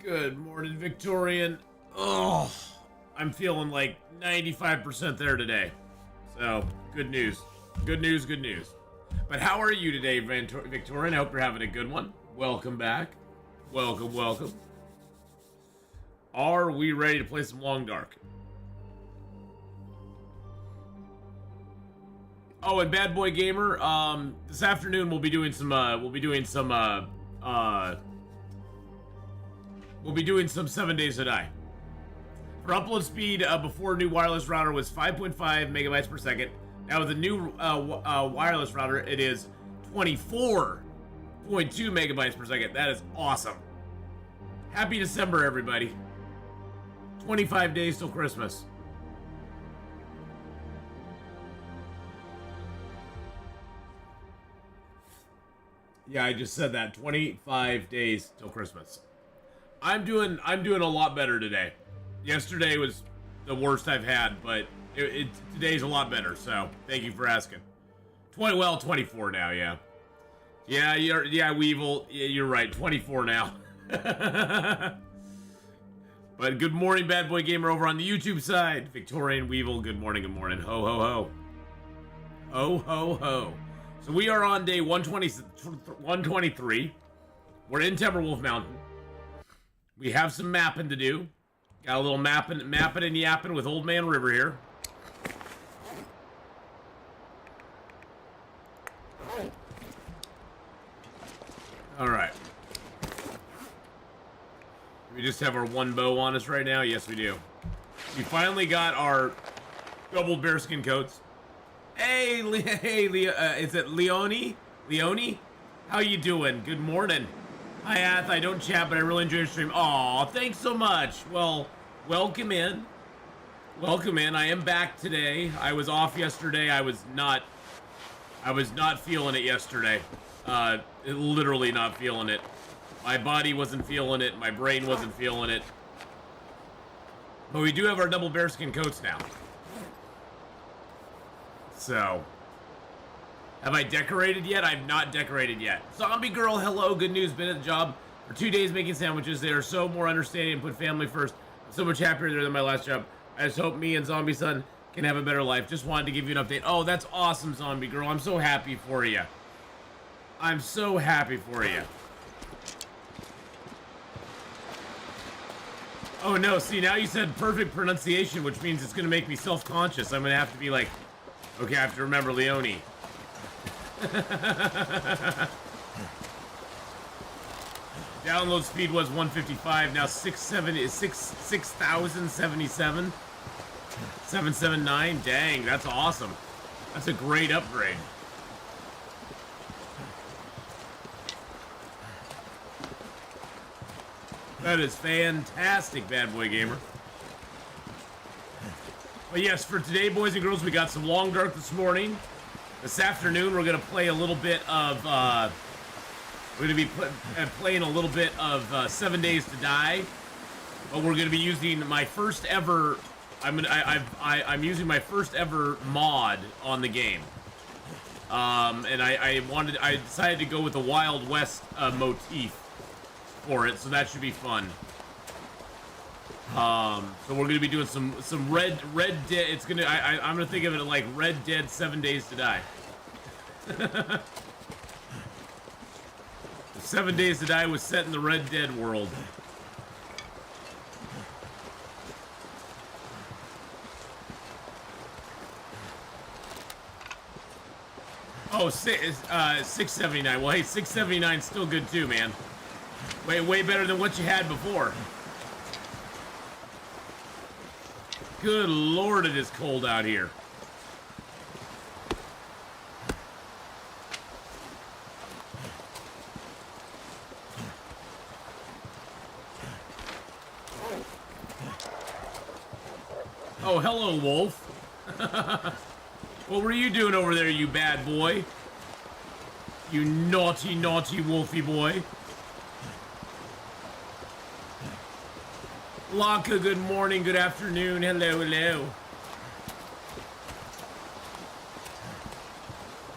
Good morning, Victorian. Oh, I'm feeling like 95% there today. So, good news. Good news, good news. But how are you today, Victorian? I hope you're having a good one. Welcome back. Welcome, welcome. Are we ready to play some Long Dark? Oh, and Bad Boy Gamer, this afternoon we'll be doing some 7 Days to Die. For upload speed, before new wireless router was 5.5 megabytes per second. Now with the new wireless router, it is 24.2 megabytes per second. That is awesome. Happy December, everybody. 25 days till Christmas. Yeah, I just said that. 25 days till Christmas. I'm doing a lot better today. Yesterday was the worst I've had, but today's a lot better. So thank you for asking. 24 now. Yeah, Weevil. Yeah, you're right. 24 now. But good morning, Bad Boy Gamer over on the YouTube side. Victorian Weevil. Good morning. Good morning. Ho ho ho. Ho ho ho. So we are on day 123. We're in Timberwolf Mountain. We have some mapping to do. Got a little mapping and yapping with Old Man River here. All right. We just have our one bow on us right now. Yes, we do. We finally got our double bearskin coats. Hey, is it Leone? Leone? How you doing? Good morning. Hi, Ath. I don't chat, but I really enjoy your stream. Aw, thanks so much. Well, welcome in. Welcome in. I am back today. I was off yesterday. I was not feeling it yesterday. Literally not feeling it. My body wasn't feeling it. My brain wasn't feeling it. But we do have our double bearskin coats now. So, have I decorated yet? I've not decorated yet. Zombie Girl, hello. Good news. Been at the job for 2 days making sandwiches. They are so more understanding and put family first. I'm so much happier there than my last job. I just hope me and Zombie Son can have a better life. Just wanted to give you an update. Oh, that's awesome, Zombie Girl. I'm so happy for you. I'm so happy for you. Oh, no. See, now you said perfect pronunciation, which means it's going to make me self-conscious. I'm going to have to be like, okay, I have to remember Leone. Download speed was 155, now 6,077. 779, dang, that's awesome. That's a great upgrade. That is fantastic, Bad Boy Gamer. But yes, for today, boys and girls, we got some Long Dark this morning. This afternoon, we're going to play a little bit of, we're going to be playing a little bit of 7 Days to Die. But we're going to be using my first ever, I'm using my first ever mod on the game. And I decided to go with the Wild West motif for it, so that should be fun. So we're gonna be doing some Red Dead. It's gonna I'm gonna think of it like Red Dead 7 Days to Die. 7 Days to Die was set in the Red Dead world. Oh, 679. Well, hey, 679 is still good too, man. Way better than what you had before. Good Lord, it is cold out here. Oh, hello, Wolf. What were you doing over there, you bad boy? You naughty, naughty wolfy boy. Blanca, good morning, good afternoon, hello, hello.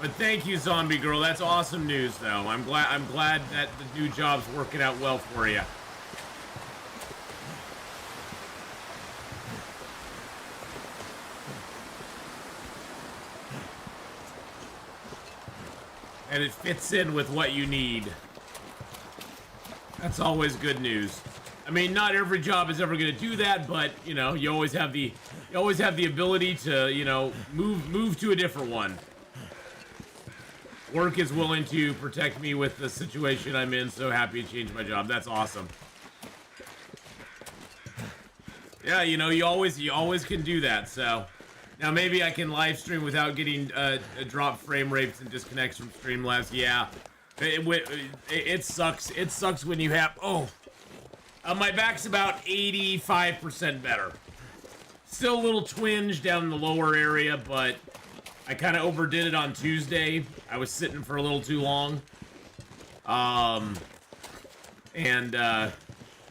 But thank you, Zombie Girl. That's awesome news, though. I'm glad that the new job's working out well for you. and it fits in with what you need. That's always good news. I mean, not every job is ever going to do that, but you know, you always have the ability to, you know, move to a different one. Work is willing to protect me with the situation I'm in, so happy to change my job. That's awesome. Yeah, you know, you always can do that, so. Now maybe I can live stream without getting drop frame rates and disconnects from Streamlabs. Yeah, it sucks. It sucks when you have, my back's about 85% better. Still a little twinge down in the lower area, but I kind of overdid it on Tuesday. I was sitting for a little too long.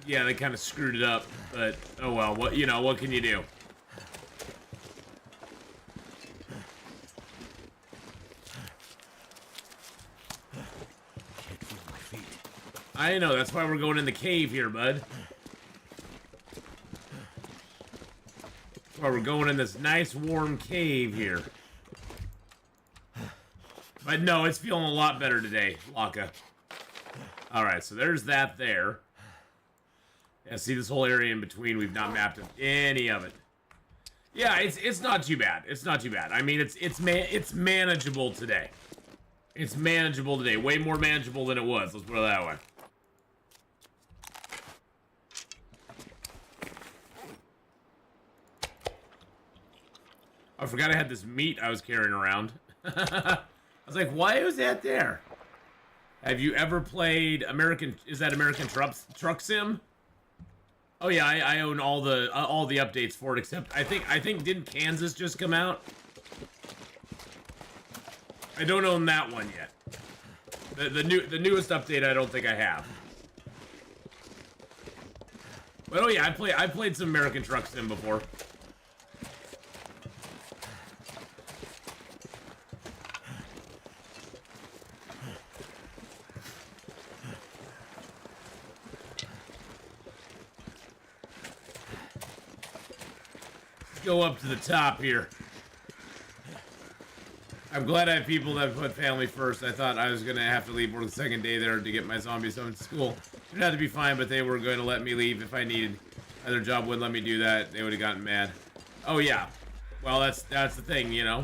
Yeah, they kind of screwed it up, but oh well, what can you do? I know, that's why we're going in the cave here, bud. That's why we're going in this nice warm cave here. But no, it's feeling a lot better today, Laka. Alright, so there's that there. Yeah, see this whole area in between, we've not mapped any of it. Yeah, it's not too bad. It's not too bad. I mean, it's manageable today. It's manageable today. Way more manageable than it was, let's put it that way. I forgot I had this meat I was carrying around. I was like, why was that there? Have you ever played American Truck Sim? Oh yeah, I own all the updates for it, except I think didn't Kansas just come out? I don't own that one yet. The newest update I don't think I have. But oh yeah, I played some American Truck Sim before. Go up to the top here. I'm glad I have people that put family first. I thought I was gonna have to leave work the second day there to get my zombies home to school. Turned out to be fine, but they were going to let me leave if I needed. Other job wouldn't let me do that. They would have gotten mad. Oh yeah. Well, that's the thing, you know.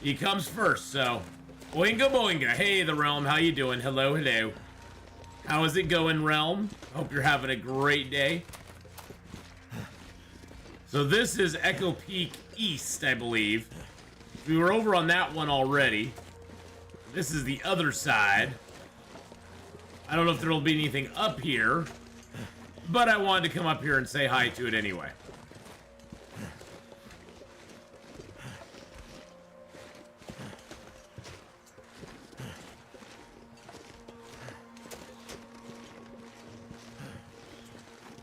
He comes first, so. Boinga boinga. Hey, the Realm. How you doing? Hello, hello. How is it going, Realm? Hope you're having a great day. So this is Echo Peak East, I believe. We were over on that one already. This is the other side. I don't know if there'll be anything up here, but I wanted to come up here and say hi to it anyway.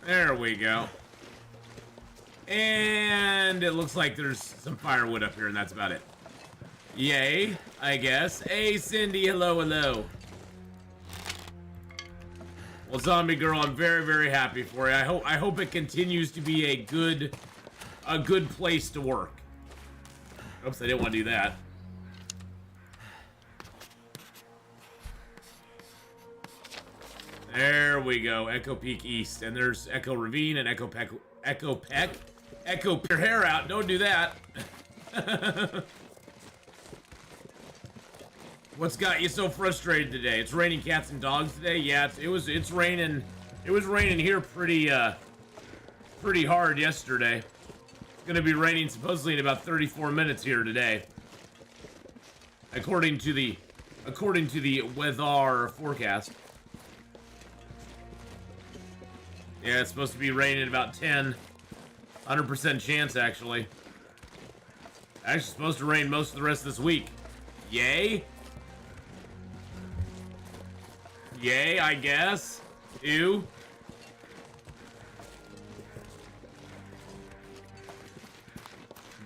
There we go. And it looks like there's some firewood up here, and that's about it. Yay, I guess. Hey, Cindy, hello, hello. Well, Zombie Girl, I'm very, very happy for you. I hope it continues to be a good place to work. Oops, I didn't want to do that. There we go, Echo Peak East, and there's Echo Ravine and Echo Peck. Echo your hair out. Don't do that. What's got you so frustrated today? It's raining cats and dogs today. Yeah, it's raining. It was raining here pretty hard yesterday. It's gonna be raining supposedly in about 34 minutes here today, according to the weather forecast. Yeah, it's supposed to be raining about 100% chance, actually. Actually, supposed to rain most of the rest of this week. Yay? Yay, I guess. Ew.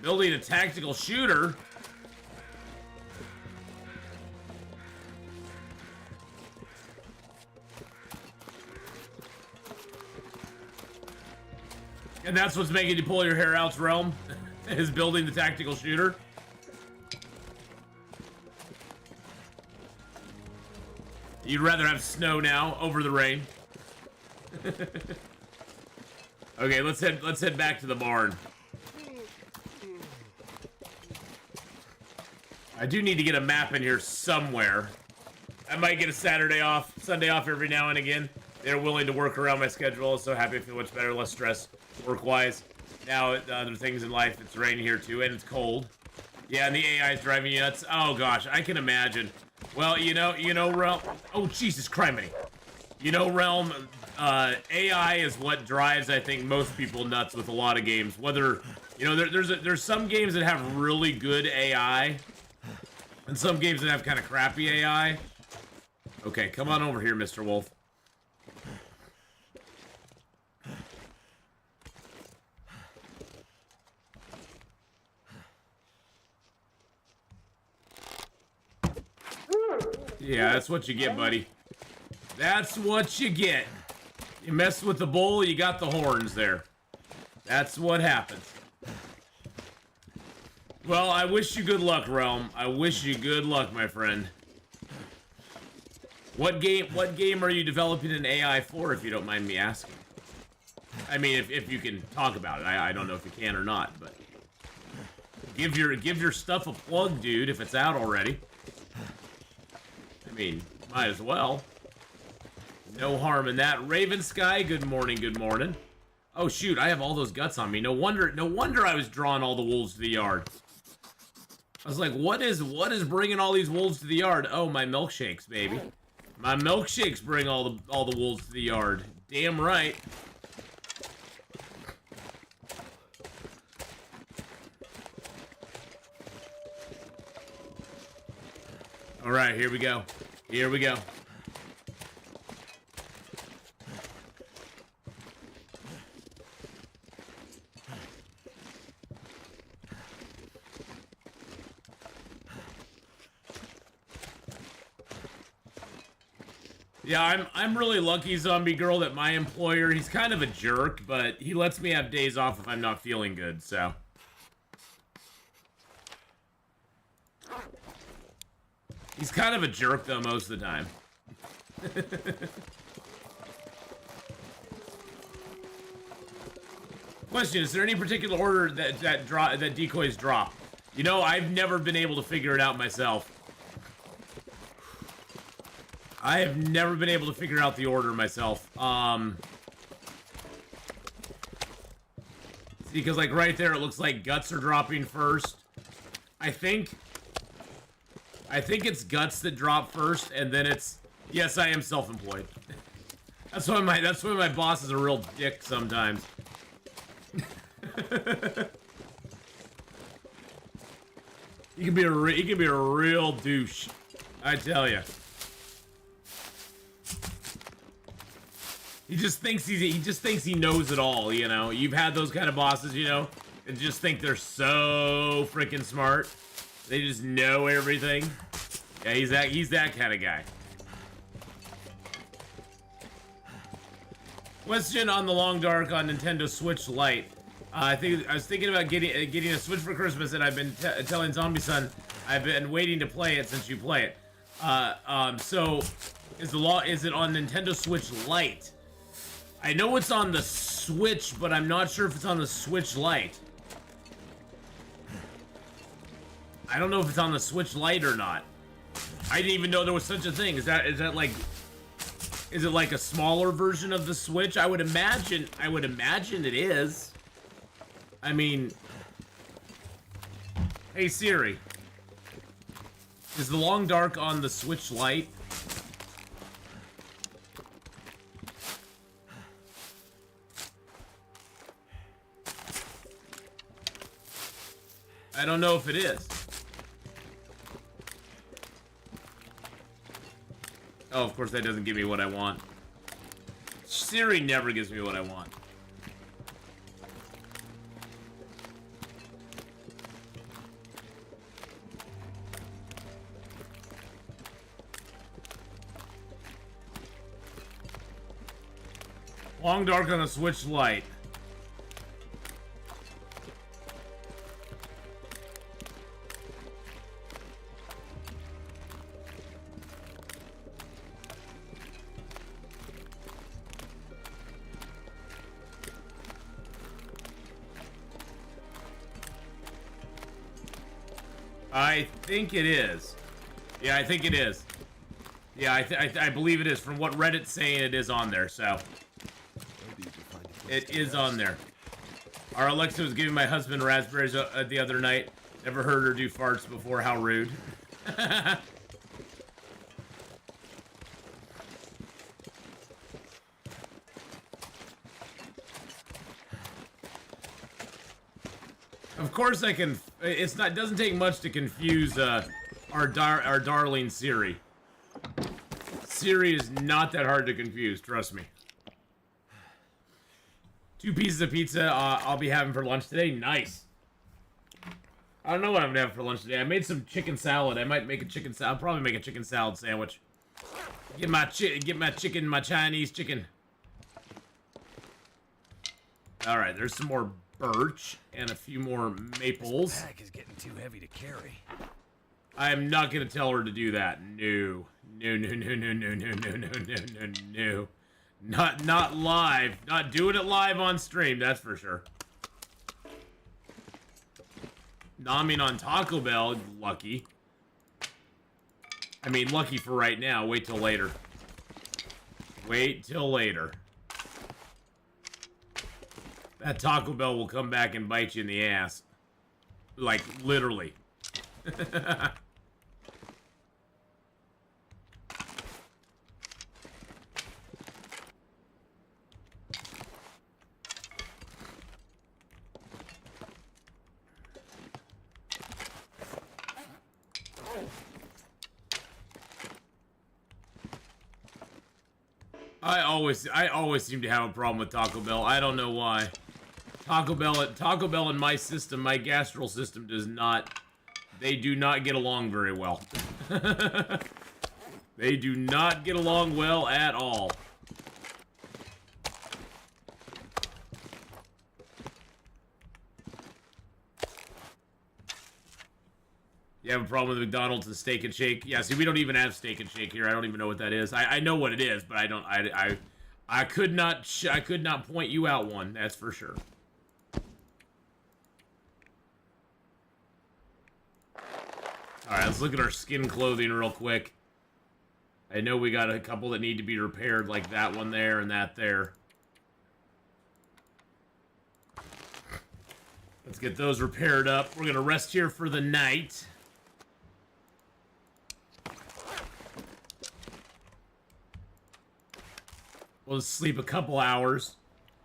Building a tactical shooter? And that's what's making you pull your hair out, Realm? Is building the tactical shooter? You'd rather have snow now over the rain. Okay, let's head back to the barn. I do need to get a map in here somewhere. I might get a Saturday off, Sunday off every now and again. They're willing to work around my schedule, so happy I feel much better, less stress work-wise. Now, other things in life, it's raining here too, and it's cold. Yeah, and the AI is driving you nuts. Oh gosh, I can imagine. Well, you know, Realm. Oh Jesus Criminy. You know, Realm. AI is what drives, I think, most people nuts with a lot of games. Whether, you know, there's some games that have really good AI, and some games that have kind of crappy AI. Okay, come on over here, Mr. Wolf. Yeah, that's what you get, buddy. That's what you get. You mess with the bull, you got the horns there. That's what happens. Well, I wish you good luck, Realm. I wish you good luck, my friend. What game are you developing an AI for, if you don't mind me asking? I mean, if you can talk about it. I don't know if you can or not, but give your stuff a plug, dude, if it's out already. I mean, might as well. No harm in that. Raven Sky, good morning, good morning. Oh shoot, I have all those guts on me. No wonder I was drawing all the wolves to the yard. I was like, what is bringing all these wolves to the yard? Oh, my milkshakes, baby. My milkshakes bring all the wolves to the yard. Damn right. All right, here we go. Here we go. Yeah, I'm really lucky, Zombie Girl, that my employer, he's kind of a jerk, but he lets me have days off if I'm not feeling good, so. He's kind of a jerk, though, most of the time. Question, is there any particular order that decoys drop? You know, I've never been able to figure it out myself. I have never been able to figure out the order myself. Because, like, right there, it looks like guts are dropping first. I think it's guts that drop first, and then it's... Yes, I am self-employed. That's why my boss is a real dick sometimes. He can be a real douche, I tell you. He just thinks he knows it all, you know. You've had those kind of bosses, you know, and just think they're so freaking smart. They just know everything. Yeah, he's that kind of guy. Question on the Long Dark on Nintendo Switch Lite. I was thinking about getting a Switch for Christmas, and I've been telling Zombie Son I've been waiting to play it since you play it. So is it on Nintendo Switch Lite? I know it's on the Switch, but I'm not sure if it's on the Switch Lite. I don't know if it's on the Switch Lite or not. I didn't even know there was such a thing. Is it like a smaller version of the Switch? I would imagine it is. I mean, hey Siri, is the Long Dark on the Switch Lite? I don't know if it is. Oh, of course that doesn't give me what I want. Siri never gives me what I want. Long Dark on the Switch Lite. I think it is. Yeah, I think it is. Yeah, I believe it is. From what Reddit's saying, it is on there, so. It is on there. Our Alexa was giving my husband raspberries the other night. Never heard her do farts before. How rude. Of course I can. It's not. Doesn't take much to confuse our darling Siri. Siri is not that hard to confuse. Trust me. 2 pieces of pizza. I'll be having for lunch today. Nice. I don't know what I'm gonna have for lunch today. I made some chicken salad. I might make a chicken salad. I'll probably make a chicken salad sandwich. Get my chicken, my Chinese chicken. All right, there's some more birch and a few more maples. This pack is getting too heavy to carry. I am not gonna tell her to do that. No. No, no, no, no, no, no, no, no, no, no, no. Not live. Not doing it live on stream, that's for sure. Nomming on Taco Bell, lucky. I mean, lucky for right now. Wait till later. Wait till later. That Taco Bell will come back and bite you in the ass. Like, literally. I always seem to have a problem with Taco Bell. I don't know why. Taco Bell and my system, my gastral system does not, they do not get along very well. They do not get along well at all. You have a problem with McDonald's and Steak and Shake? Yeah, see, we don't even have Steak and Shake here. I don't even know what that is. I know what it is, but I don't. I could not point you out one. That's for sure. All right, let's look at our skin clothing real quick. I know we got a couple that need to be repaired, like that one there and that there. Let's get those repaired up. We're gonna rest here for the night. We'll just sleep a couple hours.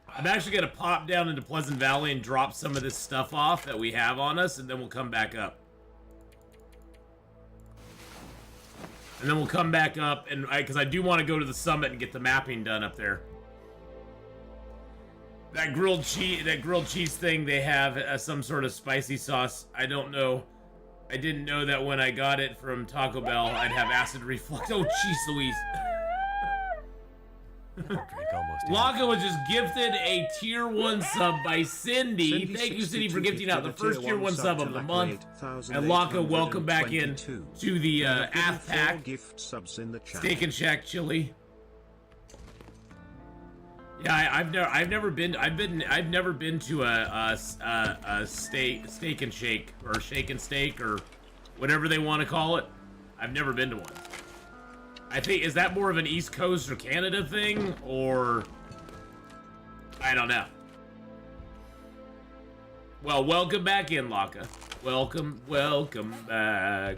I'm actually going to pop down into Pleasant Valley and drop some of this stuff off that we have on us, and then we'll come back up. And then we'll come back up, and because I do want to go to the summit and get the mapping done up there. That grilled cheese thing, they have some sort of spicy sauce. I don't know. I didn't know that when I got it from Taco Bell, I'd have acid reflux. Oh, jeez Louise. Laka was just gifted a tier 1 sub by Cindy. Thank you, Cindy, for gifting out the first tier 1 sub of the month. And Laka, welcome back in to the Ath Pack. Steak and Shack Chili. Yeah, I've never been to a steak and shake or shake and steak or whatever they want to call it. I've never been to one. I think, is that more of an East Coast or Canada thing, or I don't know. Well, welcome back in, Laka. Welcome back.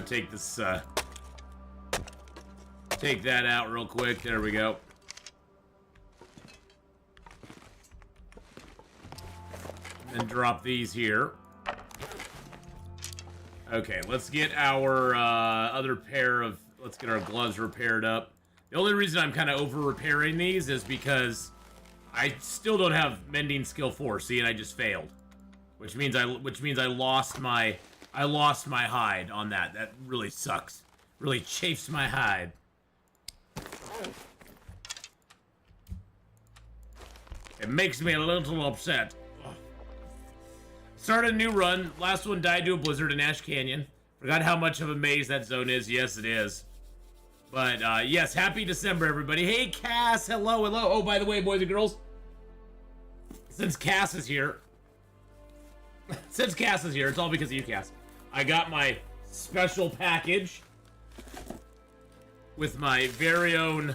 Take this, take that out real quick. There we go. And drop these here. Okay, let's get our other pair of, let's get our gloves repaired up. The only reason I'm kind of over repairing these is because I still don't have mending skill 4. See, and I just failed, which means I lost my hide on that. That really sucks. Really chafes my hide. It makes me a little upset. Started a new run. Last one died to a blizzard in Ash Canyon. Forgot how much of a maze that zone is. Yes, it is. But, yes, happy December, everybody. Hey, Cass, hello, hello. Oh, by the way, boys and girls, since Cass is here, it's all because of you, Cass. I got my special package with my very own,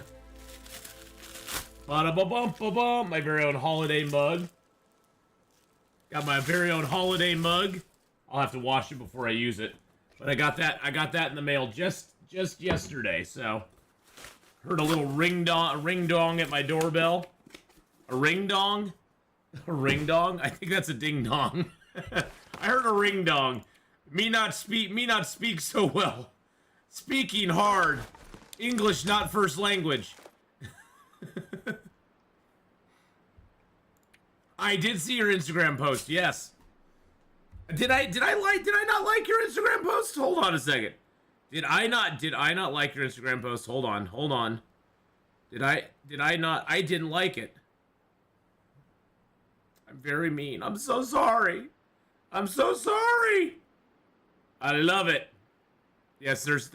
my very own holiday mug. Got my very own holiday mug. I'll have to wash it before I use it. But I got that in the mail just yesterday, so heard a little ring dong at my doorbell. A ring dong? A ring dong? I think that's a ding dong. I heard a ring dong. Me not speak so well. Speaking hard. English not first language. I did see your Instagram post, yes. Did I not like your Instagram post? Hold on a second. Did I not like your Instagram post? Hold on. Did I not? I didn't like it. I'm very mean. I'm so sorry. I'm so sorry. I love it. Yes, there's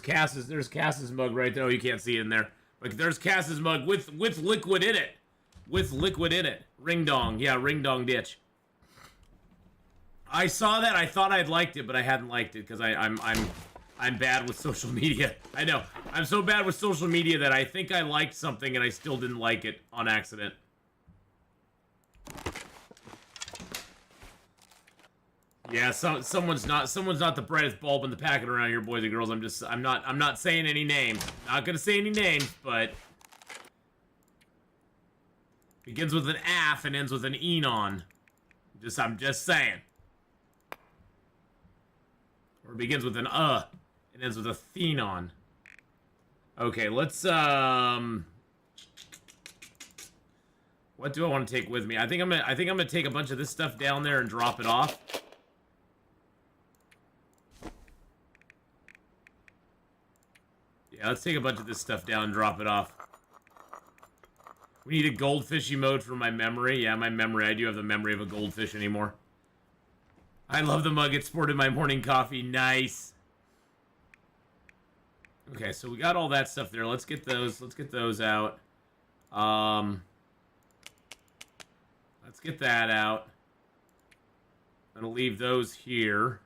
Cass's mug right there. Oh, you can't see it in there. But there's Cass's mug with liquid in it. With liquid in it. Ring dong. Yeah, ring dong ditch. I saw that. I thought I'd liked it, but I hadn't liked it because I'm bad with social media. I know. I'm so bad with social media that I think I liked something and I still didn't like it on accident. Yeah, someone's not the brightest bulb in the packet around here, boys and girls. I'm not saying any names. Not gonna say any names, but begins with an AF and ends with an Enon. I'm just saying. Or it begins with an and ends with a Atheenon. Okay, let's what do I want to take with me? I think I'm gonna take a bunch of this stuff down there and drop it off. Yeah, let's take a bunch of this stuff down and drop it off. We need a goldfish emote for my memory. Yeah, my memory. I do have the memory of a goldfish anymore. I love the mug. It sported my morning coffee. Nice. Okay, so we got all that stuff there. Let's get those. Let's get those out. Let's get that out. I'm gonna leave those here.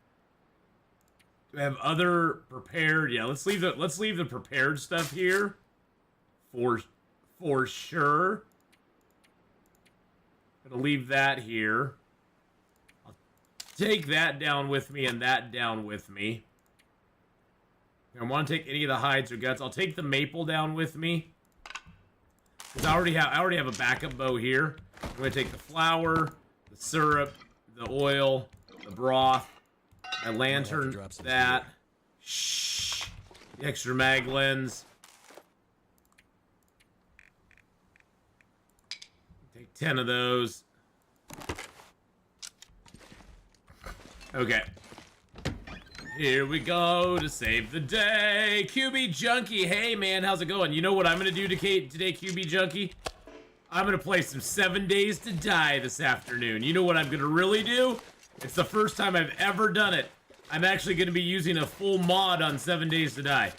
Do we have other prepared? Yeah, let's leave the prepared stuff here. For sure. Gonna leave that here. I'll take that down with me and that down with me. I don't want to take any of the hides or guts. I'll take the maple down with me. Because I already have a backup bow here. I'm gonna take the flour, the syrup, the oil, the broth, my lantern, that. Shh. The extra mag lens. Take 10 of those. Okay. Here we go to save the day. QB Junkie, hey man, how's it going? You know what I'm gonna do today, QB Junkie? I'm gonna play some 7 Days to Die this afternoon. You know what I'm gonna really do? It's the first time I've ever done it. I'm actually gonna be using a full mod on 7 Days to Die.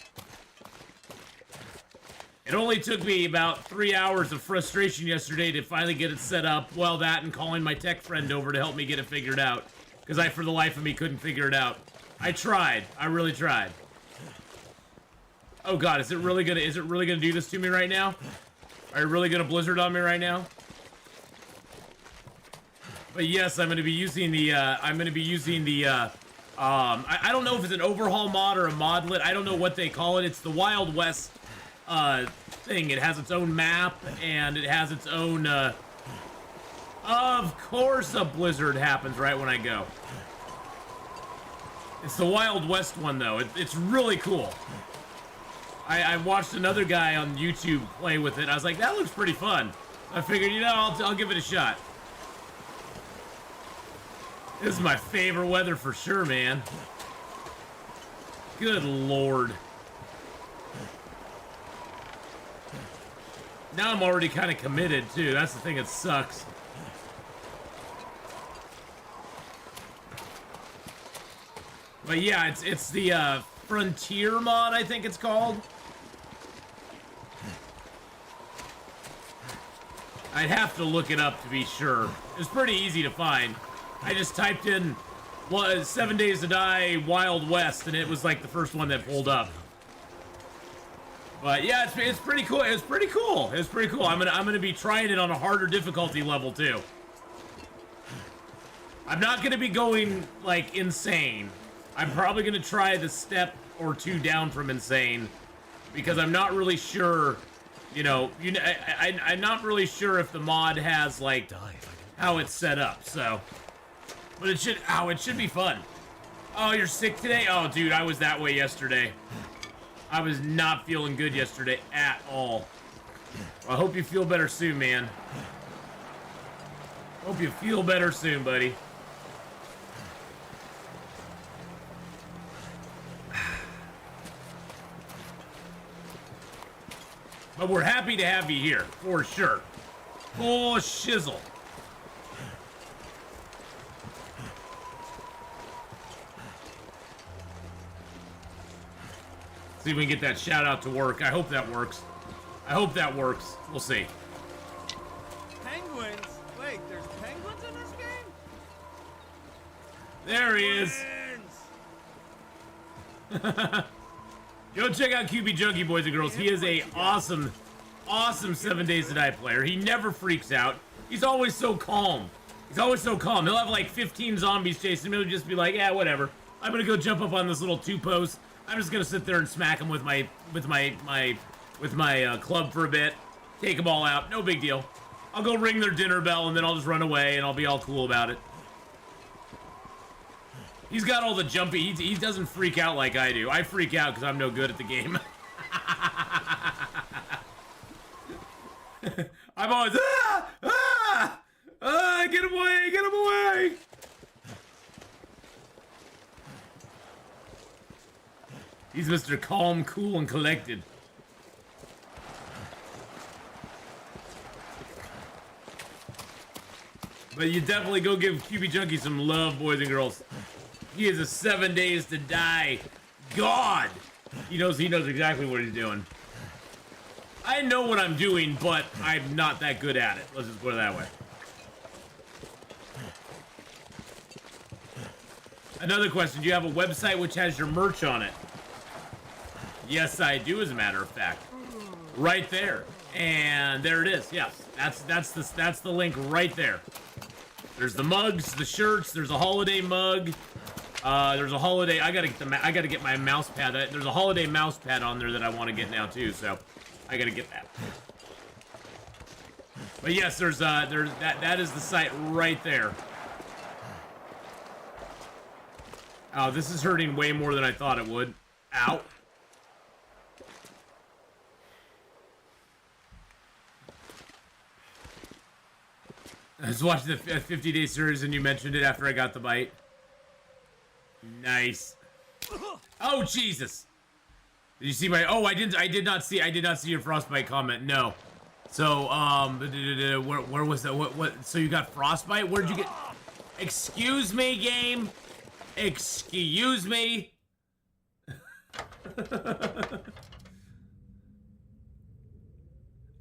It only took me about 3 hours of frustration yesterday to finally get it set up. Well, that and calling my tech friend over to help me get it figured out. Because I, for the life of me, couldn't figure it out. I tried. I really tried. Oh god, is it really gonna do this to me right now? Are you really gonna blizzard on me right now? But yes, I'm gonna be using the I don't know if it's an overhaul mod or a modlet. I don't know what they call it. It's the Wild West thing. It has its own map and it has its own of course a blizzard happens right when I go. It's the Wild West one though. It's really cool. I watched another guy on YouTube play with it. I was like, that looks pretty fun. I figured, you know, I'll give it a shot. This is my favorite weather for sure, man. Good lord. Now I'm already kind of committed too. That's the thing that sucks. But yeah, it's the Frontier mod, I think it's called. I'd have to look it up to be sure. It's pretty easy to find. I just typed in 7 Days to Die Wild West, and it was like the first one that pulled up. But yeah, it's pretty cool. It's pretty cool. It's pretty cool. I'm gonna be trying it on a harder difficulty level too. I'm not gonna be going like insane. I'm probably gonna try the step or two down from insane because I'm not really sure. I'm not really sure if the mod has like how it's set up. So, but it should be fun. Oh, you're sick today? Oh, dude, I was that way yesterday. I was not feeling good yesterday at all. Well, I hope you feel better soon, man. Hope you feel better soon, buddy. But we're happy to have you here, for sure. Full shizzle. See if we can get that shout out to work. I hope that works. I hope that works. We'll see. Penguins? Wait, there's penguins in this game? There he is. Go check out QB Junkie, boys and girls. He is a awesome 7 Days to Die player. He never freaks out. He's always so calm. He's always so calm. He'll have like 15 zombies chasing him. He'll just be like, yeah, whatever. I'm gonna go jump up on this little two-post. I'm just gonna sit there and smack him with my club for a bit. Take them all out. No big deal. I'll go ring their dinner bell and then I'll just run away and I'll be all cool about it. He's got all the jumpy. He doesn't freak out like I do. I freak out because I'm no good at the game. I'm always get him away, get him away. He's Mr. Calm, cool, and collected. But you definitely go give QB Junkie some love, boys and girls. He is a 7 Days to Die god. He knows exactly what he's doing. I know what I'm doing, but I'm not that good at it. Let's just put it that way. Another question, do you have a website which has your merch on it? Yes, I do, as a matter of fact. Right there. And there it is. Yes. That's the link right there. There's the mugs, the shirts, there's a holiday mug. There's a holiday. I gotta get my mouse pad. There's a holiday mouse pad on there that I want to get now too. So I gotta get that. But yes, that is the site right there. Oh, this is hurting way more than I thought it would. Ow. I was watching the 50-day series and you mentioned it after I got the bite. Nice. Oh Jesus! Did you see my? Oh, I did not see your frostbite comment. No. So where was that? What? So you got frostbite? Where'd you get? Excuse me, game. Excuse me.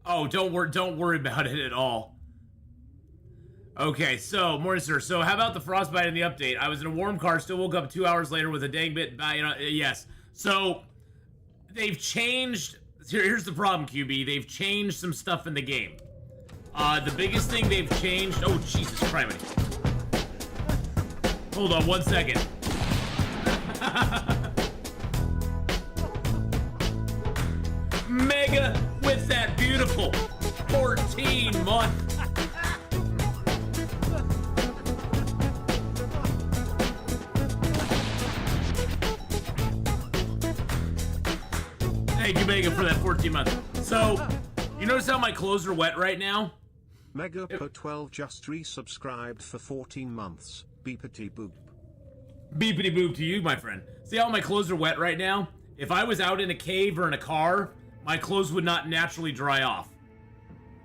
Oh, don't worry about it at all. Okay, so, morning, sir. So, how about the frostbite in the update? I was in a warm car, still woke up 2 hours later with a dang bit, yes. So, they've changed, here's the problem, QB. They've changed some stuff in the game. The biggest thing they've changed, oh, Jesus Christ. Hold on 1 second. Mega with that beautiful 14-month. Thank you, Mega, for that 14 months. So, you notice how my clothes are wet right now? Mega per 12 just resubscribed for 14 months. Beepity boop. Beepity boop to you, my friend. See how my clothes are wet right now? If I was out in a cave or in a car, my clothes would not naturally dry off.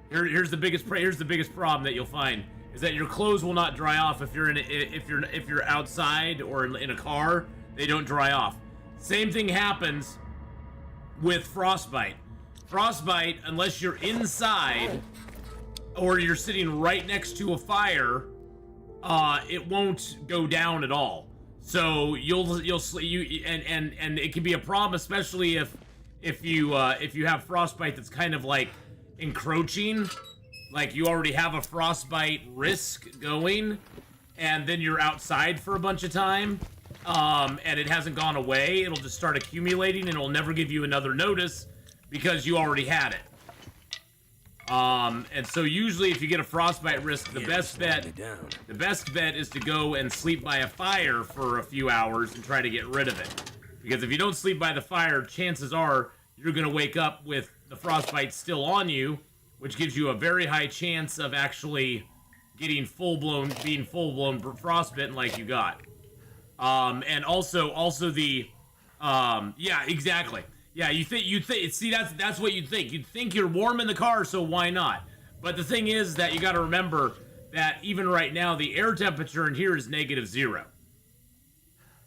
Here's the biggest problem that you'll find is that your clothes will not dry off if you're in if you're outside or in a car. they don't dry off. Same thing happens with frostbite. Frostbite, unless you're inside or you're sitting right next to a fire, it won't go down at all. So you and it can be a problem, especially if you have frostbite that's kind of like encroaching, like you already have a frostbite risk going, and then you're outside for a bunch of time, and it hasn't gone away. It'll just start accumulating, and it'll never give you another notice because you already had it. And so usually if you get a frostbite risk, the best bet is to go and sleep by a fire for a few hours and try to get rid of it. Because if you don't sleep by the fire, chances are you're going to wake up with the frostbite still on you, which gives you a very high chance of actually getting full-blown frostbitten like you got. And also the, yeah, exactly. Yeah, you think, see, that's what you'd think. You'd think you're warm in the car, so why not? But the thing is that you gotta remember that even right now, the air temperature in here is -0.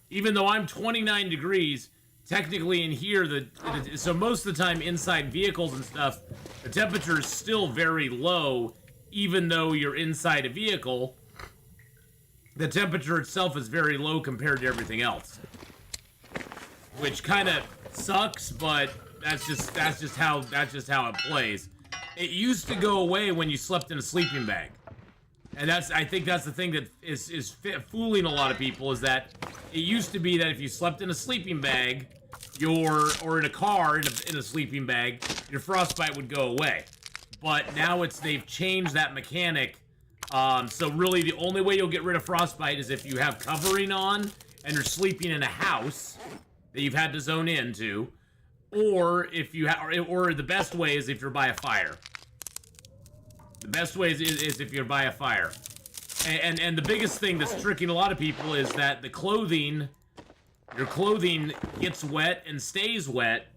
Even though I'm 29 degrees, technically in here, so most of the time inside vehicles and stuff, the temperature is still very low, even though you're inside a vehicle. The temperature itself is very low compared to everything else. Which kind of sucks, but that's just how it plays. It used to go away when you slept in a sleeping bag, and I think that's the thing that is fooling a lot of people, is that it used to be that if you slept in a sleeping bag, or in a car in a sleeping bag, your frostbite would go away. But now they've changed that mechanic. So really the only way you'll get rid of frostbite is if you have covering on and you're sleeping in a house that you've had to zone into, or if you or the best way is if you're by a fire. The best way is if you're by a fire. And the biggest thing that's tricking a lot of people is that your clothing gets wet and stays wet,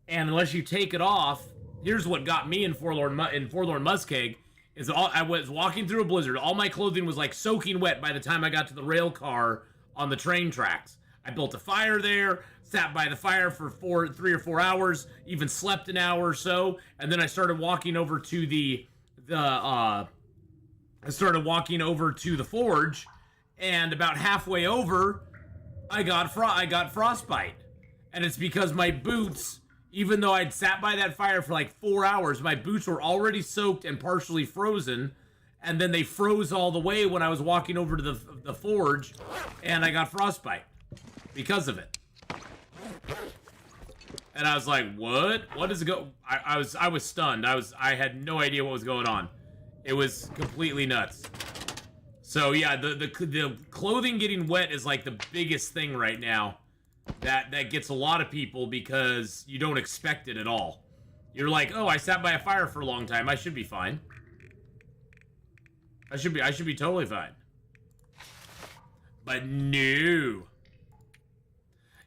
and unless you take it off, here's what got me in Forlorn Muskeg, is I was walking through a blizzard. All my clothing was like soaking wet by the time I got to the rail car on the train tracks. I built a fire there, sat by the fire for 3 or 4 hours, even slept an hour or so, and then I started walking over to the forge, and about halfway over, I got frostbite. And it's because my boots, even though I'd sat by that fire for like 4 hours, my boots were already soaked and partially frozen, and then they froze all the way when I was walking over to the forge, and I got frostbite because of it. And I was like, what? What is it go? I was stunned. I had no idea what was going on. It was completely nuts. So yeah, the clothing getting wet is like the biggest thing right now. That gets a lot of people because you don't expect it at all. You're like, oh, I sat by a fire for a long time. I should be fine. I should be totally fine. But no.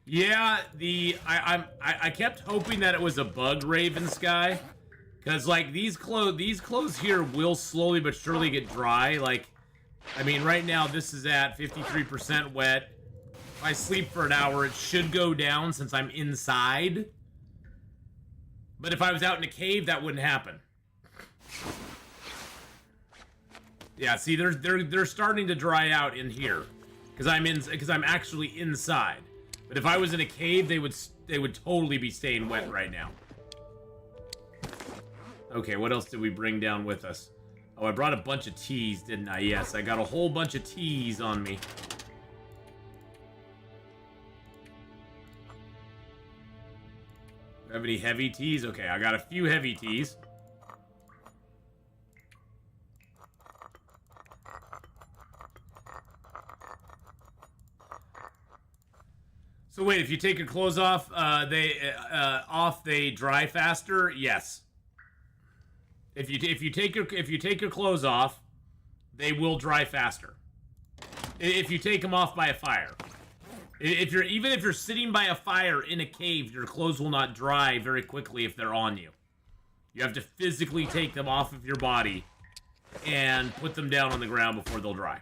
Yeah, I kept hoping that it was a bug, Raven Sky, because like these clothes here will slowly but surely get dry. Like, I mean, right now this is at 53% wet. If I sleep for an hour, it should go down since I'm inside. But if I was out in a cave, that wouldn't happen. Yeah, see, they're starting to dry out in here because I'm actually inside. But if I was in a cave, they would totally be staying wet right now. Okay, what else did we bring down with us? Oh, I brought a bunch of teas, didn't I? Yes, I got a whole bunch of teas on me. Have any heavy teas? Okay, I got a few heavy teas. So wait, if you take your clothes off, they dry faster? Yes. If you take your clothes off, they will dry faster. If you take them off by a fire. Even if you're sitting by a fire in a cave, your clothes will not dry very quickly if they're on you. You have to physically take them off of your body and put them down on the ground before they'll dry.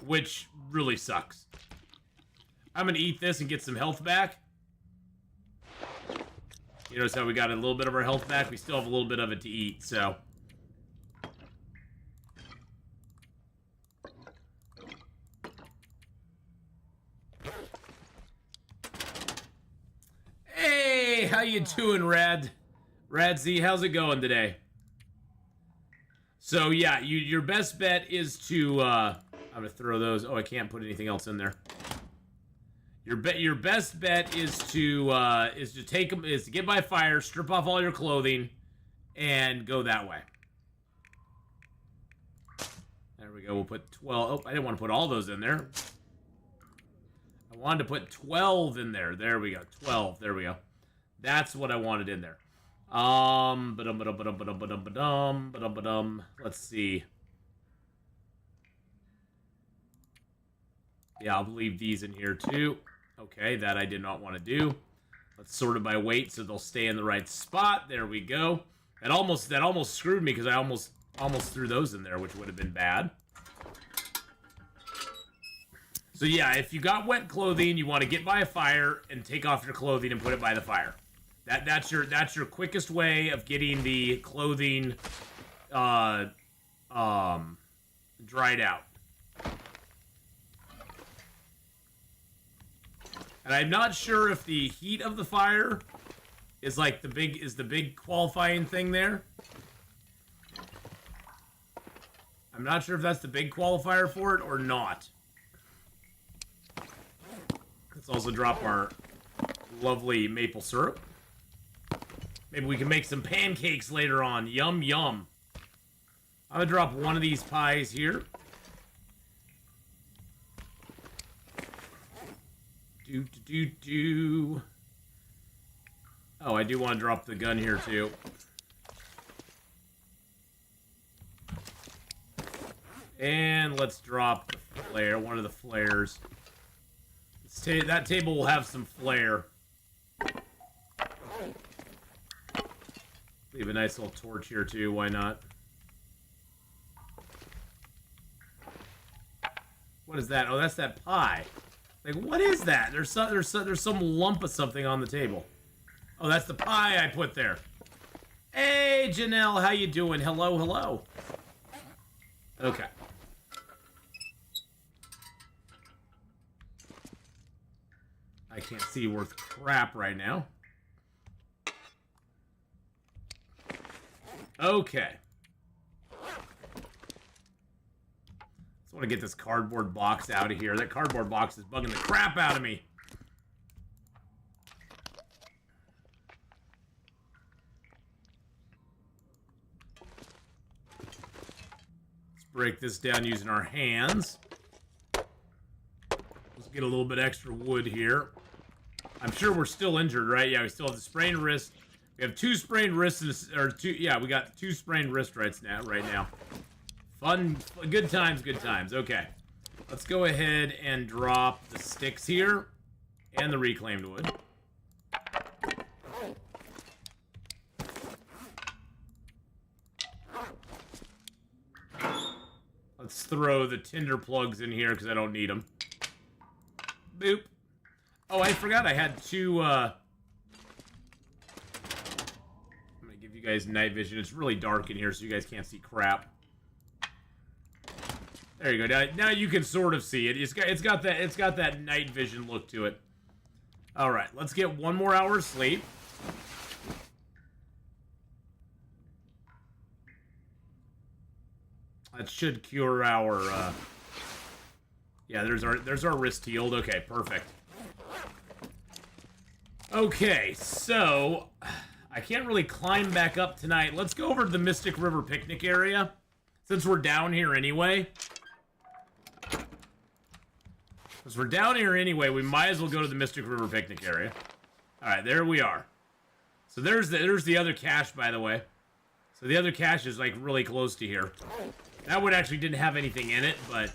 which really sucks. I'm gonna eat this and get some health back. You notice how we got a little bit of our health back? We still have a little bit of it to eat, so. Hey, how you doing, Radzy, how's it going today? So yeah, your best bet is to I'm gonna throw those. Oh, I can't put anything else in there. Your best bet is to get by fire, strip off all your clothing, and go that way. There we go. We'll put 12. Oh, I didn't want to put all those in there. I wanted to put 12 in there. There we go. 12. There we go. That's what I wanted in there. Let's see. Yeah, I'll leave these in here too. Okay, that I did not want to do. Let's sort it by weight so they'll stay in the right spot. There we go. That almost screwed me because I almost threw those in there, which would have been bad. So yeah, if you got wet clothing, you want to get by a fire and take off your clothing and put it by the fire. That's your quickest way of getting the clothing dried out. And I'm not sure if the heat of the fire is like the big qualifying thing there. I'm not sure if that's the big qualifier for it or not. Let's also drop our lovely maple syrup. Maybe we can make some pancakes later on. Yum, yum. I'm gonna drop one of these pies here. Oh, I do want to drop the gun here too. And let's drop the flare, one of the flares. That table will have some flare. Leave a nice little torch here too, why not? What is that? Oh, that's that pie. Like, what is that? There's some lump of something on the table. Oh, that's the pie I put there. Hey, Janelle, how you doing? Hello, hello. Okay. I can't see worth crap right now. Okay. Just want to get this cardboard box out of here. That cardboard box is bugging the crap out of me. Let's break this down using our hands. Let's get a little bit extra wood here. I'm sure we're still injured, right? Yeah, we still have the sprained wrist. We have 2 sprained wrists, or 2, yeah, we got 2 sprained wrist right now. Fun, good times, good times. Okay. Let's go ahead and drop the sticks here and the reclaimed wood. Let's throw the tinder plugs in here because I don't need them. Boop. Oh, I forgot I had 2, I'm gonna give you guys night vision. It's really dark in here, so you guys can't see crap. There you go. Now you can sort of see it. It's got that night vision look to it. All right, let's get 1 more hour of sleep. That should cure our. Yeah, there's our wrist healed. Okay, perfect. Okay, so I can't really climb back up tonight. Let's go over to the Mystic River picnic area, since we're down here anyway. Since we're down here anyway, we might as well go to the Mystic River picnic area. All right, there we are. So there's the other cache, by the way. So the other cache is like really close to here. That one actually didn't have anything in it, but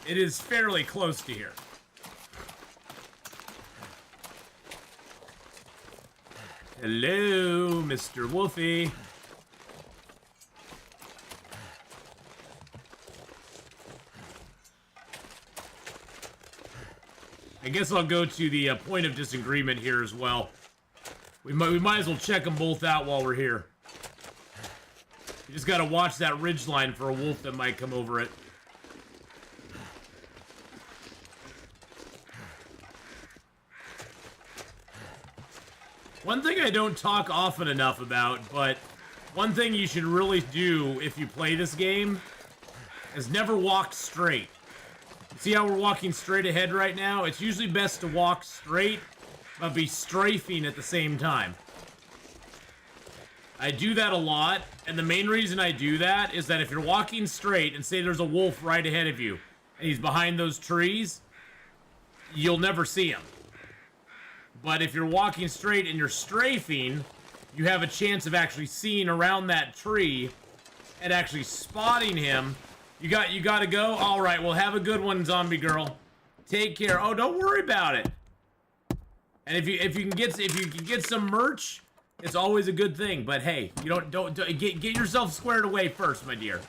it is fairly close to here. Hello, Mr. Wolfie. I guess I'll go to the point of disagreement here as well. We might as well check them both out while we're here. You just gotta watch that ridge line for a wolf that might come over it. One thing I don't talk often enough about, but one thing you should really do if you play this game is never walk straight. See how we're walking straight ahead right now? It's usually best to walk straight, but be strafing at the same time. I do that a lot, and the main reason I do that is that if you're walking straight and say there's a wolf right ahead of you, and he's behind those trees, you'll never see him. But if you're walking straight and you're strafing, you have a chance of actually seeing around that tree and actually spotting him. You got to go? All right, well, have a good one, zombie girl. Take care. Oh, don't worry about it. And if you can get some merch, it's always a good thing. But hey, you don't get yourself squared away first, my dear.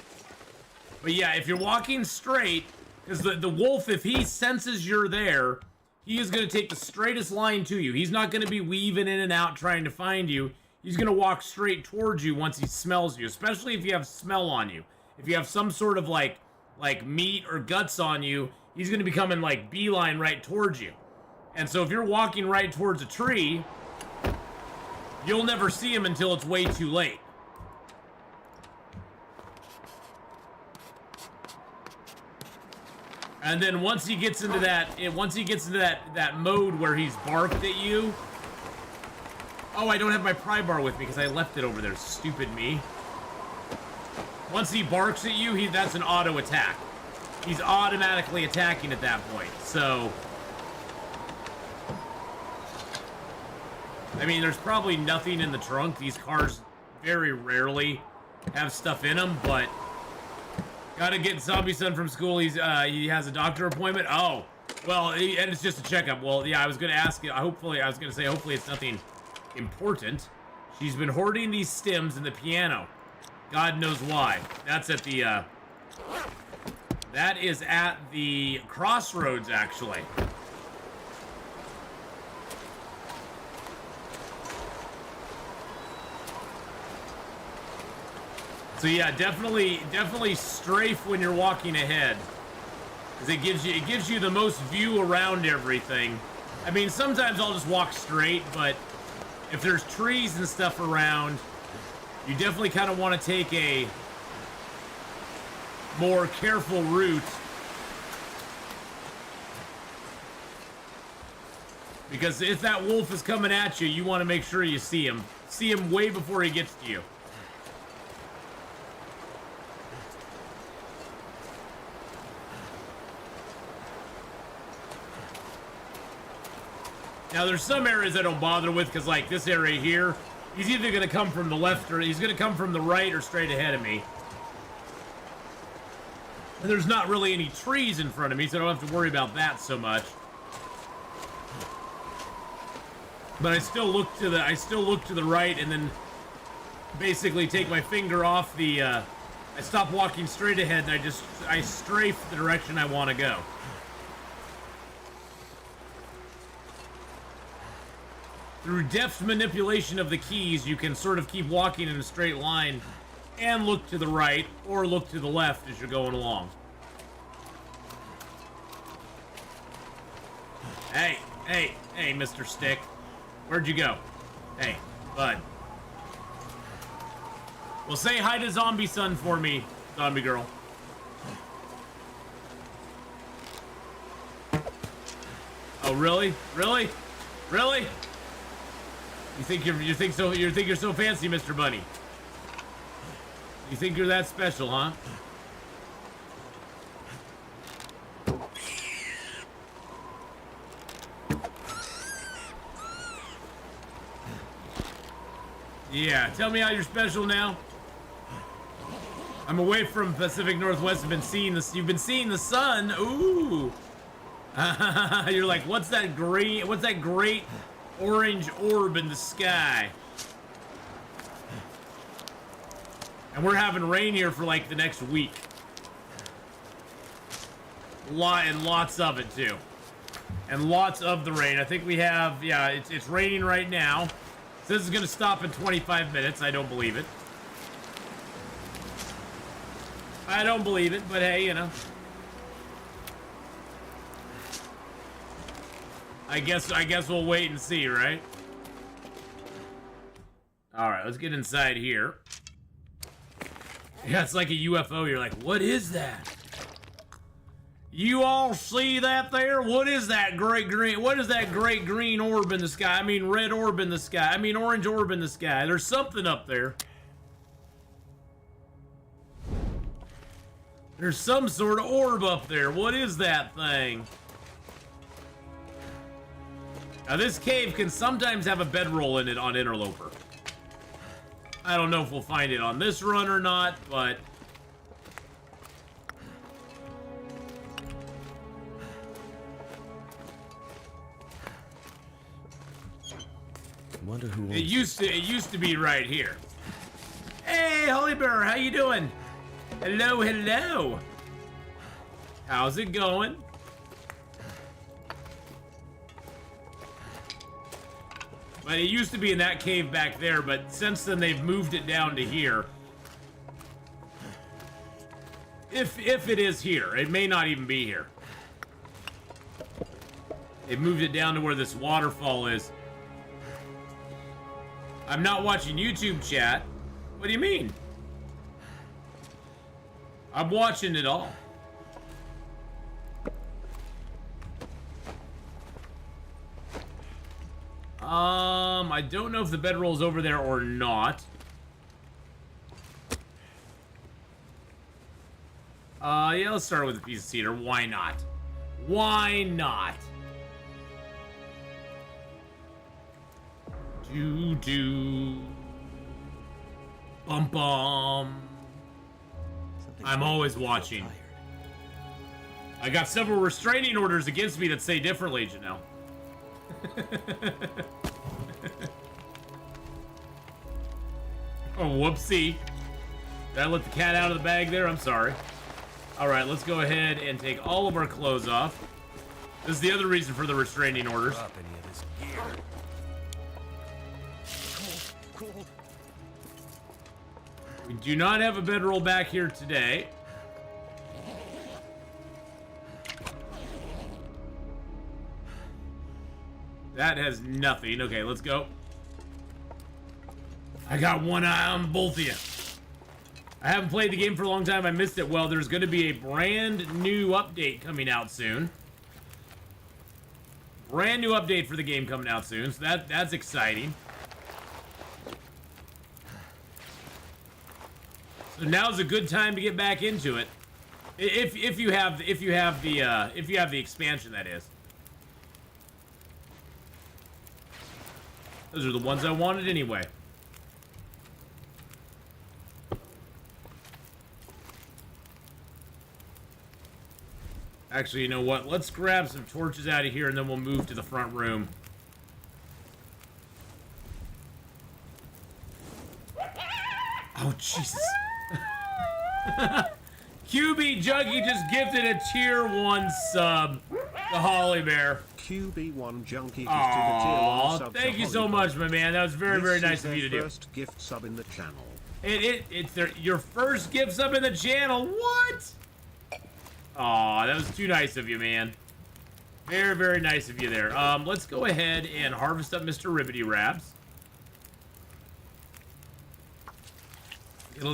But yeah, if you're walking straight, because the wolf, if he senses you're there, he is going to take the straightest line to you. He's not going to be weaving in and out trying to find you. He's going to walk straight towards you once he smells you, especially if you have smell on you. If you have some sort of like meat or guts on you, he's going to be coming like beeline right towards you. And so if you're walking right towards a tree, you'll never see him until it's way too late. And then once he gets into that mode where he's barked at you. Oh, I don't have my pry bar with me because I left it over there. Stupid me. Once he barks at you, that's an auto attack. He's automatically attacking at that point. So, I mean, there's probably nothing in the trunk. These cars very rarely have stuff in them, but gotta get Zombie Son from school. He has a doctor appointment. Oh, well, and it's just a checkup. Well, yeah, I was gonna ask you. Hopefully it's nothing important. She's been hoarding these stems in the piano. God knows why. That's at the, that is at the crossroads, actually. So yeah, definitely strafe when you're walking ahead, because it gives you the most view around everything. I mean, sometimes I'll just walk straight, but if there's trees and stuff around, you definitely kind of want to take a more careful route, because if that wolf is coming at you, you want to make sure you see him way before he gets to you. Now, there's some areas I don't bother with, because, like, this area here, he's either going to come from the left or he's going to come from the right or straight ahead of me. And there's not really any trees in front of me, so I don't have to worry about that so much. But I still look to the right, and then basically take my finger off the, I stop walking straight ahead, and I strafe the direction I want to go. Through deft manipulation of the keys, you can sort of keep walking in a straight line and look to the right or look to the left as you're going along. Hey, Mr. Stick. Where'd you go? Hey, bud. Well, say hi to Zombie Son for me, zombie girl. Oh, really? Really? Really? You think you're so fancy, Mr. Bunny? You think you're that special, huh? Yeah, tell me how you're special now. I'm away from Pacific Northwest. You've been seeing the sun. Ooh. You're like, what's that great orange orb in the sky? And we're having rain here for like the next week. Lots of it too. And lots of the rain. I think we have, yeah, it's raining right now. So this is going to stop in 25 minutes. I don't believe it. I don't believe it, but hey, you know. I guess we'll wait and see, right? All right, let's get inside here. Yeah, it's like a UFO. You're like, what is that? You all see that there? What is that great green? What is that great green orb in the sky? I mean, red orb in the sky. I mean, orange orb in the sky. There's something up there. There's some sort of orb up there. What is that thing? Now, this cave can sometimes have a bedroll in it on Interloper. I don't know if we'll find it on this run or not, but... Wonder who It used to be right here. Hey, Holy Bear, how you doing? Hello, hello. How's it going? But it used to be in that cave back there, but since then they've moved it down to here. If it is here, it may not even be here. They've moved it down to where this waterfall is. I'm not watching YouTube chat. What do you mean? I'm watching it all. I don't know if the bedroll's over there or not. Yeah, let's start with a piece of cedar. Why not? Why not? Do. Bum bum. I'm always watching. I got several restraining orders against me that say differently, Janelle. Oh, whoopsie. Did I let the cat out of the bag there? I'm sorry. Alright, let's go ahead and take all of our clothes off. This is the other reason for the restraining orders. Drop any of this gear. Cold. We do not have a bedroll back here today. That has nothing. Okay, let's go. I got one eye on both of you. I haven't played the game for a long time. I missed it. Well, there's going to be a brand new update coming out soon. Brand new update for the game coming out soon. So that's exciting. So now's a good time to get back into it. If you have the expansion, that is. Those are the ones I wanted anyway. Actually, you know what? Let's grab some torches out of here and then we'll move to the front room. Oh, Jesus. QB Juggy just gifted a tier 1 sub to Holly Bear. QB1 Junkie gifted a tier 1 sub. Thank you so much, my man. That was very, very nice of you to do. First gift sub in the channel. It's your first gift sub in the channel. What? Aw, that was too nice of you, man. Very, very nice of you there. Let's go ahead and harvest up Mr. Ribbity Rabs.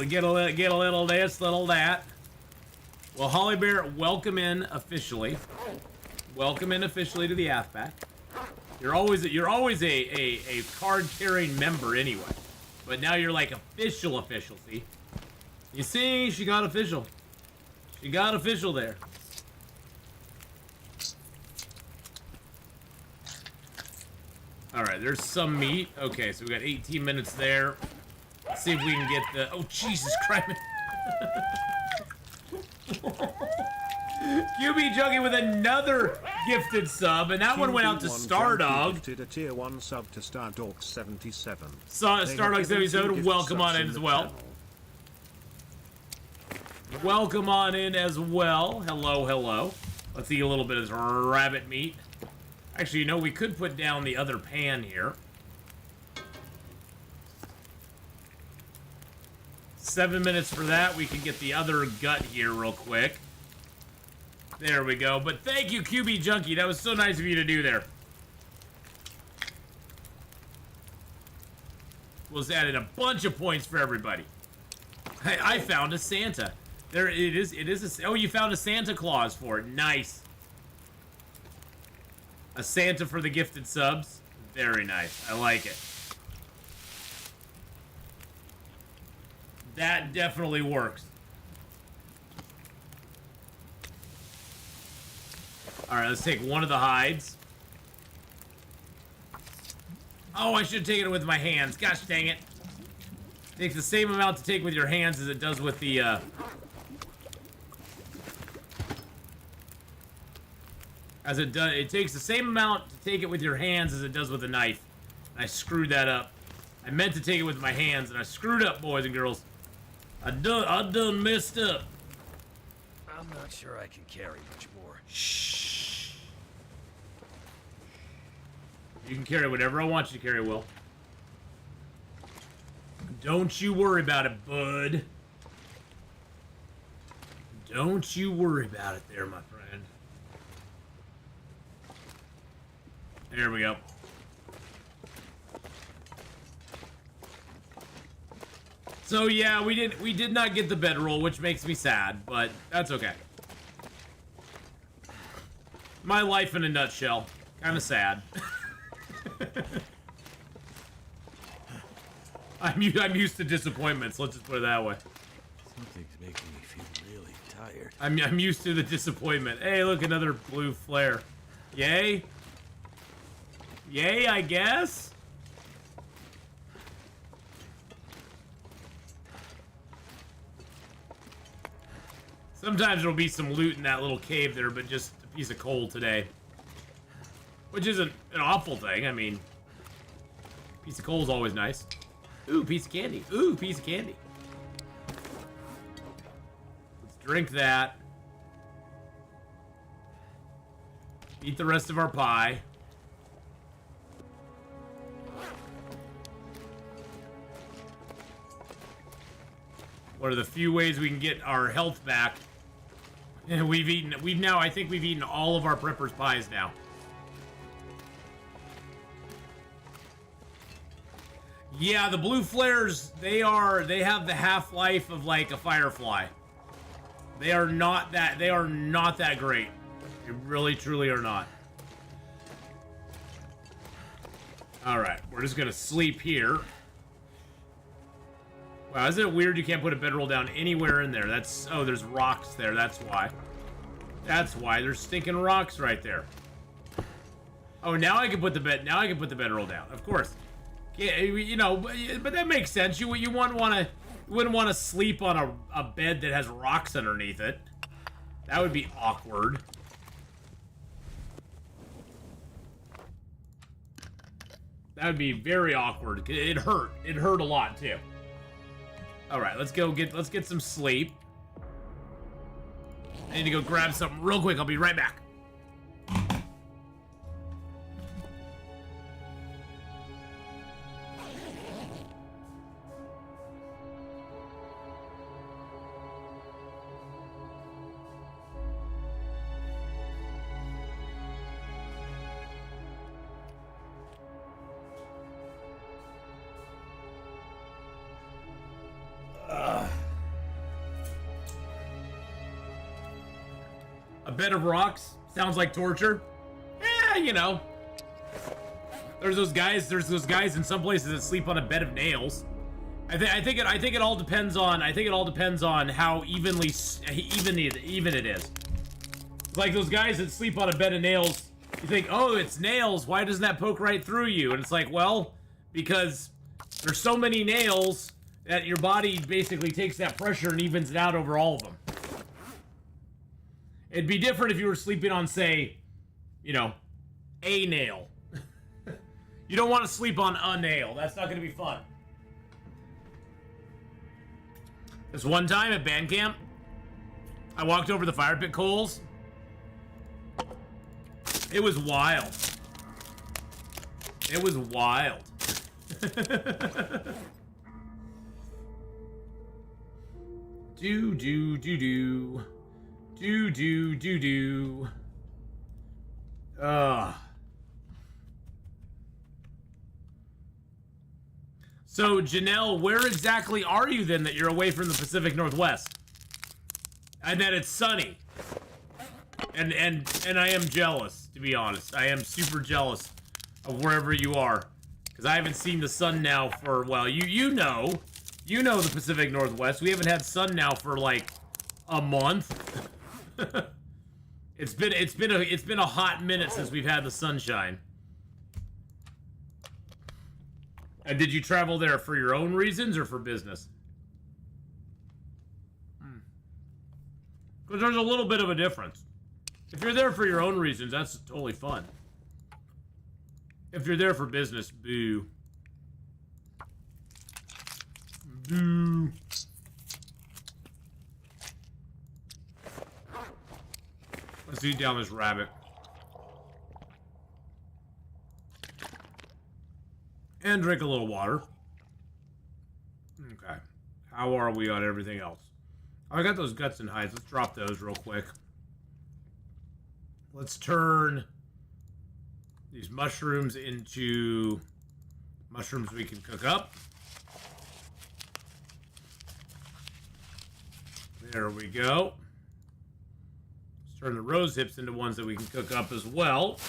Get a little this, little that. Well, Holly Bear, welcome in officially. Welcome in officially to the Athpack. You're always a card-carrying member anyway. But now you're like official, see? You see, she got official. She got official there. Alright, there's some meat. Okay, so we got 18 minutes there. Let's see if we can get the... Oh, Jesus Christ. QB Juggy with another gifted sub, and that one went out to Stardog. Gifted a tier 1 sub to Stardog 77. Stardog 77, welcome on in as well. Welcome on in as well. Hello, hello. Let's eat a little bit of rabbit meat. Actually, you know, we could put down the other pan here. 7 minutes for that. We can get the other gut here real quick. There we go. But thank you, QB Junkie. That was so nice of you to do there. Was added a bunch of points for everybody. I found a Santa. There it is. It is a. Oh, you found a Santa Claus for it. Nice. A Santa for the gifted subs. Very nice. I like it. That definitely works. Alright, let's take one of the hides. Oh, I should have taken it with my hands. Gosh dang it. It takes the same amount to take with your hands as it does with the, it takes the same amount to take it with your hands as it does with a knife. And I screwed that up. I meant to take it with my hands, and I screwed up, boys and girls. I done messed up. I'm not sure I can carry much more. Shh. You can carry whatever I want you to carry, Will. Don't you worry about it, bud. Don't you worry about it there, my friend. There we go. So yeah, we did not get the bedroll, which makes me sad, but that's okay. My life in a nutshell. Kind of sad. I'm used to disappointments, let's just put it that way. Something's making me feel really tired. I'm used to the disappointment. Hey, look, another blue flare. Yay? Yay, I guess? Sometimes there'll be some loot in that little cave there, but just a piece of coal today. Which isn't an awful thing, I mean... Piece of coal is always nice. Ooh, piece of candy. Ooh, piece of candy. Let's drink that. Eat the rest of our pie. One of the few ways we can get our health back. And I think we've eaten all of our preppers' pies now. Yeah, the blue flares, they have the half-life of like a firefly. They are not that great. They really, truly are not. Alright, we're just gonna sleep here. Wow, isn't it weird you can't put a bedroll down anywhere in there? Oh, there's rocks there, that's why. That's why, there's stinking rocks right there. Oh, now I can put the bedroll down, of course. Yeah, you know, but that makes sense. You wouldn't want to sleep on a bed that has rocks underneath it. That would be awkward. That would be very awkward. It hurt. It hurt a lot too. All right, let's get some sleep. I need to go grab something real quick. I'll be right back. A bed of rocks sounds like torture. Yeah, you know. There's those guys in some places that sleep on a bed of nails. I think it all depends on how even it is. It's like those guys that sleep on a bed of nails. You think, oh, it's nails. Why doesn't that poke right through you? And it's like, well, because there's so many nails that your body basically takes that pressure and evens it out over all of them. It'd be different if you were sleeping on, say, you know, a nail. You don't want to sleep on a nail. That's not going to be fun. This one time at band camp, I walked over the fire pit coals. It was wild. It was wild. Do. So, Janelle, where exactly are you then that you're away from the Pacific Northwest? And that it's sunny. And I am jealous, to be honest. I am super jealous of wherever you are. Because I haven't seen the sun now for, well, you know the Pacific Northwest. We haven't had sun now for like a month. It's been a hot minute since we've had the sunshine. And did you travel there for your own reasons or for business? Because there's a little bit of a difference. If you're there for your own reasons, that's totally fun. If you're there for business, boo. Boo. Let's eat down this rabbit. And drink a little water. Okay. How are we on everything else? Oh, I got those guts and hides. Let's drop those real quick. Let's turn these mushrooms into mushrooms we can cook up. There we go. Let's turn the rose hips into ones that we can cook up as well.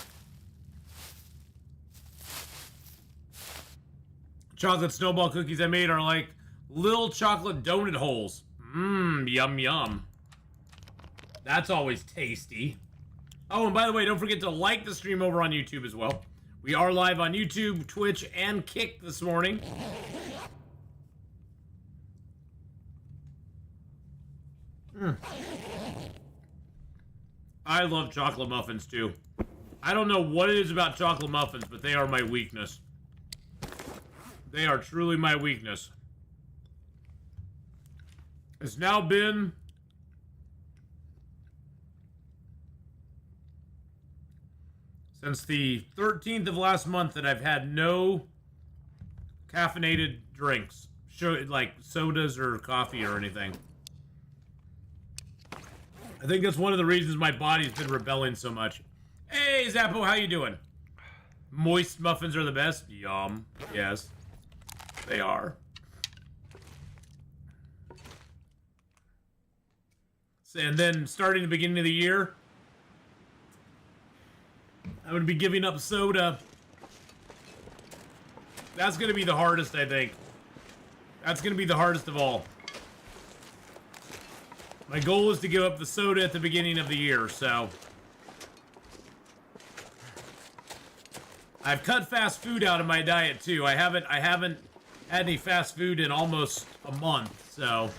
Chocolate snowball cookies I made are like little chocolate donut holes. Mmm, yum yum. That's always tasty. Oh, and by the way, don't forget to like the stream over on YouTube as well. We are live on YouTube, Twitch, and Kick this morning. I love chocolate muffins too. I don't know what it is about chocolate muffins, but they are my weakness. They are truly my weakness. It's now been since the 13th of last month that I've had no caffeinated drinks, like sodas or coffee or anything. I think that's one of the reasons my body's been rebelling so much. Hey, Zappo, how you doing? Moist muffins are the best? Yum. Yes, they are. And then starting the beginning of the year, I'm going to be giving up soda. That's going to be the hardest, I think. That's going to be the hardest of all. My goal is to give up the soda at the beginning of the year, so I've cut fast food out of my diet too. I haven't had any fast food in almost a month, so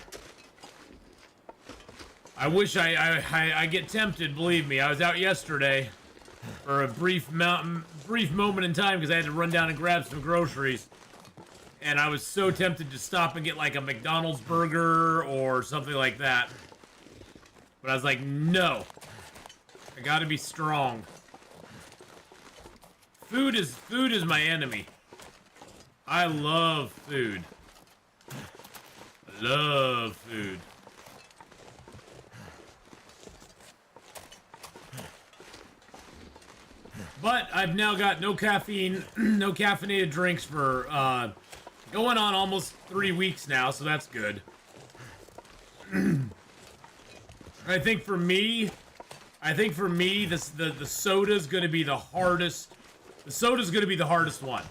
I wish I get tempted, believe me. I was out yesterday for a brief moment in time because I had to run down and grab some groceries. And I was so tempted to stop and get like a McDonald's burger or something like that. But I was like, no. I gotta be strong. Food is my enemy. I love food. I love food. But I've now got no caffeine, no caffeinated drinks for going on almost 3 weeks now, so that's good. I think for me, the soda's gonna be the hardest. The soda's gonna be the hardest one.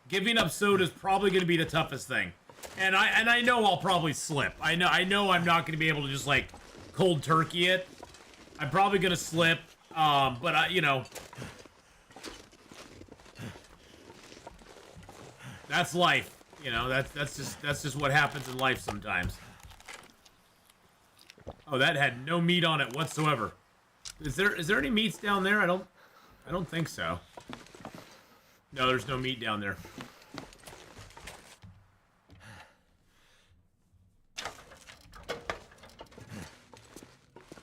Giving up soda's probably gonna be the toughest thing. And I know I'll probably slip. I know I'm not gonna be able to just like cold turkey it. I'm probably gonna slip. But you know, that's life. You know, that's just what happens in life sometimes. Oh, that had no meat on it whatsoever. Is there any meats down there? I don't think so. No, there's no meat down there.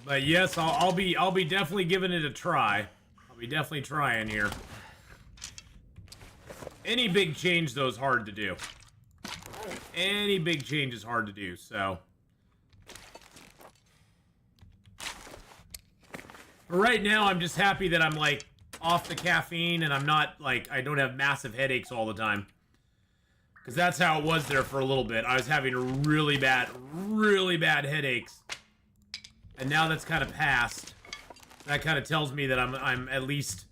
But yes, I'll be definitely giving it a try. I'll be definitely trying here. Any big change, though, is hard to do. Any big change is hard to do, so. But right now, I'm just happy that I'm, like, off the caffeine and I'm not, like, I don't have massive headaches all the time. Because that's how it was there for a little bit. I was having really bad headaches. And now that's kind of passed. That kind of tells me that I'm at least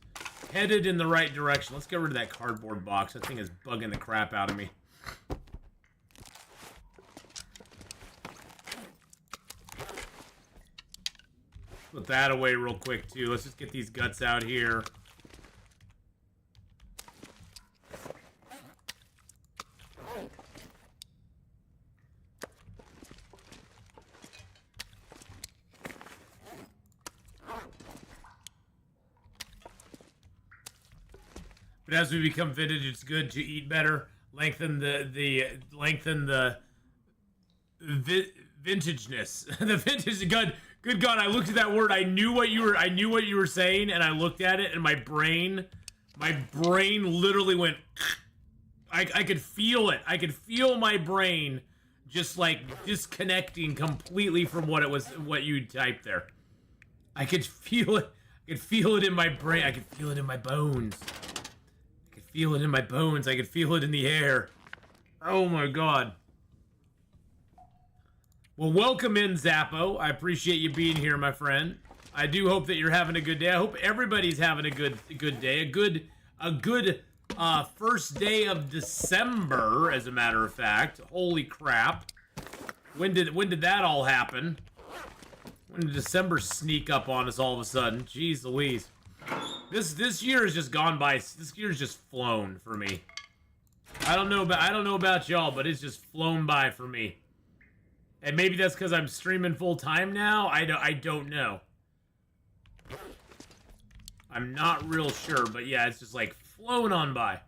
headed in the right direction. Let's get rid of that cardboard box. That thing is bugging the crap out of me. Put that away real quick, too. Let's just get these guts out here. But as we become vintage, it's good to eat better, lengthen the vintageness. The vintage. Good God! I looked at that word. I knew what you were saying, and I looked at it, and my brain literally went. I could feel it. I could feel my brain just like disconnecting completely from what you typed there. I could feel it. I could feel it in my brain. I could feel it in my bones. Feel it in my bones. I could feel it in the air. Oh my God. Well, welcome in, Zappo. I appreciate you being here, my friend. I do hope that you're having a good day. I hope everybody's having a good day. A good first day of December, as a matter of fact. Holy crap. When did that all happen? When did December sneak up on us all of a sudden? Jeez Louise. This year has just gone by. This year's just flown for me. I don't know about y'all, but it's just flown by for me. And maybe that's because I'm streaming full time now. I don't know. I'm not real sure, but yeah, it's just like flown on by.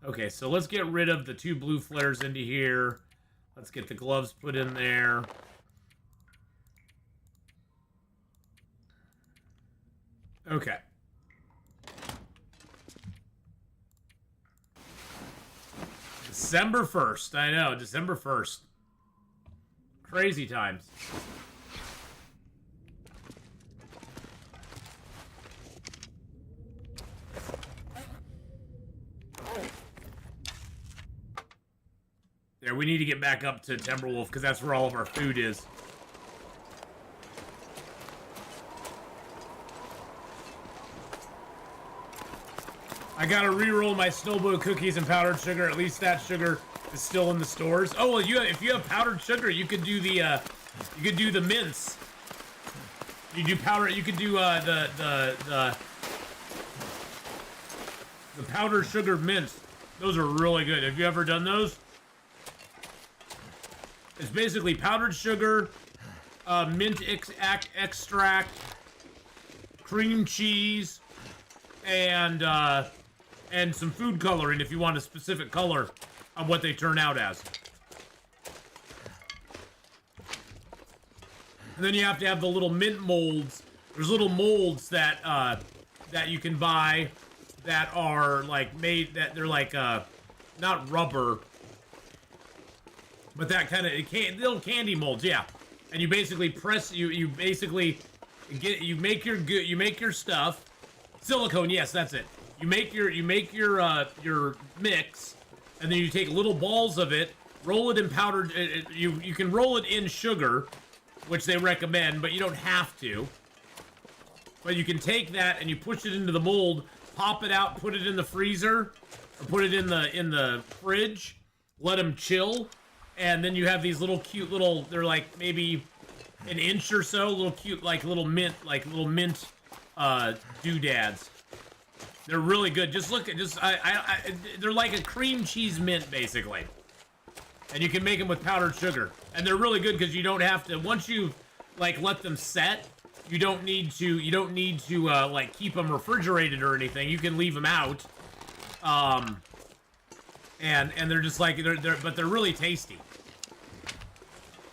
Okay, so let's get rid of the 2 blue flares into here. Let's get the gloves put in there. Okay. December 1st. I know, December 1st. Crazy times. Yeah, we need to get back up to Timberwolf because that's where all of our food is. I gotta re-roll my Snowblow cookies and powdered sugar. At least that sugar is still in the stores. Oh well, if you have powdered sugar, you could do the mints. You do powder. You could do the powdered sugar mints. Those are really good. Have you ever done those? It's basically powdered sugar, mint extract, cream cheese, and some food coloring if you want a specific color on what they turn out as. And then you have to have the little mint molds. There's little molds that that you can buy that are like made that they're like not rubber, but that kind of little candy molds, yeah. And you basically press you basically make your stuff. Silicone, yes, that's it. You make your mix, and then you take little balls of it, roll it in powdered. You can roll it in sugar, which they recommend, but you don't have to. But you can take that and you push it into the mold, pop it out, put it in the freezer, or put it in the fridge, let them chill, and then you have these little cute little. They're like maybe an inch or so, little cute little mint doodads. They're really good. Just look at they're like a cream cheese mint basically, and you can make them with powdered sugar, and they're really good because you don't have to once you like let them set. You don't need to like keep them refrigerated or anything. You can leave them out, and they're just like but they're really tasty.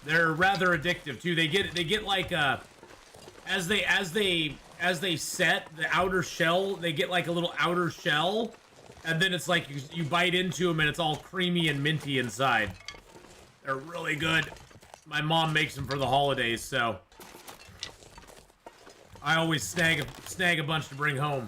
They're rather addictive too. They get like as they set the outer shell, they get like a little outer shell, And then it's like you bite into them and it's all creamy and minty inside. They're really good. My mom makes them for the holidays, so I always snag a bunch to bring home.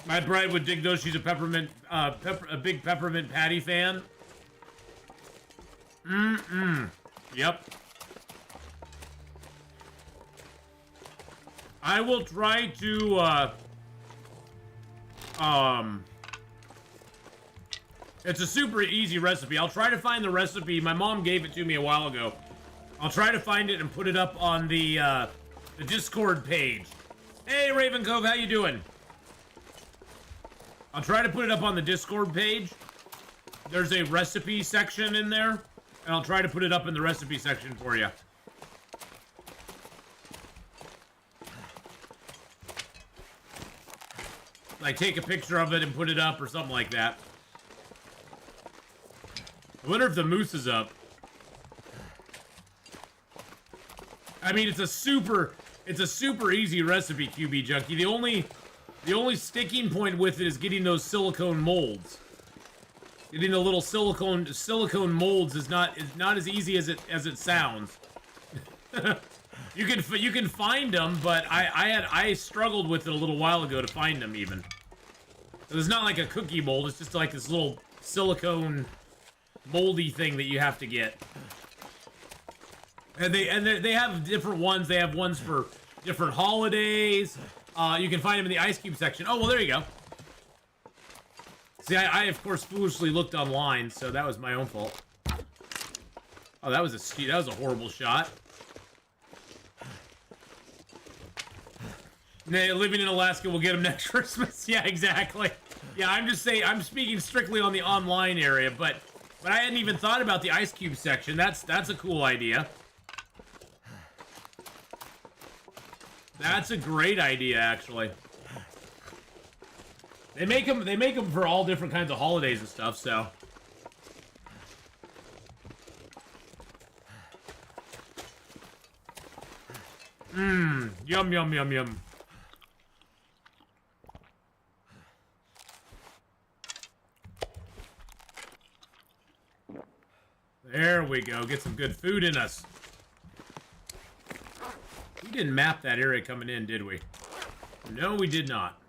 My bride would dig those. She's a a big peppermint patty fan. Yep. I will try to, it's a super easy recipe. I'll try to find the recipe. My mom gave it to me a while ago. I'll try to find it and put it up on the Discord page. Hey, Raven Cove, how you doing? I'll try to put it up on the Discord page. There's a recipe section in there, and I'll try to put it up in the recipe section for you. Like, take a picture of it and put it up or something like that. I wonder if the moose is up. I mean, it's a super easy recipe, QB Junkie. The only sticking point with it is getting those silicone molds. Getting the little silicone molds is not as easy as it sounds. You can find them, but I struggled with it a little while ago to find them even. It's not like a cookie mold, it's just like this little silicone moldy thing that you have to get. And they have different ones. They have ones for different holidays. You can find them in the ice cube section. Oh, well, there you go. See, I of course foolishly looked online, so that was my own fault. Oh, that was a horrible shot. Nah, living in Alaska, we'll get them next Christmas. Yeah, exactly. Yeah, I'm just saying, I'm speaking strictly on the online area, but I hadn't even thought about the ice cube section. That's a cool idea. That's a great idea, actually. They make them for all different kinds of holidays and stuff, so. Yum, yum, yum, yum. There we go. Get some good food in us. We didn't map that area coming in, did we? No, we did not.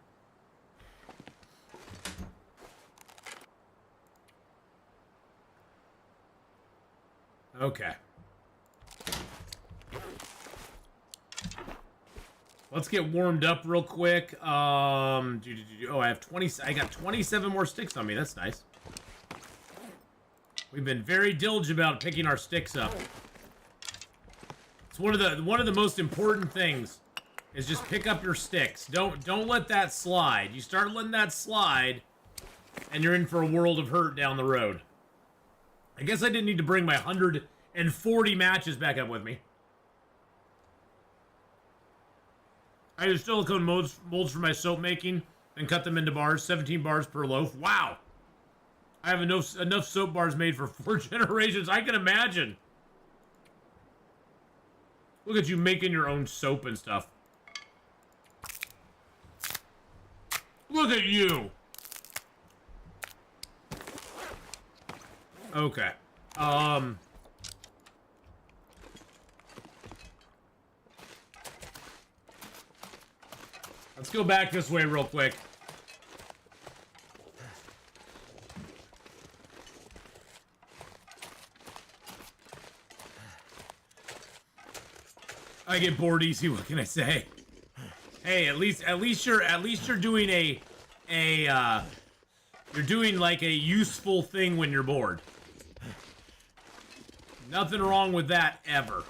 Okay. Let's get warmed up real quick. Oh, I got 27 more sticks on me. That's nice. We've been very diligent about picking our sticks up. It's one of the most important things is just pick up your sticks. Don't let that slide. You start letting that slide, and you're in for a world of hurt down the road. I guess I didn't need to bring my 140 matches back up with me. I use silicone molds for my soap making and cut them into bars, 17 bars per loaf. Wow! I have enough soap bars made for 4 generations. I can imagine. Look at you making your own soap and stuff. Look at you! Okay. Let's go back this way real quick. I get bored easy. What can I say? Hey, at least you're doing you're doing like a useful thing when you're bored. Nothing wrong with that ever.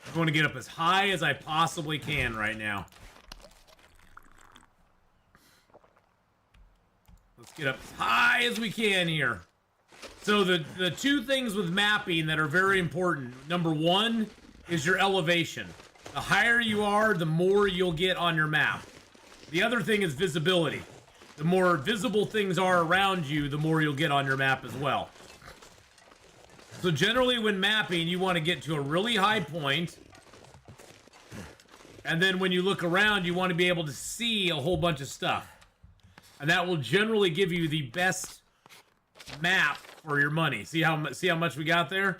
I want to get up as high as I possibly can right now. Let's get up as high as we can here. So the two things with mapping that are very important. Number one is your elevation. The higher you are, the more you'll get on your map. The other thing is visibility. The more visible things are around you, the more you'll get on your map as well. So generally when mapping, you want to get to a really high point. And then when you look around, you want to be able to see a whole bunch of stuff. And that will generally give you the best map for your money. See how much we got there?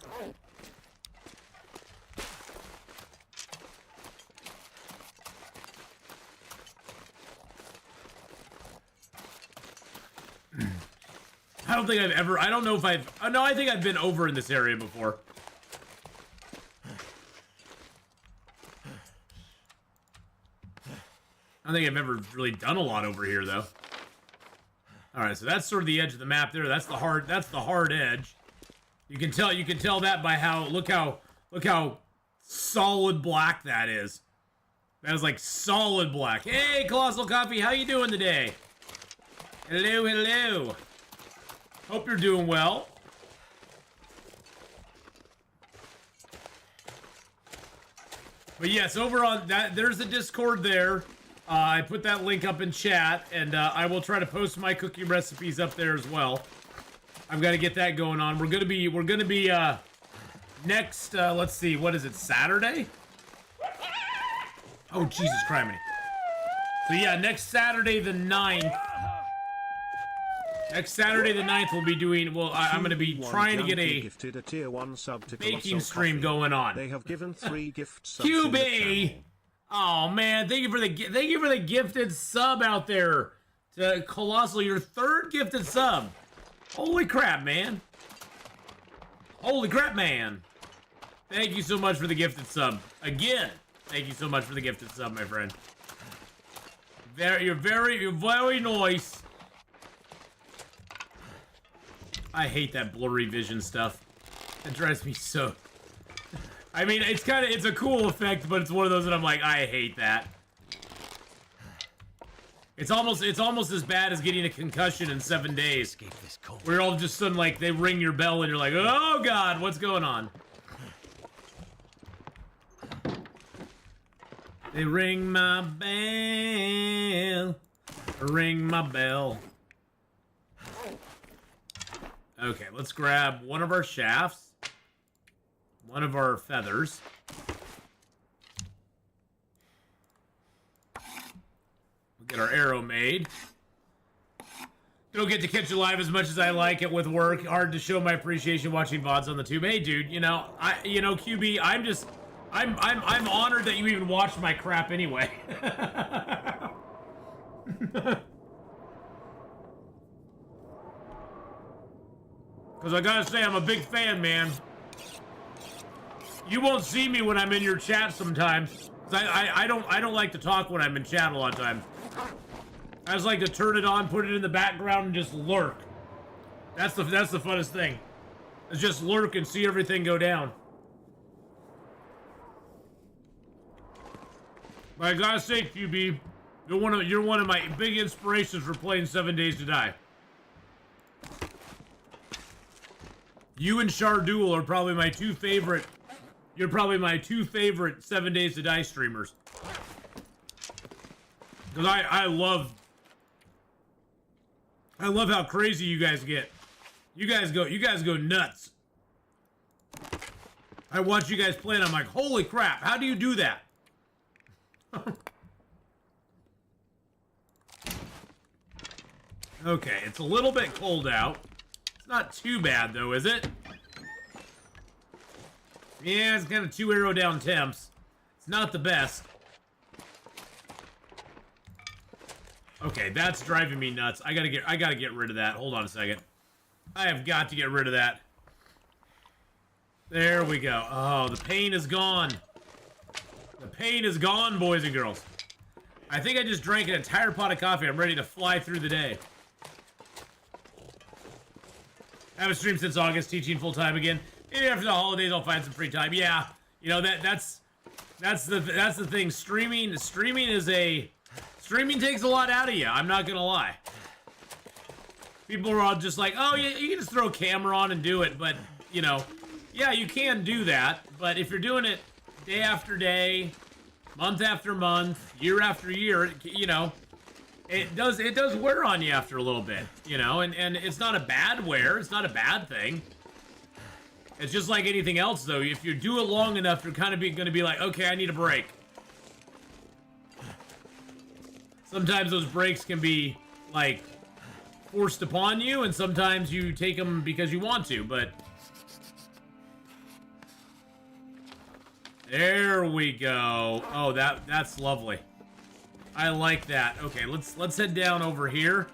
I don't think I've ever... I don't know if I've... Oh, no, I think I've been over in this area before. I don't think I've ever really done a lot over here, though. Alright, so that's sort of the edge of the map there. That's the hard edge. You can tell that by how... Look how solid black that is. That is like solid black. Hey, Colossal Coffee, how you doing today? Hello, hello. Hope you're doing well. But yes, over on that, there's the Discord there. I put that link up in chat, and I will try to post my cookie recipes up there as well. I've got to get that going on. We're gonna be next. Let's see, what is it? Saturday? Oh Jesus Christ! So yeah, next Saturday the 9th. Next Saturday the 9th we'll be doing. Well, I'm gonna be trying to get a tier 1 sub to baking stream going on. They have given 3 gift subs. QB. Oh man, thank you for the gifted sub out there to Colossal, your 3rd gifted sub. Holy crap, man. Holy crap, man. Thank you so much for the gifted sub. Again, thank you so much for the gifted sub, my friend. You're very nice. I hate that blurry vision stuff. It drives me so... I mean, it's a cool effect, but it's one of those that I'm like, I hate that. It's almost as bad as getting a concussion in 7 days. Where all just sudden, like, they ring your bell and you're like, oh god, what's going on? They ring my bell. Ring my bell. Okay, let's grab one of our shafts. One of our feathers. We'll get our arrow made. Don't get to catch you live as much as I like it with work. Hard to show my appreciation watching VODs on the tube. Hey, dude, QB, I'm honored that you even watched my crap anyway. Because I gotta say, I'm a big fan, man. You won't see me when I'm in your chat sometimes. I don't like to talk when I'm in chat a lot of times. I just like to turn it on, put it in the background, and just lurk. That's the funnest thing. Is just lurk and see everything go down. But I gotta say, QB, you're one of my big inspirations for playing 7 Days to Die. You and Sharduel are probably my 2 favorite. You're probably my 2 favorite 7 Days to Die streamers. Because I love how crazy you guys get. You guys go nuts. I watch you guys play and I'm like, holy crap, how do you do that? Okay, it's a little bit cold out. It's not too bad though, is it? Yeah, it's kind of 2 arrow down temps. It's not the best. Okay, that's driving me nuts. I gotta get rid of that. Hold on a second. I have got to get rid of that. There we go. Oh, the pain is gone. The pain is gone, boys and girls. I think I just drank an entire pot of coffee. I'm ready to fly through the day. I haven't streamed since August, teaching full time again. Maybe after the holidays I'll find some free time. Yeah, you know that's the thing. Streaming takes a lot out of you. I'm not gonna lie. People are all just like, oh, you can just throw a camera on and do it. But you know, yeah, you can do that. But if you're doing it day after day, month after month, year after year, you know, it does wear on you after a little bit. You know, and it's not a bad wear. It's not a bad thing. It's just like anything else, though. If you do it long enough, you're kind of going to be like, okay, I need a break. Sometimes those breaks can be, like, forced upon you, and sometimes you take them because you want to, but... There we go. Oh, that's lovely. I like that. Okay, let's head down over here.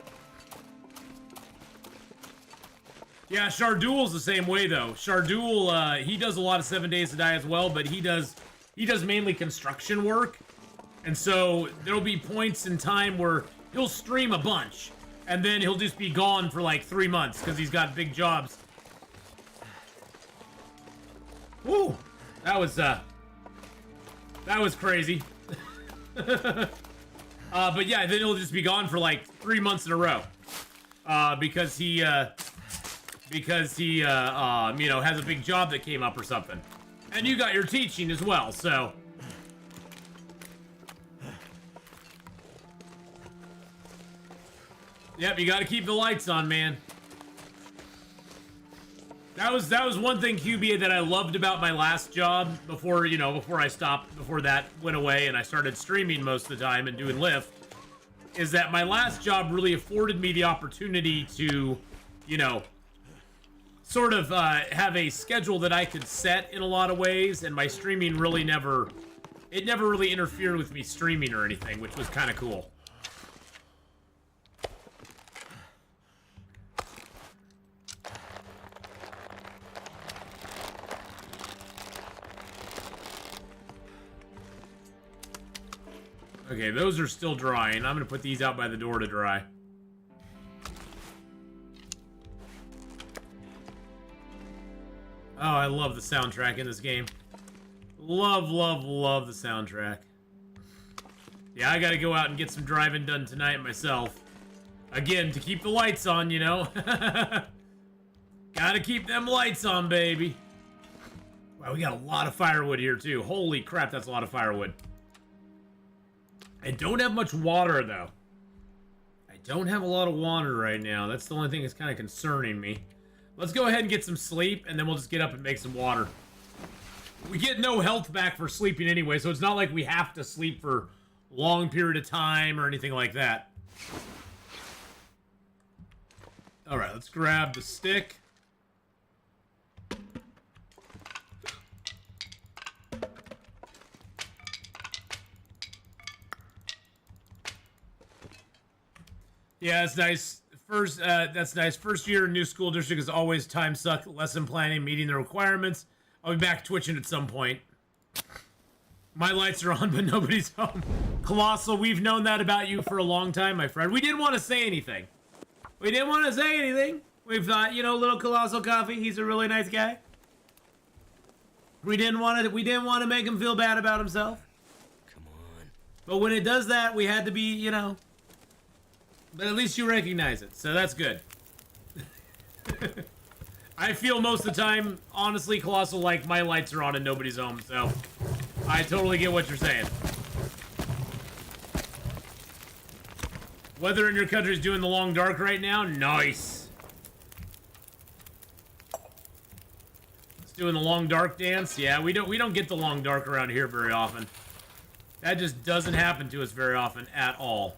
Yeah, Shardul's the same way though. Shardul, he does a lot of 7 Days to Die as well, but he does mainly construction work. And so there'll be points in time where he'll stream a bunch, and then he'll just be gone for like 3 months because he's got big jobs. Woo! That was crazy. But yeah, then he'll just be gone for like 3 months in a row. Because he, you know, has a big job that came up or something. And you got your teaching as well, so. Yep, you gotta keep the lights on, man. That was one thing, QBA, that I loved about my last job before that went away and I started streaming most of the time and doing Lyft, is that my last job really afforded me the opportunity to, you know, sort of have a schedule that I could set in a lot of ways, and my streaming really never really interfered with me streaming or anything, which was kind of cool. Okay, those are still drying. I'm gonna put these out by the door to dry. Oh, I love the soundtrack in this game. Love, love, love the soundtrack. Yeah, I gotta go out and get some driving done tonight myself. Again, to keep the lights on, you know? Gotta keep them lights on, baby. Wow, we got a lot of firewood here, too. Holy crap, that's a lot of firewood. I don't have much water, though. I don't have a lot of water right now. That's the only thing that's kind of concerning me. Let's go ahead and get some sleep, and then we'll just get up and make some water. We get no health back for sleeping anyway, so it's not like we have to sleep for a long period of time or anything like that. Alright, let's grab the stick. Yeah, that's nice. That's nice. First year in new school district is always time suck, lesson planning, meeting the requirements. I'll be back twitching at some point. My lights are on, but nobody's home. Colossal, we've known that about you for a long time, my friend. We didn't want to say anything. We didn't want to say anything. We thought, you know, little Colossal Coffee, he's a really nice guy. We didn't want to make him feel bad about himself. Come on. But when it does that, we had to be, you know. But at least you recognize it, so that's good. I feel most of the time, honestly, Colossal, like my lights are on and nobody's home, so I totally get what you're saying. Weather in your country is doing the long dark right now? Nice. It's doing the long dark dance? Yeah, we don't get the long dark around here very often. That just doesn't happen to us very often at all.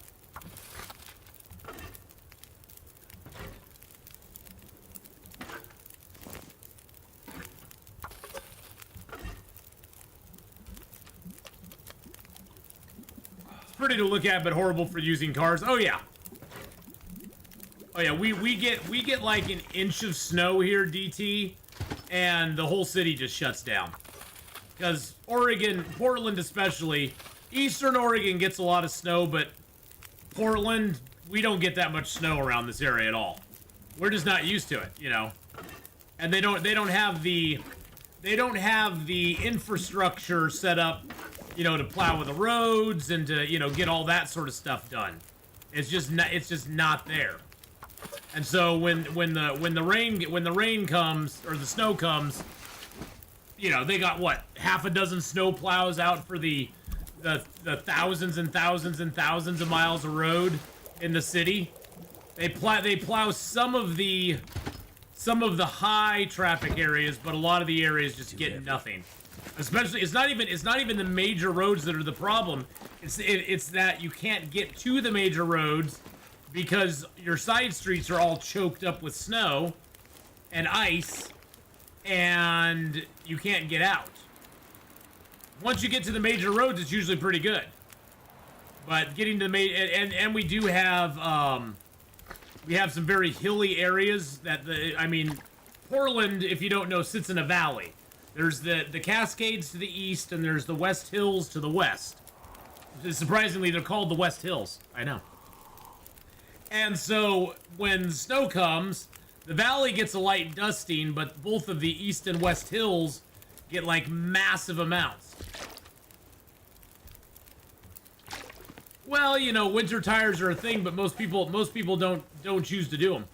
Pretty to look at, but horrible for using cars. Oh yeah. Oh yeah, we get like an inch of snow here, DT, and the whole city just shuts down. Because Oregon, Portland especially, Eastern Oregon gets a lot of snow, but Portland, we don't get that much snow around this area at all. We're just not used to it, you know. And they don't have the infrastructure set up, you know, to plow the roads and to, you know, get all that sort of stuff done. It's just not there. And so when the rain comes, or the snow comes, you know, they got what, half a dozen snow plows out for the thousands and thousands and thousands of miles of road in the city. They plow some of the some of the high traffic areas, but a lot of the areas just get nothing. Especially, it's not even the major roads that are the problem. It's that you can't get to the major roads because your side streets are all choked up with snow and ice, and you can't get out. Once you get to the major roads, it's usually pretty good. But getting to the and we do have some very hilly areas that Portland, if you don't know, sits in a valley. There's the Cascades to the east, and there's the West Hills to the west. Surprisingly, they're called the West Hills. I know. And so when snow comes, the valley gets a light dusting, but both of the east and west hills get like massive amounts. Well, you know, winter tires are a thing, but most people don't choose to do them.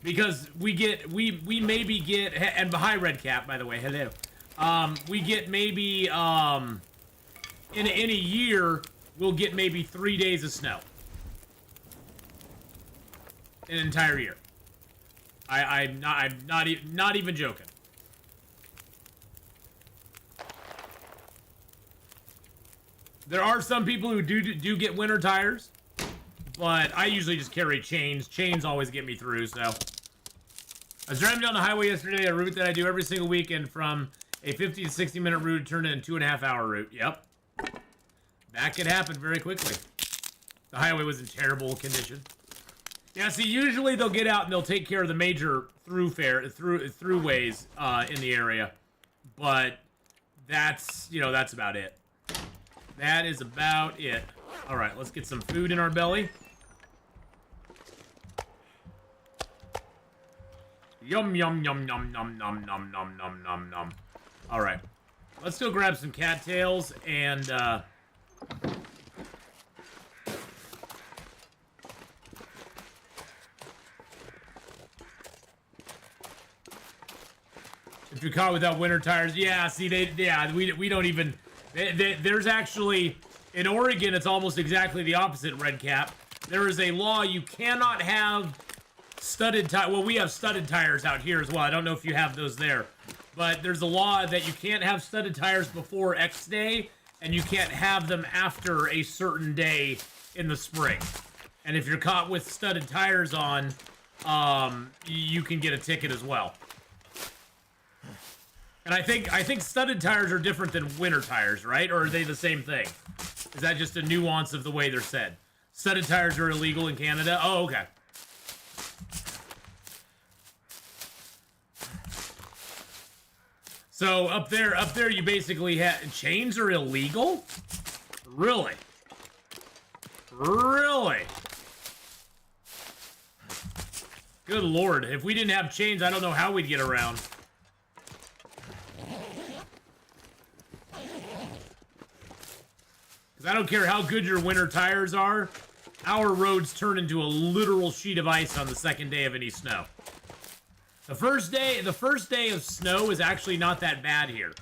Because we maybe get, and hi Red Cap, by the way, hello. We get maybe, in a year, we'll get maybe 3 days of snow. An entire year. I'm not even joking. There are some people who do get winter tires, but I usually just carry chains. Chains always get me through, so. I was driving down the highway yesterday, a route that I do every single weekend, from a 50 to 60 minute route turned into a 2.5 hour route. Yep. That could happen very quickly. The highway was in terrible condition. Yeah, see, usually they'll get out and they'll take care of the major throughways in the area. But that's, you know, that's about it. That is about it. All right, let's get some food in our belly. Yum, yum, yum, yum, yum, yum, yum, yum, yum, yum, yum. All right. Let's go grab some cattails and, if you're caught without winter tires, yeah, see, we don't even, there's actually, in Oregon, it's almost exactly the opposite, Red Cap. There is a law you cannot have studded tires. Well, we have studded tires out here as well. I don't know if you have those there. But there's a law that you can't have studded tires before X day, and you can't have them after a certain day in the spring. And if you're caught with studded tires on, you can get a ticket as well. And I think studded tires are different than winter tires, right? Or are they the same thing? Is that just a nuance of the way they're said? Studded tires are illegal in Canada? Oh, okay. So up there, you basically have chains are illegal. Really? Really? Good Lord! If we didn't have chains, I don't know how we'd get around. Because I don't care how good your winter tires are, our roads turn into a literal sheet of ice on the second day of any snow. The first day of snow is actually not that bad here.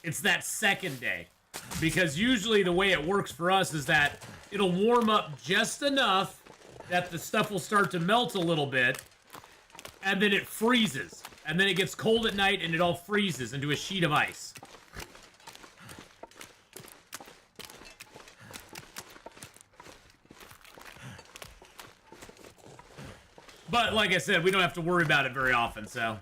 It's that second day. Because usually the way it works for us is that it'll warm up just enough that the stuff will start to melt a little bit, and then it freezes. And then it gets cold at night and it all freezes into a sheet of ice. But like I said, we don't have to worry about it very often, so.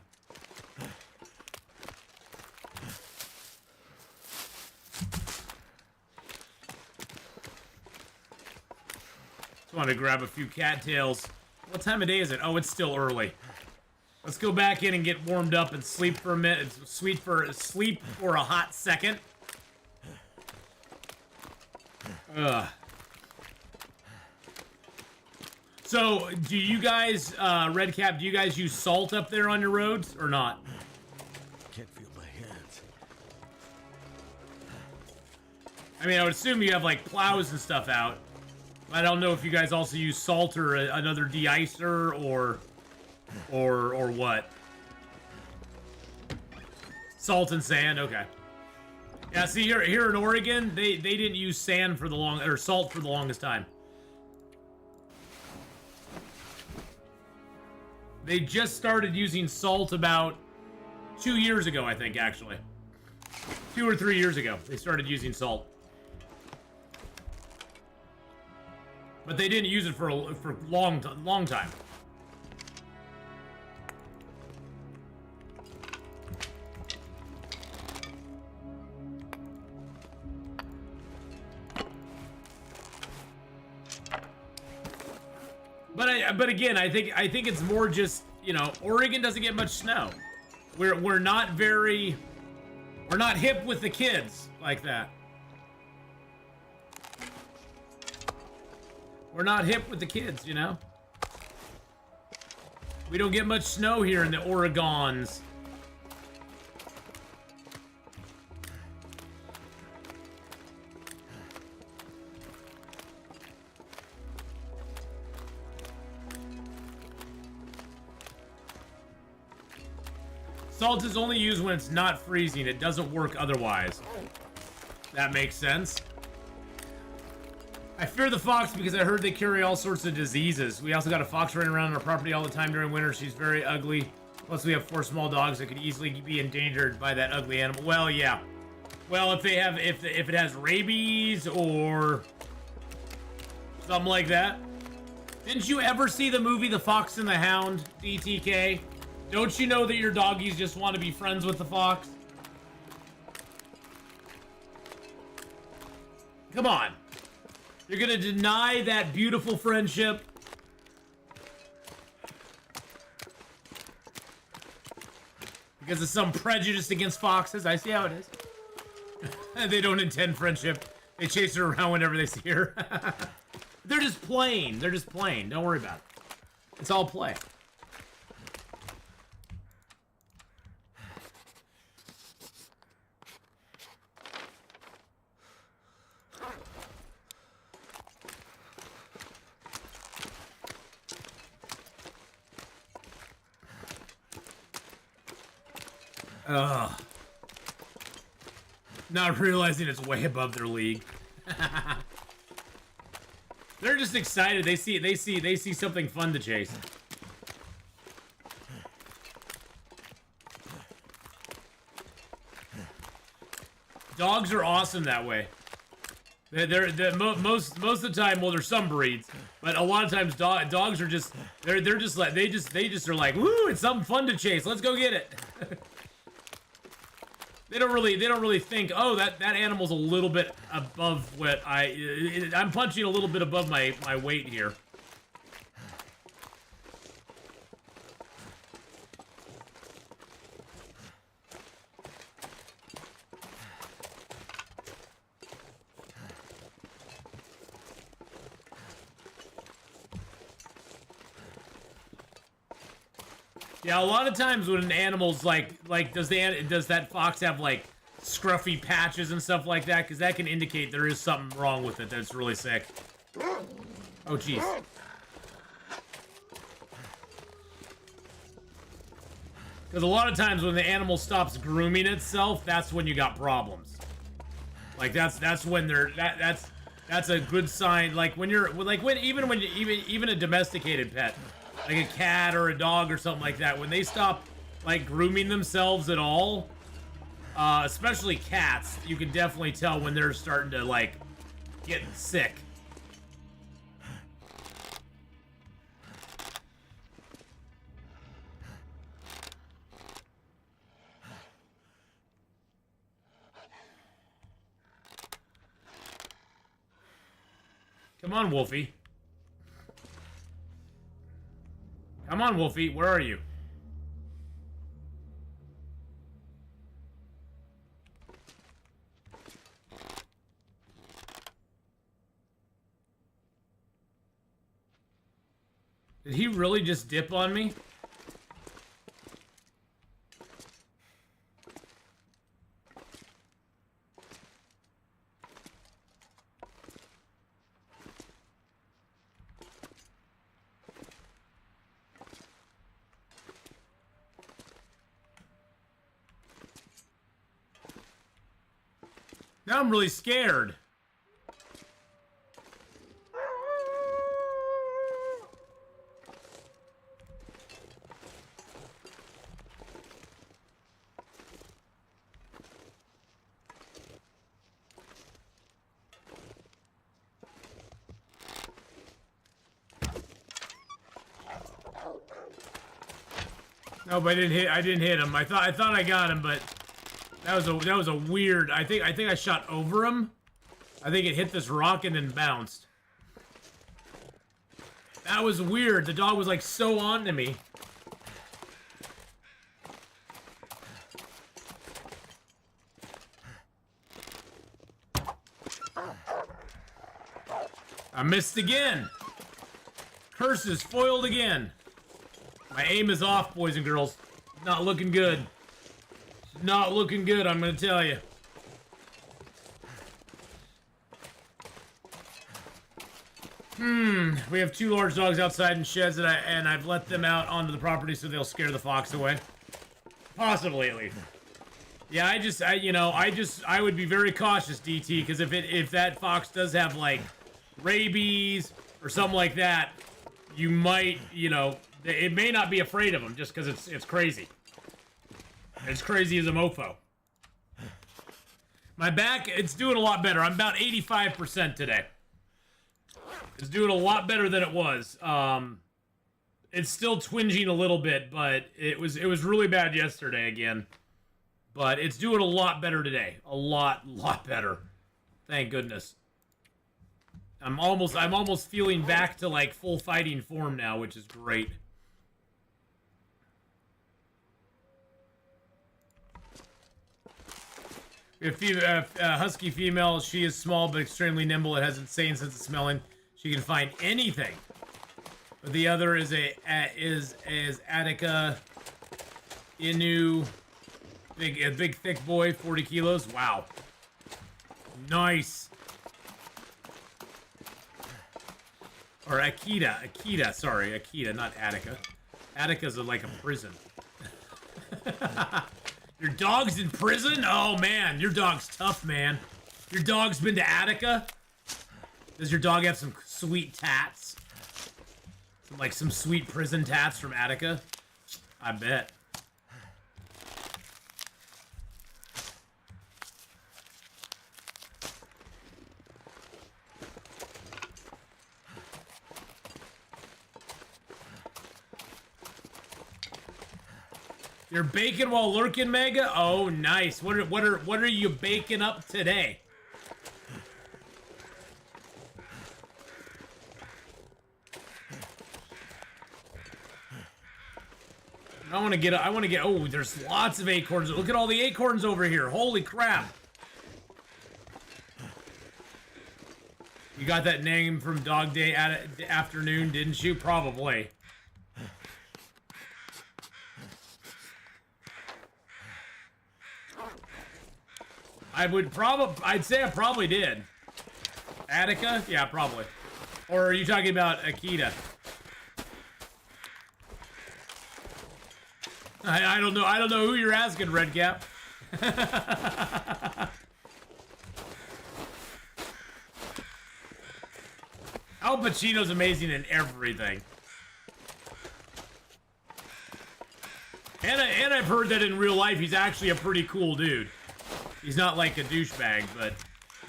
Just want to grab a few cattails. What time of day is it? Oh, it's still early. Let's go back in and get warmed up and sleep for a minute. Sleep for a hot second. Ugh. So, do you guys, Red Cap, do you guys use salt up there on your roads, or not? Can't feel my hands. I mean, I would assume you have, like, plows and stuff out. I don't know if you guys also use salt or another de-icer, or what. Salt and sand, okay. Yeah, see, here in Oregon, they didn't use sand for or salt for the longest time. They just started using salt about 2 years ago, I think, actually. 2 or 3 years ago, they started using salt. But they didn't use it for a long time. But again, I think it's more just, you know, Oregon doesn't get much snow. We're not hip with the kids like that. We're not hip with the kids, you know? We don't get much snow here in the Oregons. Salt is only used when it's not freezing. It doesn't work otherwise. That makes sense. I fear the fox because I heard they carry all sorts of diseases. We also got a fox running around our property all the time during winter. She's very ugly. Plus, we have 4 small dogs that could easily be endangered by that ugly animal. Well, yeah. Well, if it has rabies or something like that. Didn't you ever see the movie The Fox and the Hound, DTK? Don't you know that your doggies just want to be friends with the fox? Come on. You're gonna deny that beautiful friendship? Because of some prejudice against foxes? I see how it is. They don't intend friendship. They chase her around whenever they see her. They're just playing. They're just playing. Don't worry about it. It's all play. Ugh. Not realizing it's way above their league. They're just excited. They see something fun to chase. Dogs are awesome that way. Most of the time, well, there's some breeds, but a lot of times dogs are just they're just like they just are like, woo, it's something fun to chase. Let's go get it. They don't really think, oh, that animal's a little bit above what I'm punching a little bit above my weight here. Yeah, a lot of times when an animal's like does that fox have like scruffy patches and stuff like that? Because that can indicate there is something wrong with it that's really sick. Oh, jeez. Because a lot of times when the animal stops grooming itself, that's when you got problems. Like that's when they're that's a good sign. Like when you're even a domesticated pet, like a cat or a dog or something like that, when they stop like grooming themselves at all, especially cats, you can definitely tell when they're starting to like get sick. Come on, Wolfie. Come on, Wolfie. Where are you? Did he really just dip on me? Now I'm really scared. Nope, I didn't hit him. I thought I got him, but that was a weird. I think I shot over him. I think it hit this rock and then bounced. That was weird. The dog was like so on to me. I missed again. Curses foiled again. My aim is off, boys and girls. Not looking good. Not looking good, I'm gonna tell you. We have 2 large dogs outside in sheds and I've let them out onto the property so they'll scare the fox away. Possibly, at least. Yeah, I would be very cautious, DT, because if that fox does have like rabies or something like that, you might, it may not be afraid of them just because it's crazy. It's crazy as a mofo. My back, it's doing a lot better. I'm about 85% today. It's doing a lot better than it was. It's still twinging a little bit, but it was really bad yesterday again. But it's doing a lot better today. A lot better. Thank goodness. I'm almost feeling back to like full fighting form now, which is great. If husky female, she is small but extremely nimble. It has insane sense of smelling. She can find anything. But the other is Attica Inu, a big thick boy, 40 kilos. Wow, nice. Or Akita, sorry, Akita, not Attica. Attica's like a prison. Your dog's in prison? Oh man, your dog's tough, man. Your dog's been to Attica? Does your dog have some sweet tats? Some sweet prison tats from Attica? I bet. You're baking while lurking, Mega? Oh, nice. What are you baking up today? I want to get, oh, there's lots of acorns. Look at all the acorns over here. Holy crap. You got that name from Dog Day Afternoon, didn't you? Probably. I'd say I probably did. Attica? Yeah, probably. Or are you talking about Akita? I don't know. I don't know who you're asking, Redcap. Al Pacino's amazing in everything. And I've heard that in real life he's actually a pretty cool dude. He's not like a douchebag, but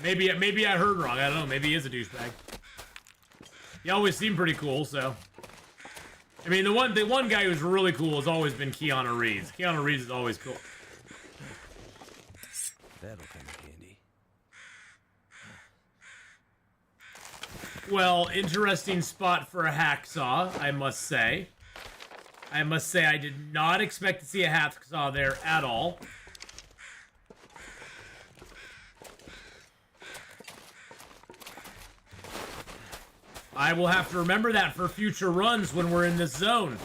maybe I heard wrong. I don't know. Maybe he is a douchebag. He always seemed pretty cool, so. I mean, the one guy who's really cool has always been Keanu Reeves. Keanu Reeves is always cool. That'll come in handy. Well, interesting spot for a hacksaw, I must say. I must say I did not expect to see a hacksaw there at all. I will have to remember that for future runs when we're in this zone.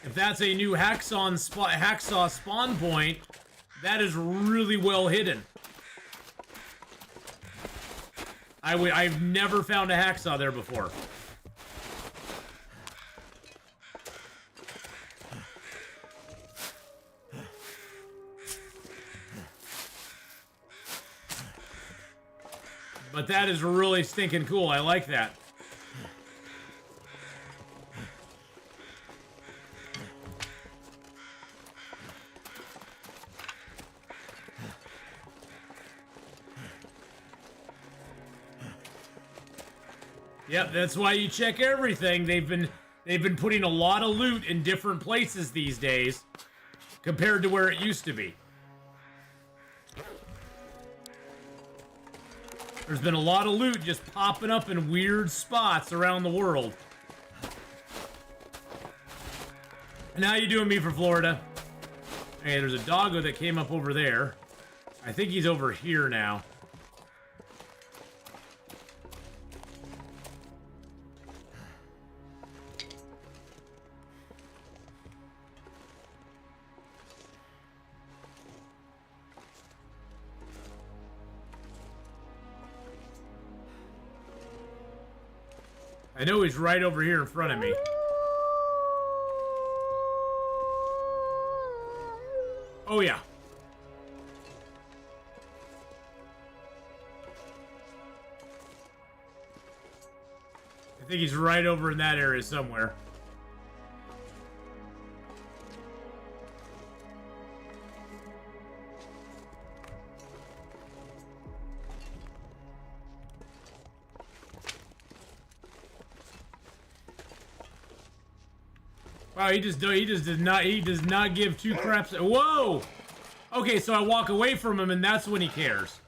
If that's a new hacksaw spawn point, that is really well hidden. I've never found a hacksaw there before. But that is really stinking cool. I like that. Yep, that's why you check everything. They've been They've been putting a lot of loot in different places these days compared to where it used to be. There's been a lot of loot just popping up in weird spots around the world. And how you doing, me for Florida? Hey, there's a doggo that came up over there. I think he's over here now. I know he's right over here in front of me. Oh, yeah. I think he's right over in that area somewhere. Wow, he does not give two craps. Whoa! Okay, so I walk away from him and that's when he cares.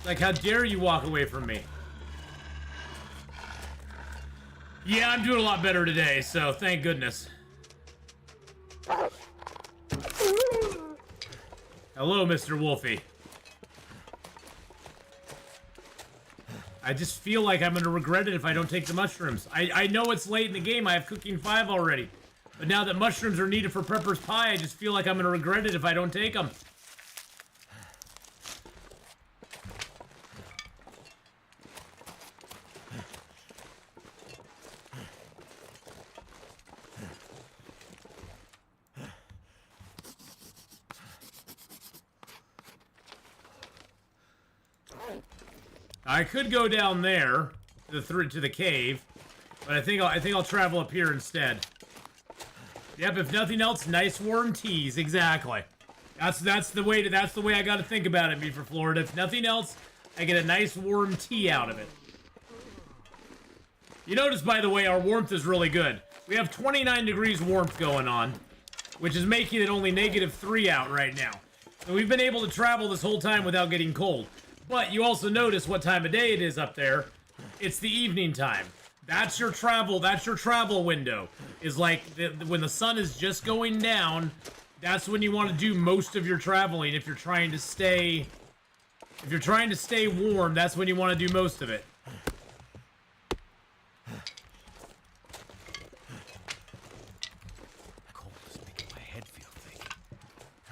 Like, how dare you walk away from me? Yeah, I'm doing a lot better today, so thank goodness. Hello, Mr. Wolfie. I just feel like I'm gonna regret it if I don't take the mushrooms. I know it's late in the game, I have cooking 5 already. But now that mushrooms are needed for Prepper's Pie, I just feel like I'm gonna regret it if I don't take them. I could go down there to the cave, but I think I'll travel up here instead. Yep, if nothing else, nice warm teas, exactly. That's the way I got to think about it, me for Florida. If nothing else, I get a nice warm tea out of it. You notice, by the way, our warmth is really good. We have 29 degrees warmth going on, which is making it only -3 out right now. So we've been able to travel this whole time without getting cold. But you also notice what time of day it is up there. It's the evening time. That's your travel window. Is like when the sun is just going down, that's when you want to do most of your traveling. If you're trying to stay warm, that's when you want to do most of it. Cold is making my head feel thick.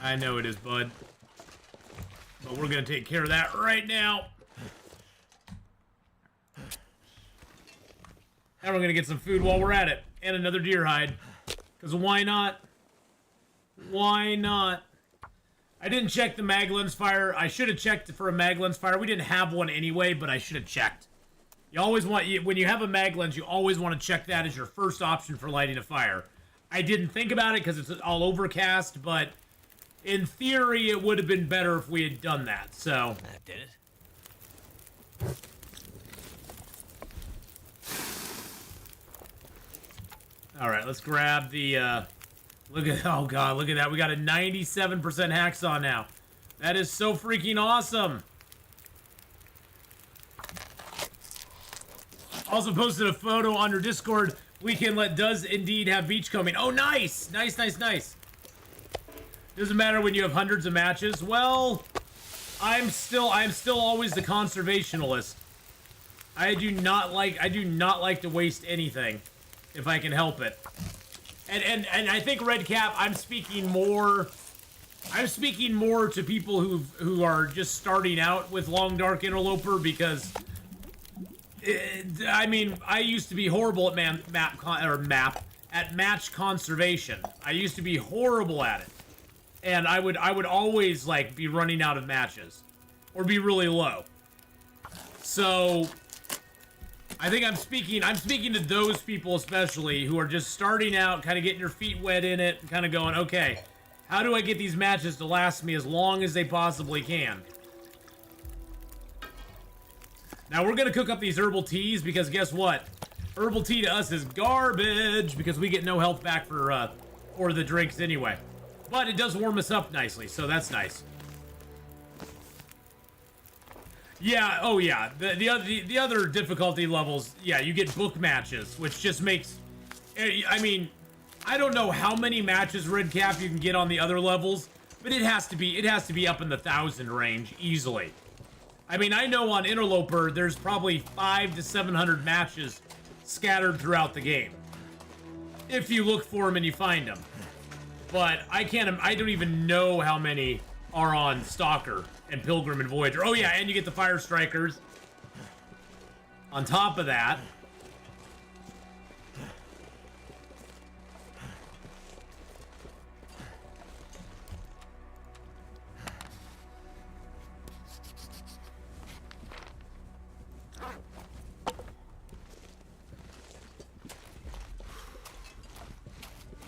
I know it is, bud. But we're gonna take care of that right now. And we're gonna get some food while we're at it. And another deer hide. Because why not? Why not? I didn't check the mag lens fire. I should have checked for a mag lens fire. We didn't have one anyway, but I should have checked. You always want, when you have a mag lens, you always want to check that as your first option for lighting a fire. I didn't think about it because it's all overcast, but in theory, it would have been better if we had done that, so. That did it. Alright, let's grab the, look at, oh god, look at that. We got a 97% hacksaw now. That is so freaking awesome. Also posted a photo on your Discord. Weekend Let does indeed have beachcombing. Oh, nice! Nice, nice, nice. Doesn't matter when you have hundreds of matches. Well, I'm still always the conservationalist. I do not like to waste anything if I can help it. And I think Redcap, I'm speaking more to people who are just starting out with Long Dark Interloper because I mean, I used to be horrible at match conservation. I used to be horrible at it. And I would always like be running out of matches or be really low. So I think I'm speaking to those people especially who are just starting out, kind of getting your feet wet in it and kind of going, okay, how do I get these matches to last me as long as they possibly can? Now we're going to cook up these herbal teas because guess what? Herbal tea to us is garbage because we get no health back for the drinks anyway. But it does warm us up nicely, so that's nice. Yeah, oh yeah. The other difficulty levels, yeah, you get book matches, which just makes, I mean, I don't know how many matches Red Cap you can get on the other levels, but it has to be up in the 1,000 range easily. I mean, I know on Interloper there's probably 500 to 700 matches scattered throughout the game. If you look for them and you find them. But I don't even know how many are on Stalker and Pilgrim and Voyager. Oh yeah, and you get the Fire Strikers. On top of that.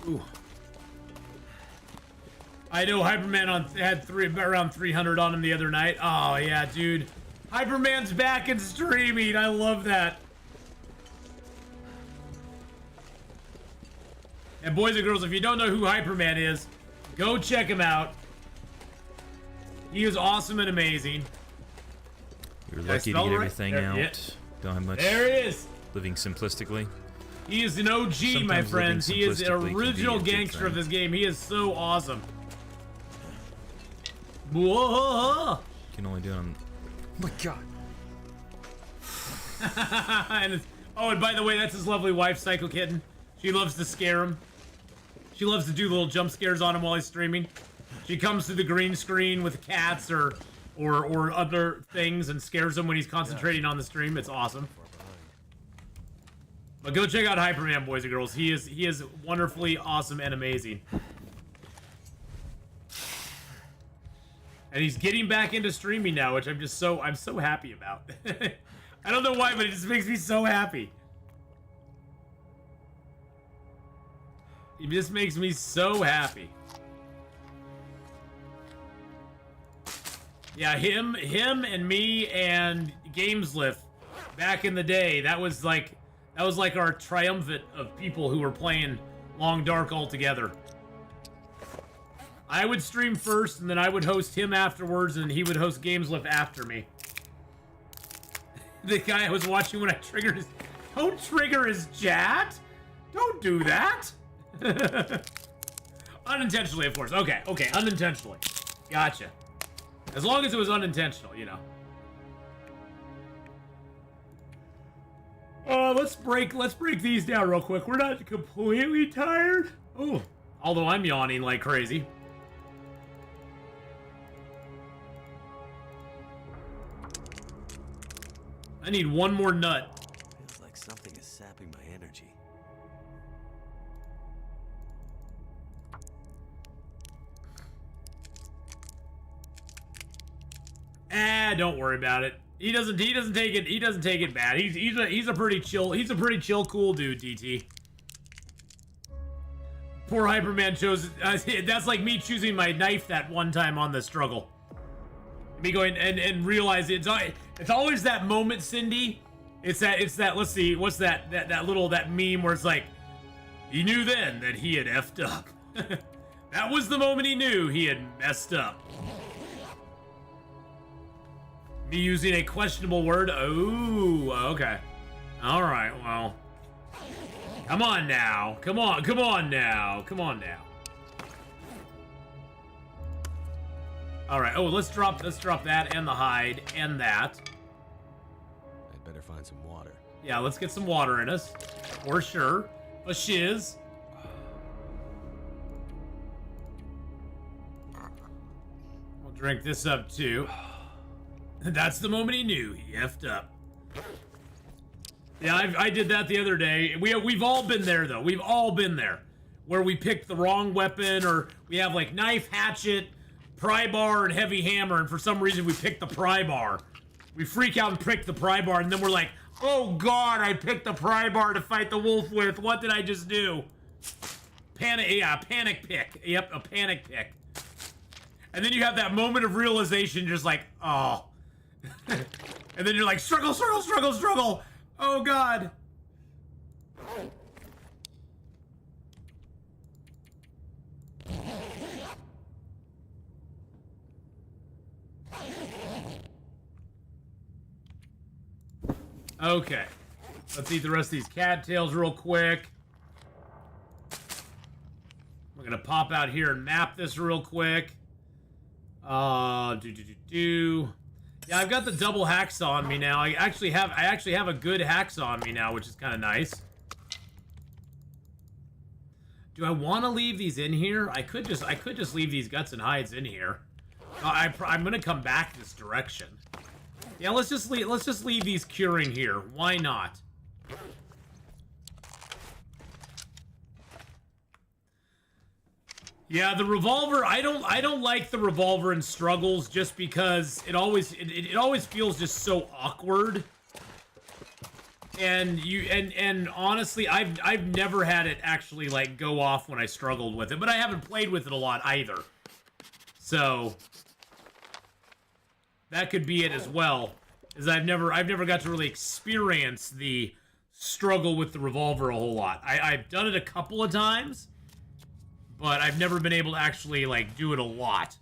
Ooh. I know Hyperman had around 300 on him the other night. Oh yeah, dude. Hyperman's back and streaming. I love that. And boys and girls, if you don't know who Hyperman is, go check him out. He is awesome and amazing. You're lucky to get everything out. Yeah. Don't have much. There it is. Living simplistically. He is an OG, Sometimes my friends. He is an original be a gangster of this game. He is so awesome. Whoa! Can only do it on. Oh my god. And by the way, that's his lovely wife, Psycho Kitten. She loves to scare him. She loves to do little jump scares on him while he's streaming. She comes to the green screen with cats or other things and scares him when he's concentrating on the stream. It's awesome. But go check out Hyperman, boys and girls. He is wonderfully awesome and amazing. And he's getting back into streaming now, which I'm so happy about. I don't know why, but it just makes me so happy. It just makes me so happy. Yeah, him and me and Gameslift back in the day, that was like our triumvirate of people who were playing Long Dark all together. I would stream first, and then I would host him afterwards, and he would host Gameslift after me. The guy I was watching when I triggered his... Don't trigger his chat! Don't do that! Unintentionally, of course. Okay, unintentionally. Gotcha. As long as it was unintentional, you know. Let's break these down real quick. We're not completely tired. Oh, although I'm yawning like crazy. I need one more nut. Feels like something is sapping my energy. Don't worry about it. He doesn't take it bad. He's a pretty chill, cool dude, DT. Poor Hyperman chose, that's like me choosing my knife that one time on the struggle. Me going and realize it's always that moment, Cindy. It's that let's see, what's that meme where it's like, he knew then that he had effed up. That was the moment he knew he had messed up. Me using a questionable word. Oh, okay. All right, well. Come on now. Come on now. All right. Oh, let's drop that and the hide and that. I'd better find some water. Yeah, let's get some water in us. For sure. A shiz. We'll drink this up too. That's the moment he knew he effed up. Yeah, I did that the other day. We've all been there though. We've all been there, where we picked the wrong weapon, or we have like knife, hatchet, pry bar, and heavy hammer, and for some reason we picked the pry bar. We freak out and pick the pry bar, and then we're like, "Oh God, I picked the pry bar to fight the wolf with. What did I just do?" Panic pick. Yep, a panic pick. And then you have that moment of realization, just like, oh. And then you're like, struggle. Oh God. Okay. Let's eat the rest of these cattails real quick. We're gonna pop out here and map this real quick. Yeah, I've got the double hacksaw on me now. I actually have a good hacksaw on me now, which is kind of nice. Do I want to leave these in here? I could just leave these guts and hides in here. I'm gonna come back this direction. Yeah, let's just leave these curing here. Why not? Yeah, the revolver, I don't like the revolver in struggles just because it always feels just so awkward. And honestly, I've never had it actually like go off when I struggled with it, but I haven't played with it a lot either. So that could be it as well, is I've never got to really experience the struggle with the revolver a whole lot. I've done it a couple of times, but I've never been able to actually like do it a lot.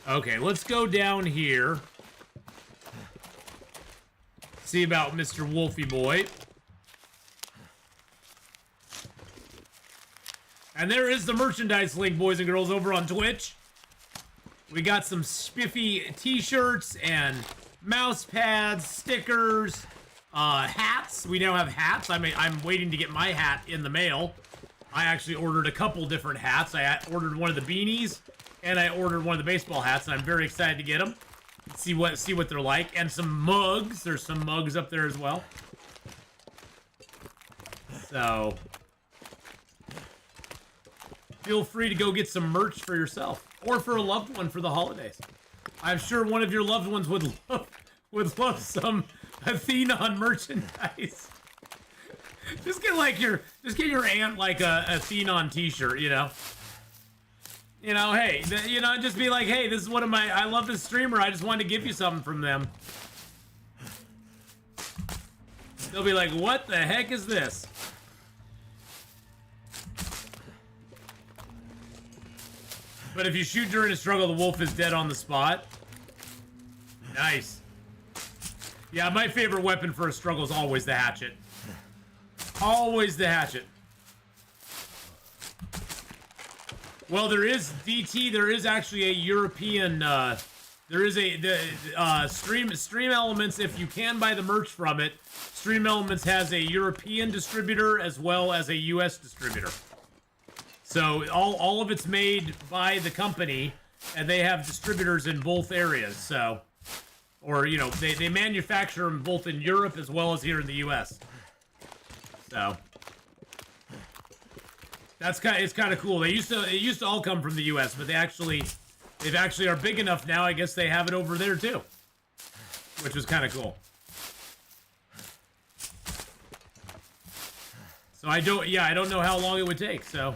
Okay, let's go down here. See about Mr. Wolfie Boy. And there is the merchandise link, boys and girls, over on Twitch. We got some spiffy t-shirts and mouse pads, stickers, hats. We now have hats. I'm waiting to get my hat in the mail. I actually ordered a couple different hats. I ordered one of the beanies, and I ordered one of the baseball hats, and I'm very excited to get them. See what they're like. And some mugs. There's some mugs up there as well. So feel free to go get some merch for yourself or for a loved one for the holidays. I'm sure one of your loved ones would love some Atheenon merchandise. Just get your aunt like a Atheenon t-shirt, you know. You know, hey, just be like, hey, this is one of my, I love this streamer, I just wanted to give you something from them. They'll be like, what the heck is this? But if you shoot during a struggle, the wolf is dead on the spot. Nice. Yeah, my favorite weapon for a struggle is always the hatchet. Always the hatchet. Well, there is DT. There is actually a European. There is a Stream Elements. If you can buy the merch from it, Stream Elements has a European distributor as well as a U.S. distributor. So all of it's made by the company, and they have distributors in both areas. So, or you know, they manufacture them both in Europe as well as here in the U.S. So. It's kind of cool. It used to all come from the U.S., but they actually are big enough now. I guess they have it over there too, which was kind of cool. So I don't know how long it would take. So,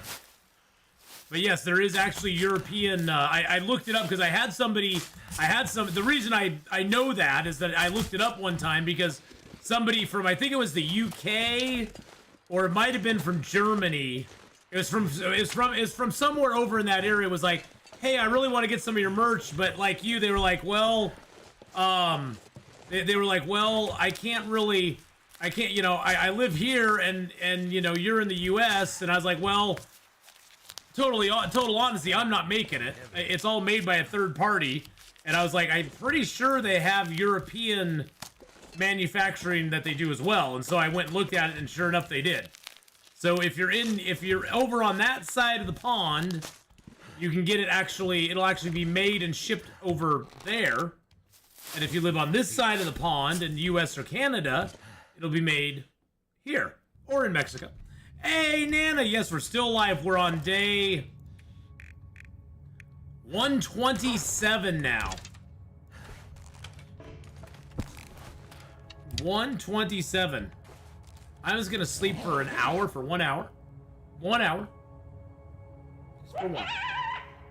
but yes, there is actually European. I looked it up because I had some. The reason I know that is that I looked it up one time because somebody from, I think it was the UK, or it might have been from Germany. It's from somewhere over in that area. It was like, hey, I really want to get some of your merch, but like you, they were like, well, they were like, well, I can't, you know, I live here and you know, you're in the U.S. And I was like, well, total honesty, I'm not making it. It's all made by a third party. And I was like, I'm pretty sure they have European manufacturing that they do as well. And so I went and looked at it, and sure enough, they did. So if you're over on that side of the pond, you can get it it'll actually be made and shipped over there. And if you live on this side of the pond in the US or Canada, it'll be made here or in Mexico. Hey, Nana, yes, we're still live. We're on day 127 now. 127. I was gonna sleep for an hour, for 1 hour. 1 hour. Just for one.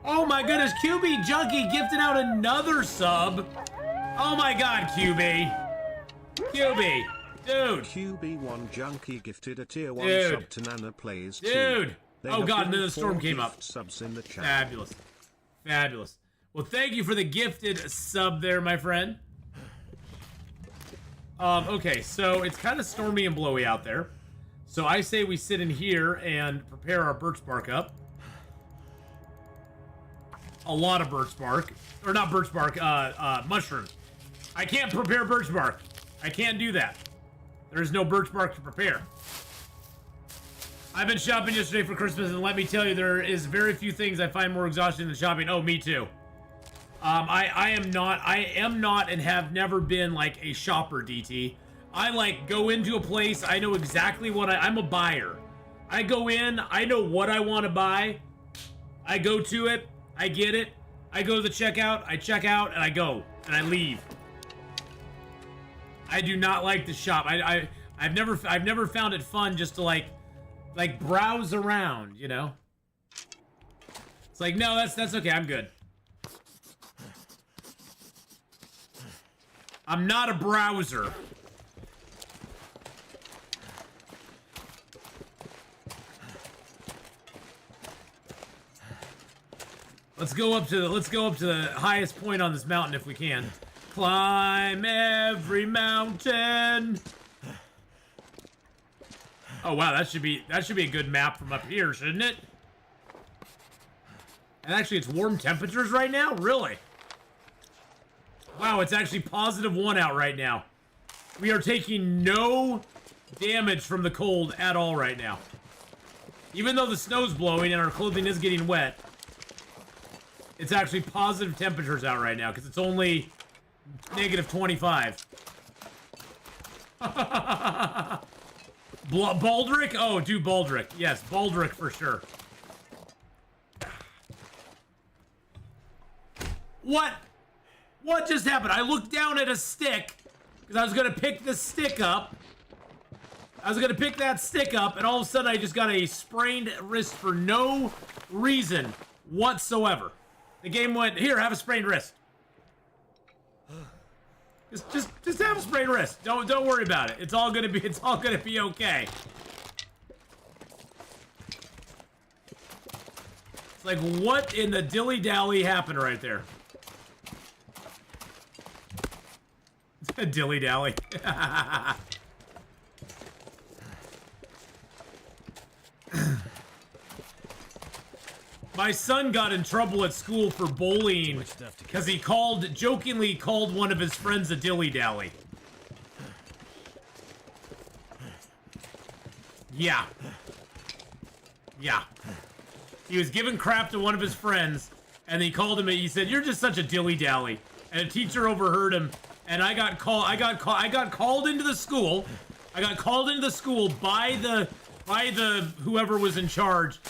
Oh my goodness, QB Junkie gifted out another sub. Oh my god, QB. QB. Dude. QB1 Junkie gifted a tier 1 Dude. sub to Nana Plays 2. Dude. They Oh have god, and then given the storm 4 came up. gift subs in the chat. Fabulous. Fabulous. Well, thank you for the gifted sub there, my friend. Okay, so it's kind of stormy and blowy out there. So I say we sit in here and prepare our birch bark up. A lot of birch bark. Or not birch bark, mushrooms. I can't prepare birch bark. I can't do that. There's no birch bark to prepare. I've been shopping yesterday for Christmas, and let me tell you, there is very few things I find more exhausting than shopping. Oh, me too. I am not and have never been like a shopper, DT. I like go into a place, I know exactly what I'm a buyer. I go in, I know what I want to buy. I go to it, I get it. I go to the checkout, I check out, and I go, and I leave. I do not like to shop. I've never found it fun just to like browse around, you know? It's like, no, that's okay, I'm good. I'm not a browser. Let's go up to the highest point on this mountain if we can. Climb every mountain. Oh wow, that should be a good map from up here, shouldn't it? And actually, it's warm temperatures right now? Really? Wow, it's actually +1 out right now. We are taking no damage from the cold at all right now. Even though the snow's blowing and our clothing is getting wet, it's actually positive temperatures out right now because it's only -25. Baldric? Oh, do Baldric. Yes, Baldric for sure. What? What just happened? I looked down at a stick because I was going to pick the stick up. I was going to pick that stick up, and all of a sudden I just got a sprained wrist for no reason whatsoever. The game went, here, have a sprained wrist. Just have a sprained wrist. Don't worry about it. It's all gonna be okay. It's like, what in the dilly dally happened right there? It's a dilly dally. My son got in trouble at school for bullying because he jokingly called one of his friends a dilly-dally. Yeah. Yeah. He was giving crap to one of his friends, and he called him, he said, "You're just such a dilly-dally." And a teacher overheard him, and I got called into the school. I got called into the school by the whoever was in charge.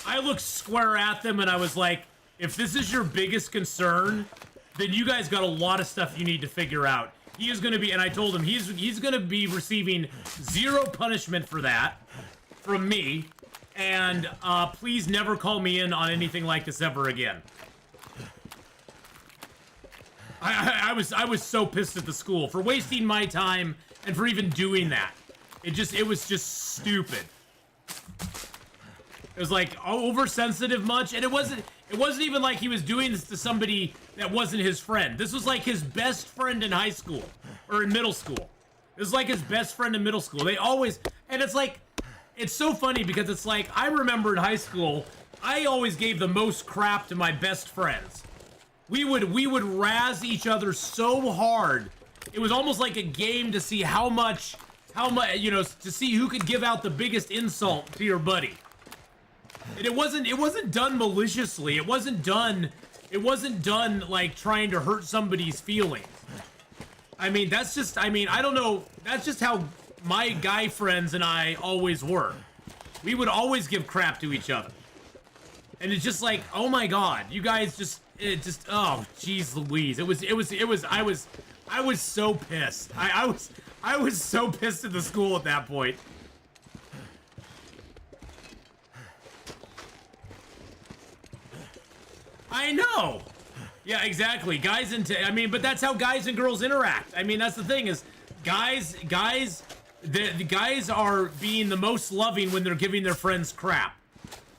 I looked square at them and I was like, if this is your biggest concern, then you guys got a lot of stuff you need to figure out. He is going to be, and I told him, he's going to be receiving 0 punishment for that from me. And please never call me in on anything like this ever again. I was so pissed at the school for wasting my time and for even doing that. It was just stupid. It was like oversensitive much, and it wasn't even like he was doing this to somebody that wasn't his friend. This was like his best friend in high school or in middle school. It was like his best friend in middle school. They always, and it's like, it's so funny because it's like, I remember in high school, I always gave the most crap to my best friends. We would razz each other so hard. It was almost like a game to see how much, you know, to see who could give out the biggest insult to your buddy. And it wasn't done maliciously. It wasn't done like trying to hurt somebody's feelings. I mean, I don't know. That's just how my guy friends and I always were. We would always give crap to each other. And it's just like, oh my God, you guys oh, geez Louise. I was so pissed. I was so pissed at the school at that point. I know. Yeah, exactly. But that's how guys and girls interact. I mean, that's the thing is, guys, The guys are being the most loving when they're giving their friends crap.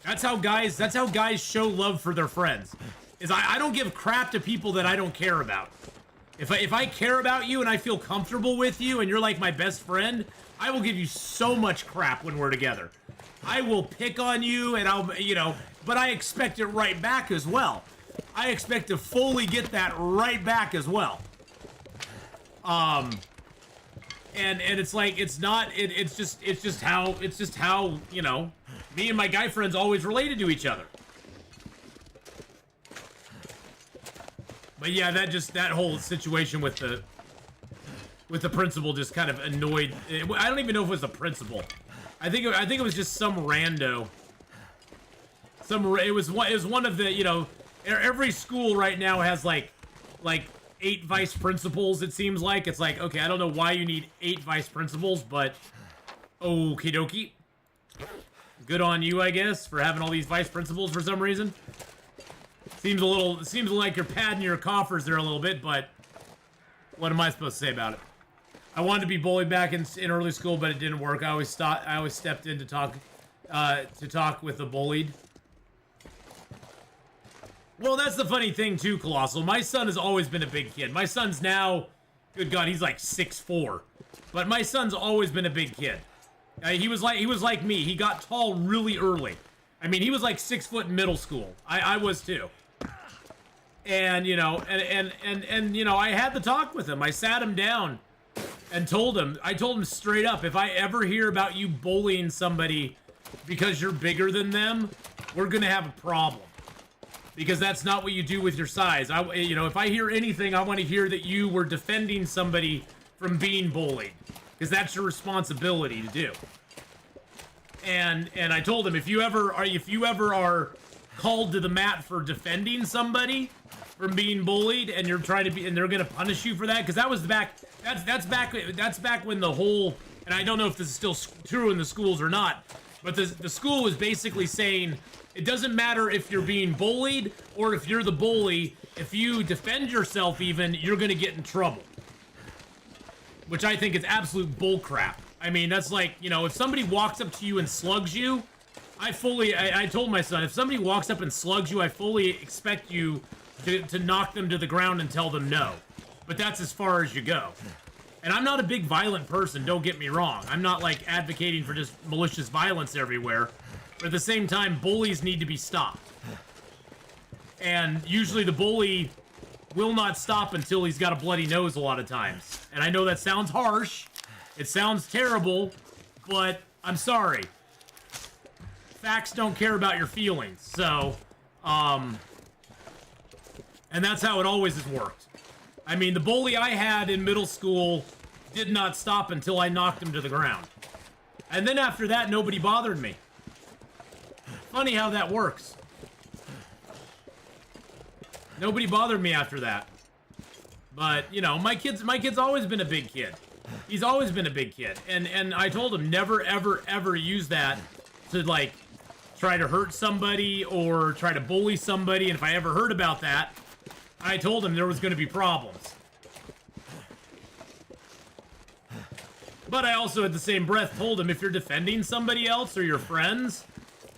That's how guys show love for their friends. Is I don't give crap to people that I don't care about. If I care about you and I feel comfortable with you and you're like my best friend, I will give you so much crap when we're together. I will pick on you and I'll, but I expect it right back as well. I expect to fully get that right back as well. And it's like, it's just how, me and my guy friends always related to each other. But yeah, that whole situation with the principal just kind of annoyed. I don't even know if it was the principal. I think it was just some rando. It was one of the, every school right now has like 8 vice principals, it seems like. It's like, okay, I don't know why you need 8 vice principals, but okie dokie. Good on you, I guess, for having all these vice principals for some reason. Seems like you're padding your coffers there a little bit, but what am I supposed to say about it? I wanted to be bullied back in early school, but it didn't work. I always stepped in to talk with the bullied. Well, that's the funny thing too, Colossal. My son has always been a big kid. My son's now, good God, he's like 6'4", but my son's always been a big kid. He was like me. He got tall really early. I mean, he was like 6 foot in middle school. I was too. And I had the talk with him. I sat him down and told him straight up, if I ever hear about you bullying somebody because you're bigger than them, we're gonna have a problem. Because that's not what you do with your size. If I hear anything, I want to hear that you were defending somebody from being bullied, because that's your responsibility to do. And I told him, if you ever are called to the mat for defending somebody from being bullied, and you're trying to be, and they're gonna punish you for that, because that's back when the whole, and I don't know if this is still true in the schools or not, but the school was basically saying, it doesn't matter if you're being bullied or if you're the bully, if you defend yourself even, you're gonna get in trouble. Which I think is absolute bullcrap. I mean, that's like, if somebody walks up to you and slugs you, I told my son, if somebody walks up and slugs you, I fully expect you to knock them to the ground and tell them no. But that's as far as you go. And I'm not a big violent person, don't get me wrong. I'm not like advocating for just malicious violence everywhere. But at the same time, bullies need to be stopped. And usually the bully will not stop until he's got a bloody nose a lot of times. And I know that sounds harsh. It sounds terrible, but I'm sorry. Facts don't care about your feelings. So, and that's how it always has worked. I mean, the bully I had in middle school did not stop until I knocked him to the ground. And then after that, nobody bothered me. Funny how that works. Nobody bothered me after that. But, my kid's always been a big kid. He's always been a big kid. And I told him never, ever, ever use that to, like, try to hurt somebody or try to bully somebody. And if I ever heard about that, I told him there was going to be problems. But I also, at the same breath, told him if you're defending somebody else or your friends,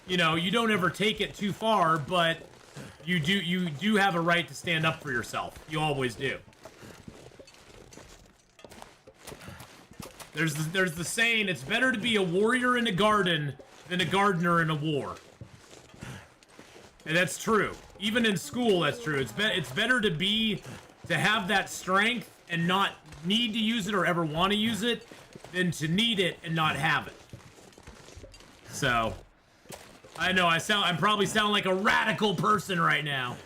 you don't ever take it too far, but you do have a right to stand up for yourself. You always do. There's the saying, it's better to be a warrior in a garden than a gardener in a war. And that's true. Even in school, that's true. It's better to have that strength and not need to use it or ever want to use it than to need it and not have it. So, I know I'm probably sound like a radical person right now.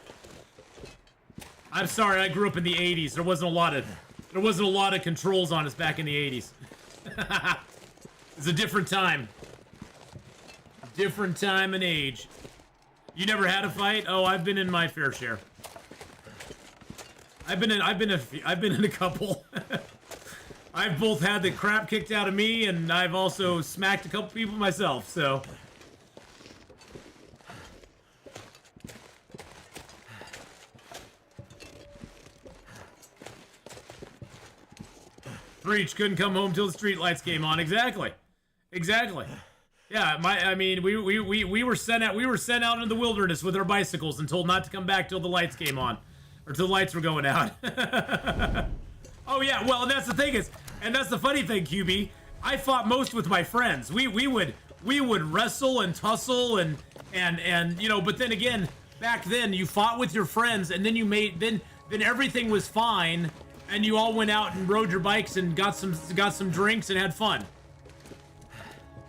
I'm sorry, I grew up in the 80s. There wasn't a lot of controls on us back in the 80s. It's a different time. Different time and age. You never had a fight? Oh, I've been in my fair share. I've been in a couple. I've both had the crap kicked out of me, and I've also smacked a couple people myself, so. Preach, couldn't come home till the street lights came on. Exactly. Yeah, we were sent out into the wilderness with our bicycles and told not to come back till the lights came on. Or till the lights were going out. Oh yeah, well, and that's the thing and that's the funny thing, QB. I fought most with my friends. We would wrestle and tussle and you know, but then again, back then you fought with your friends and then then everything was fine and you all went out and rode your bikes and got some drinks and had fun.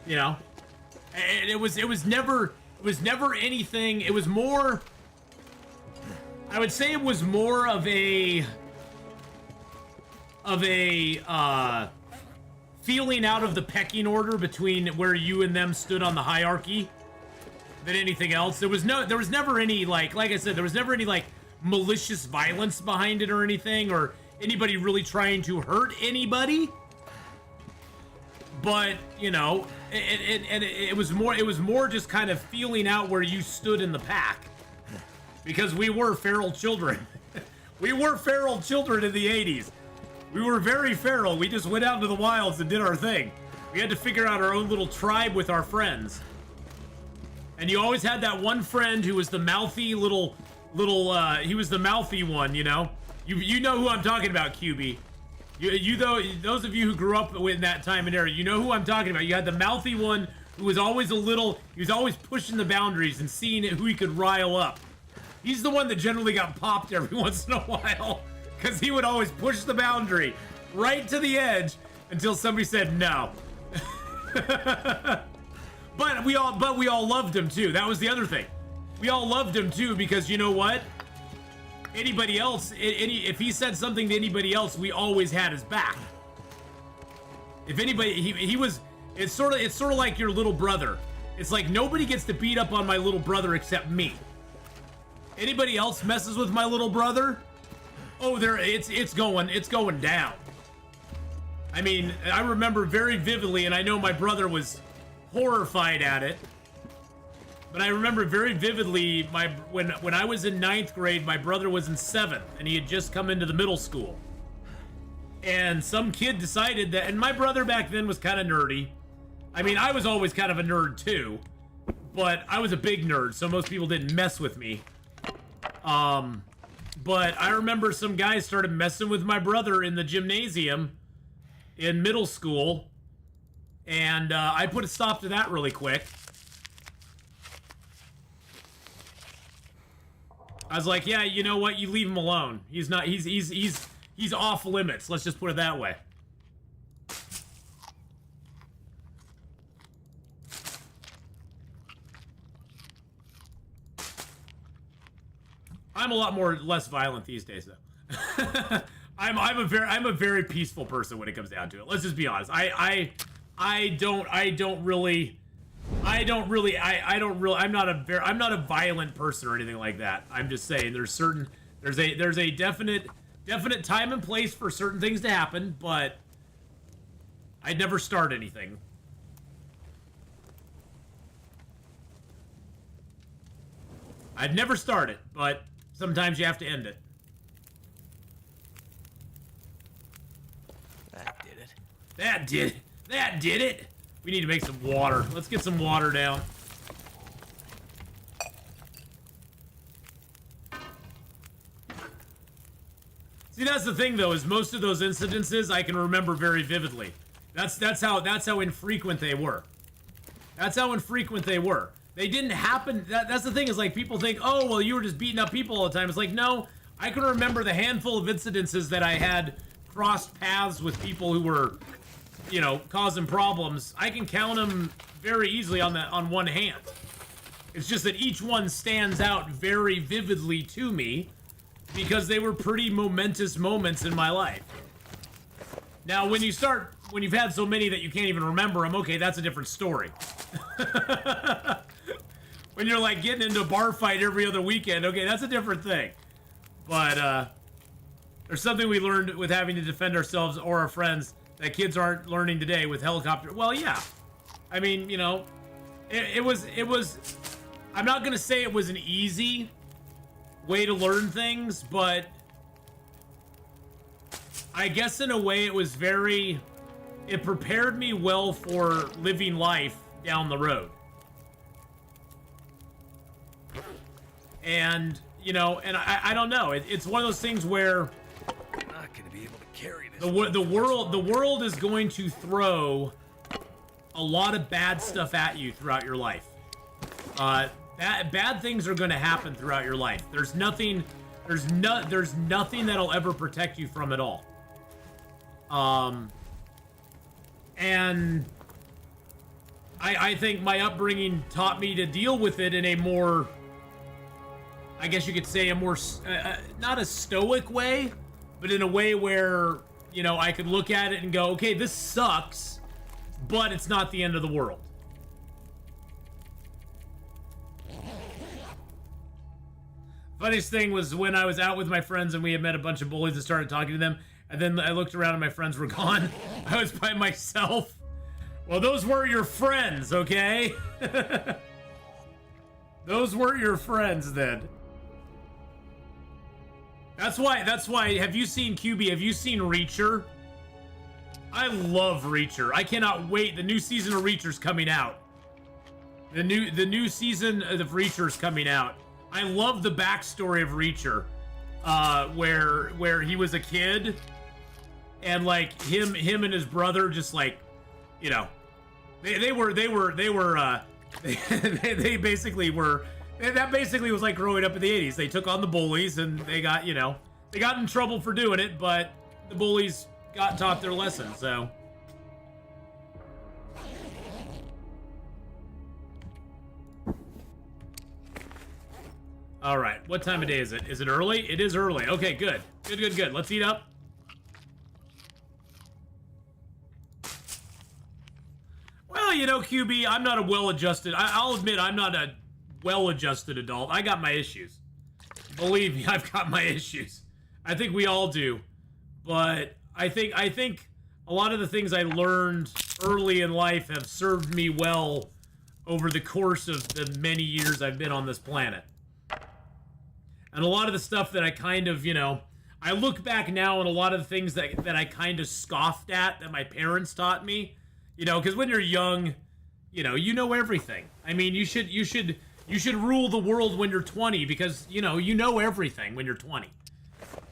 You know? And it was never anything. It was more, I would say it was more of a feeling out of the pecking order between where you and them stood on the hierarchy than anything else. There was never any like I said, there was never any like malicious violence behind it or anything, or anybody really trying to hurt anybody. But you know, it was more just kind of feeling out where you stood in the pack, because we were feral children. We were feral children in the 80s. We were very feral. We just went out into the wilds and did our thing. We had to figure out our own little tribe with our friends. And you always had that one friend who was the mouthy he was the mouthy one, you know? You know who I'm talking about, QB. Those of you who grew up in that time and era, you know who I'm talking about. You had the mouthy one who was always he was always pushing the boundaries and seeing who he could rile up. He's the one that generally got popped every once in a while, because he would always push the boundary right to the edge until somebody said no. But we all loved him too. That was the other thing. We all loved him too, because you know what? Anybody else, if he said something to anybody else, we always had his back. If anybody, he was, it's sort of like your little brother. It's like nobody gets to beat up on my little brother except me. Anybody else messes with my little brother, oh, it's going down. I mean, I remember very vividly, and I know my brother was horrified at it, but I remember very vividly when I was in 9th grade, my brother was in 7th, and he had just come into the middle school. And some kid decided that, and my brother back then was kind of nerdy. I mean, I was always kind of a nerd too, but I was a big nerd, so most people didn't mess with me. But I remember some guys started messing with my brother in the gymnasium in middle school, and I put a stop to that really quick. I was like, yeah, you know what? You leave him alone. He's off limits. Let's just put it that way. I'm a lot less violent these days, though. I'm a very peaceful person when it comes down to it. Let's just be honest. I'm not a violent person or anything like that. I'm just saying there's a definite time and place for certain things to happen, but I'd never start anything. I'd never start it, but sometimes you have to end it. That did it. We need to make some water. Let's get some water down. See, that's the thing, though, is most of those incidences I can remember very vividly. That's how infrequent they were. That's how infrequent they were. They didn't happen. That's the thing, is like people think, oh, well, you were just beating up people all the time. It's like, no, I can remember the handful of incidences that I had crossed paths with people who were, you know, causing problems. I can count them very easily on one hand. It's just that each one stands out very vividly to me because they were pretty momentous moments in my life. Now, when you've had so many that you can't even remember them, okay, that's a different story. When you're like getting into a bar fight every other weekend, okay, that's a different thing. But there's something we learned with having to defend ourselves or our friends that kids aren't learning today with helicopter. Well, yeah. I mean, you know, it was, I'm not going to say it was an easy way to learn things, but I guess in a way it was very, it prepared me well for living life down the road. And, you know, and I don't know. It's one of those things where I'm not gonna be able to carry this. the world is going to throw a lot of bad stuff at you throughout your life. Bad things are going to happen throughout your life. There's nothing that'll ever protect you from it all. And I think my upbringing taught me to deal with it in a more, I guess you could say, a more not a stoic way, but in a way where, you know, I could look at it and go, okay, this sucks, but it's not the end of the world. Funniest thing was when I was out with my friends and we had met a bunch of bullies and started talking to them, and then I looked around and my friends were gone. I was by myself. Well, those were your friends, okay? Those were your friends then. That's why, have you seen QB? Have you seen Reacher? I love Reacher. I cannot wait. The new season of Reacher's coming out. The new season of Reacher's coming out. I love the backstory of Reacher, where he was a kid, and like him and his brother just like, you know, they basically were. That basically was like growing up in the 80s. They took on the bullies and they got, you know, they got in trouble for doing it, but the bullies got taught their lesson, so. All right, what time of day is it? Is it early? It is early. Okay, good. Good. Let's eat up. Well, you know, QB, I'm not a well-adjusted, I'll admit I'm not a well-adjusted adult. I got my issues. Believe me, I've got my issues. I think we all do. But I think a lot of the things I learned early in life have served me well over the course of the many years I've been on this planet. And a lot of the stuff that I kind of, you know, I look back now on a lot of the things that I kind of scoffed at that my parents taught me, you know, because when you're young, you know everything. I mean, you should rule the world when you're 20 because, you know everything when you're 20.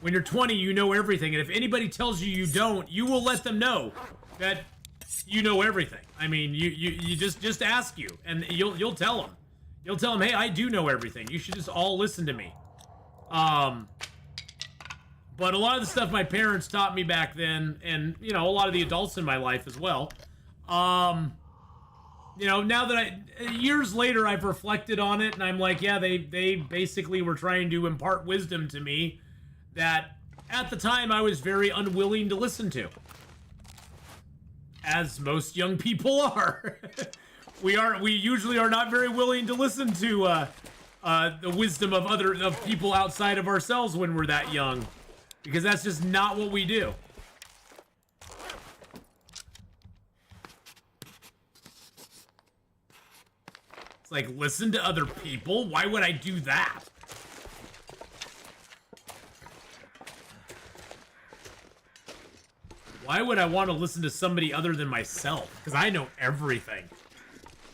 When you're 20, you know everything. And if anybody tells you don't, you will let them know that you know everything. I mean, you just ask you and you'll tell them. You'll tell them, hey, I do know everything. You should just all listen to me. But a lot of the stuff my parents taught me back then, and, you know, a lot of the adults in my life as well, you know, now that years later, I've reflected on it, and I'm like, yeah, they basically were trying to impart wisdom to me that at the time I was very unwilling to listen to. As most young people are. We usually are not very willing to listen to, the wisdom of people outside of ourselves when we're that young, because that's just not what we do. It's like, listen to other people? Why would I do that? Why would I want to listen to somebody other than myself? Because I know everything.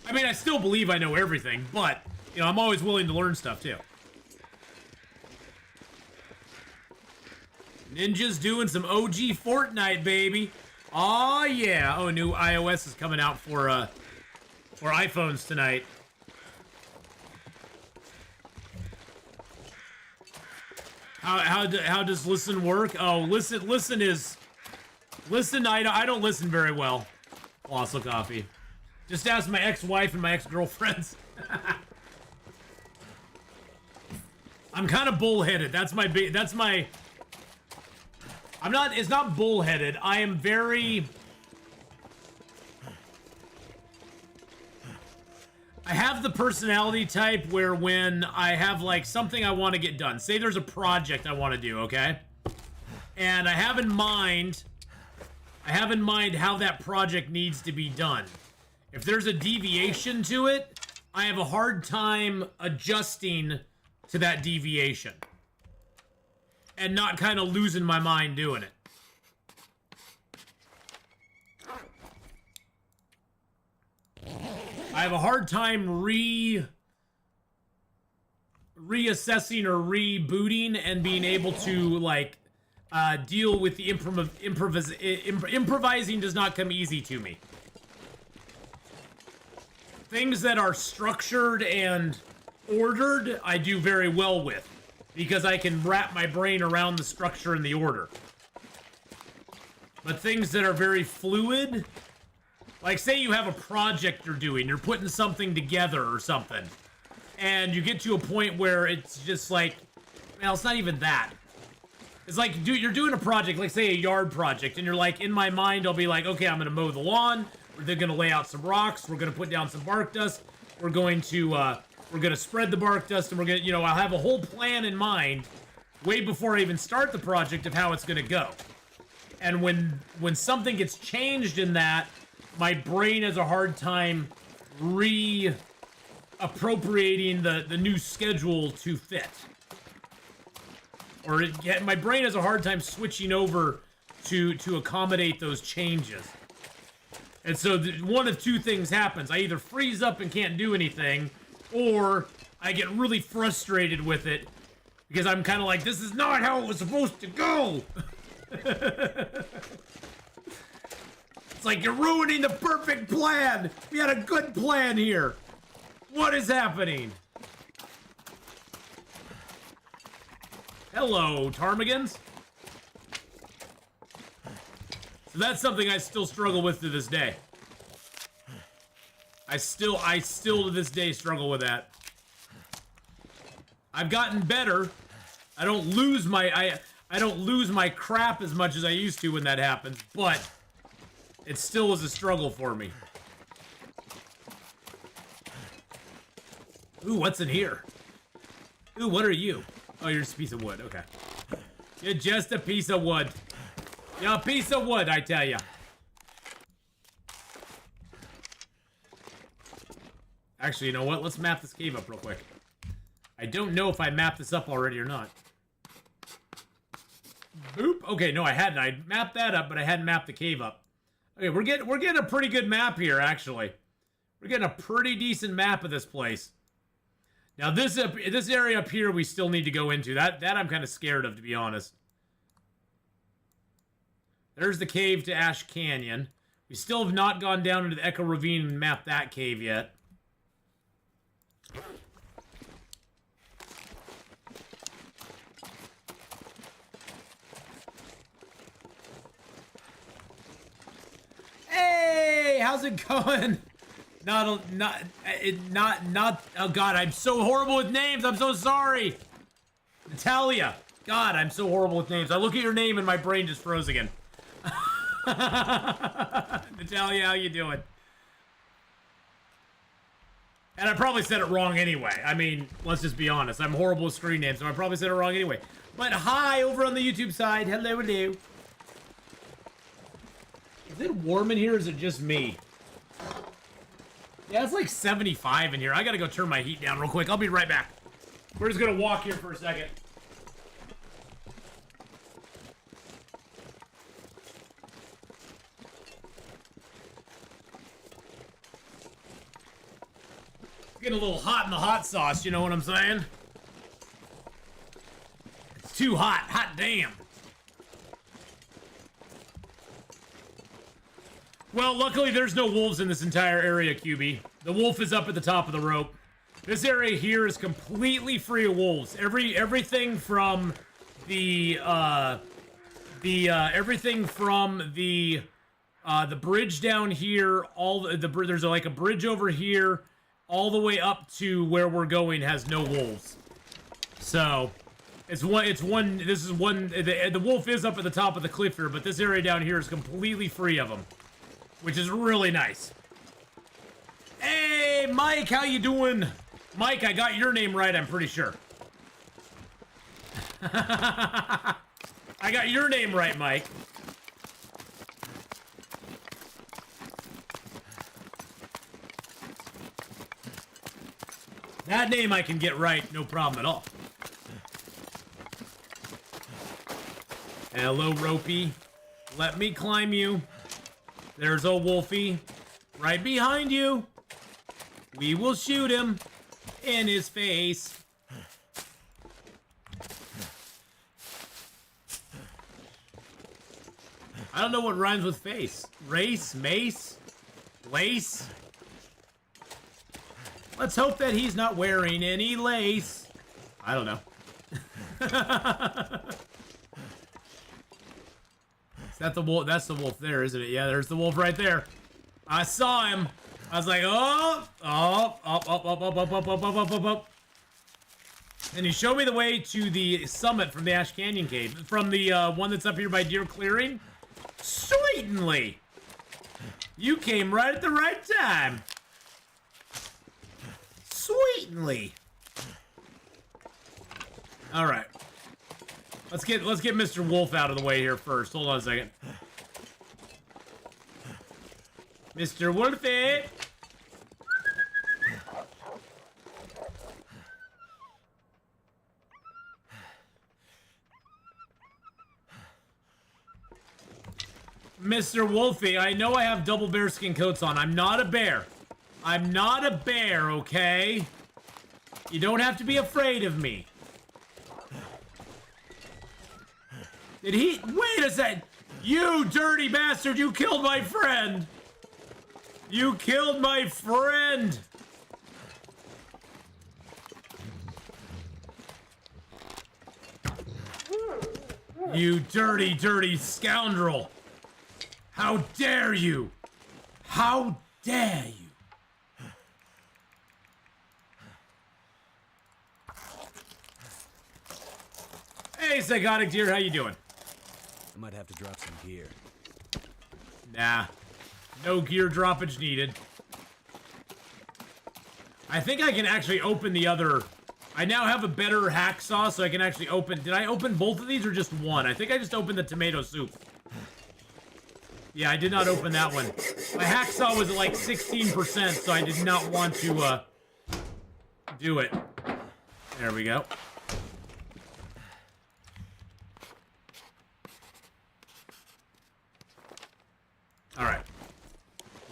I mean, I still believe I know everything, but, you know, I'm always willing to learn stuff, too. Ninja's doing some OG Fortnite, baby. Aw, yeah. Oh, new iOS is coming out for iPhones tonight. How does listen work? Oh, listen is... Listen, I don't listen very well. Colossal Coffee. Just ask my ex-wife and my ex-girlfriends. I'm kind of bullheaded. It's not bullheaded. I am very... I have the personality type where when I have, like, something I want to get done. Say there's a project I want to do, okay? And I have in mind how that project needs to be done. If there's a deviation to it, I have a hard time adjusting to that deviation. And not kind of losing my mind doing it. I have a hard time reassessing or rebooting and being able to like deal with the improvising does not come easy to me. Things that are structured and ordered, I do very well with because I can wrap my brain around the structure and the order. But things that are very fluid, like say you have a project you're doing, you're putting something together or something, and you get to a point where it's just like, well, it's not even that. It's like, dude, you're doing a project, like say a yard project, and you're like, in my mind, I'll be like, okay, I'm gonna mow the lawn, they're gonna lay out some rocks, we're gonna put down some bark dust, we're gonna spread the bark dust, and we're gonna, you know, I'll have a whole plan in mind way before I even start the project of how it's gonna go. And when something gets changed in that, my brain has a hard time appropriating the new schedule to fit. Or my brain has a hard time switching over to accommodate those changes. And so one of two things happens. I either freeze up and can't do anything, or I get really frustrated with it because I'm kind of like, this is not how it was supposed to go. It's like, you're ruining the perfect plan. We had a good plan here. What is happening? Hello, Ptarmigans. So that's something I still struggle with to this day. I still to this day struggle with that. I've gotten better. I don't lose my crap as much as I used to when that happens, but it still is a struggle for me. Ooh, what's in here? Ooh, what are you? Oh, you're just a piece of wood. Okay. You're just a piece of wood. You're a piece of wood, I tell ya. Actually, you know what? Let's map this cave up real quick. I don't know if I mapped this up already or not. Boop. Okay, no, I hadn't. I mapped that up, but I hadn't mapped the cave up. Okay, we're getting a pretty good map here, actually. We're getting a pretty decent map of this place. Now, this area up here, we still need to go into. That I'm kind of scared of, to be honest. There's the cave to Ash Canyon. We still have not gone down into the Echo Ravine and mapped that cave yet. Hey, how's it going? Oh God, I'm so horrible with names. I'm so sorry. Natalia. God, I'm so horrible with names. I look at your name and my brain just froze again. Natalia, how you doing? And I probably said it wrong anyway. I mean, let's just be honest. I'm horrible with screen names, so I probably said it wrong anyway. But hi, over on the YouTube side. Hello, hello. Is it warm in here, or is it just me? Yeah, it's like 75 in here. I gotta go turn my heat down real quick. I'll be right back. We're just gonna walk here for a second. It's getting a little hot in the hot sauce, you know what I'm saying? It's too hot. Hot damn. Well, luckily there's no wolves in this entire area, QB. The wolf is up at the top of the rope. This area here is completely free of wolves. Everything from the bridge down here, there's like a bridge over here, all the way up to where we're going has no wolves. So the wolf is up at the top of the cliff here, but this area down here is completely free of them, which is really nice. Hey, Mike, how you doing? Mike, I got your name right, I'm pretty sure. I got your name right, Mike. That name I can get right, no problem at all. Hello, Ropey. Let me climb you. There's old Wolfie. Right behind you. We will shoot him in his face. I don't know what rhymes with face. Race, mace, lace. Let's hope that he's not wearing any lace. I don't know. Is that the wolf? That's the wolf there, isn't it? Yeah, there's the wolf right there. I saw him. I was like, oh, up. And he showed me the way to the summit from the Ash Canyon cave. From the one that's up here by Deer Clearing. Sweetly. You came right at the right time. Sweetly. All right. Let's get Mr. Wolf out of the way here first. Hold on a second. Mr. Wolfie. Mr. Wolfie, I know I have double bearskin coats on. I'm not a bear. I'm not a bear, okay? You don't have to be afraid of me. Did he? Wait a second. You dirty bastard, you killed my friend. You killed my friend. You dirty, dirty scoundrel. How dare you? How dare you? Hey, Psychotic Deer, how you doing? I might have to drop some gear. Nah. No gear droppage needed. I think I can actually open the other... I now have a better hacksaw, so I can actually open... Did I open both of these or just one? I think I just opened the tomato soup. Yeah, I did not open that one. My hacksaw was at like 16%, so I did not want to, do it. There we go. All right.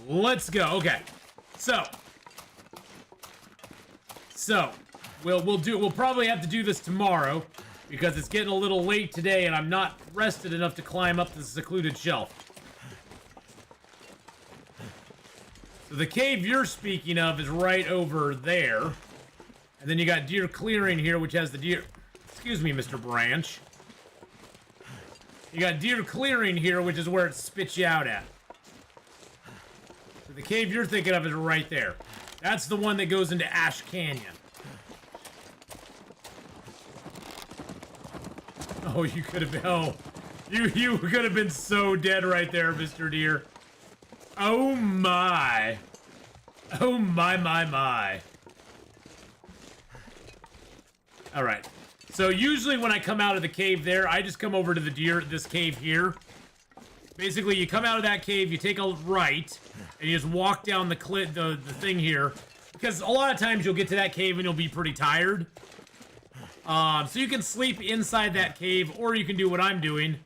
Let's go. Okay. So we'll probably have to do this tomorrow because it's getting a little late today and I'm not rested enough to climb up the secluded shelf. So the cave you're speaking of is right over there. And then you got Deer Clearing here, which has the deer... Excuse me, Mr. Branch. You got Deer Clearing here, which is where it spits you out at. So the cave you're thinking of is right there. That's the one that goes into Ash Canyon. Oh, you could have been... Oh, you could have been so dead right there, Mr. Deer. Oh my. Oh my. Alright. So usually when I come out of the cave there, I just come over to this cave here. Basically, you come out of that cave, you take a right, and you just walk down the thing here. Because a lot of times you'll get to that cave and you'll be pretty tired. So you can sleep inside that cave, or you can do what I'm doing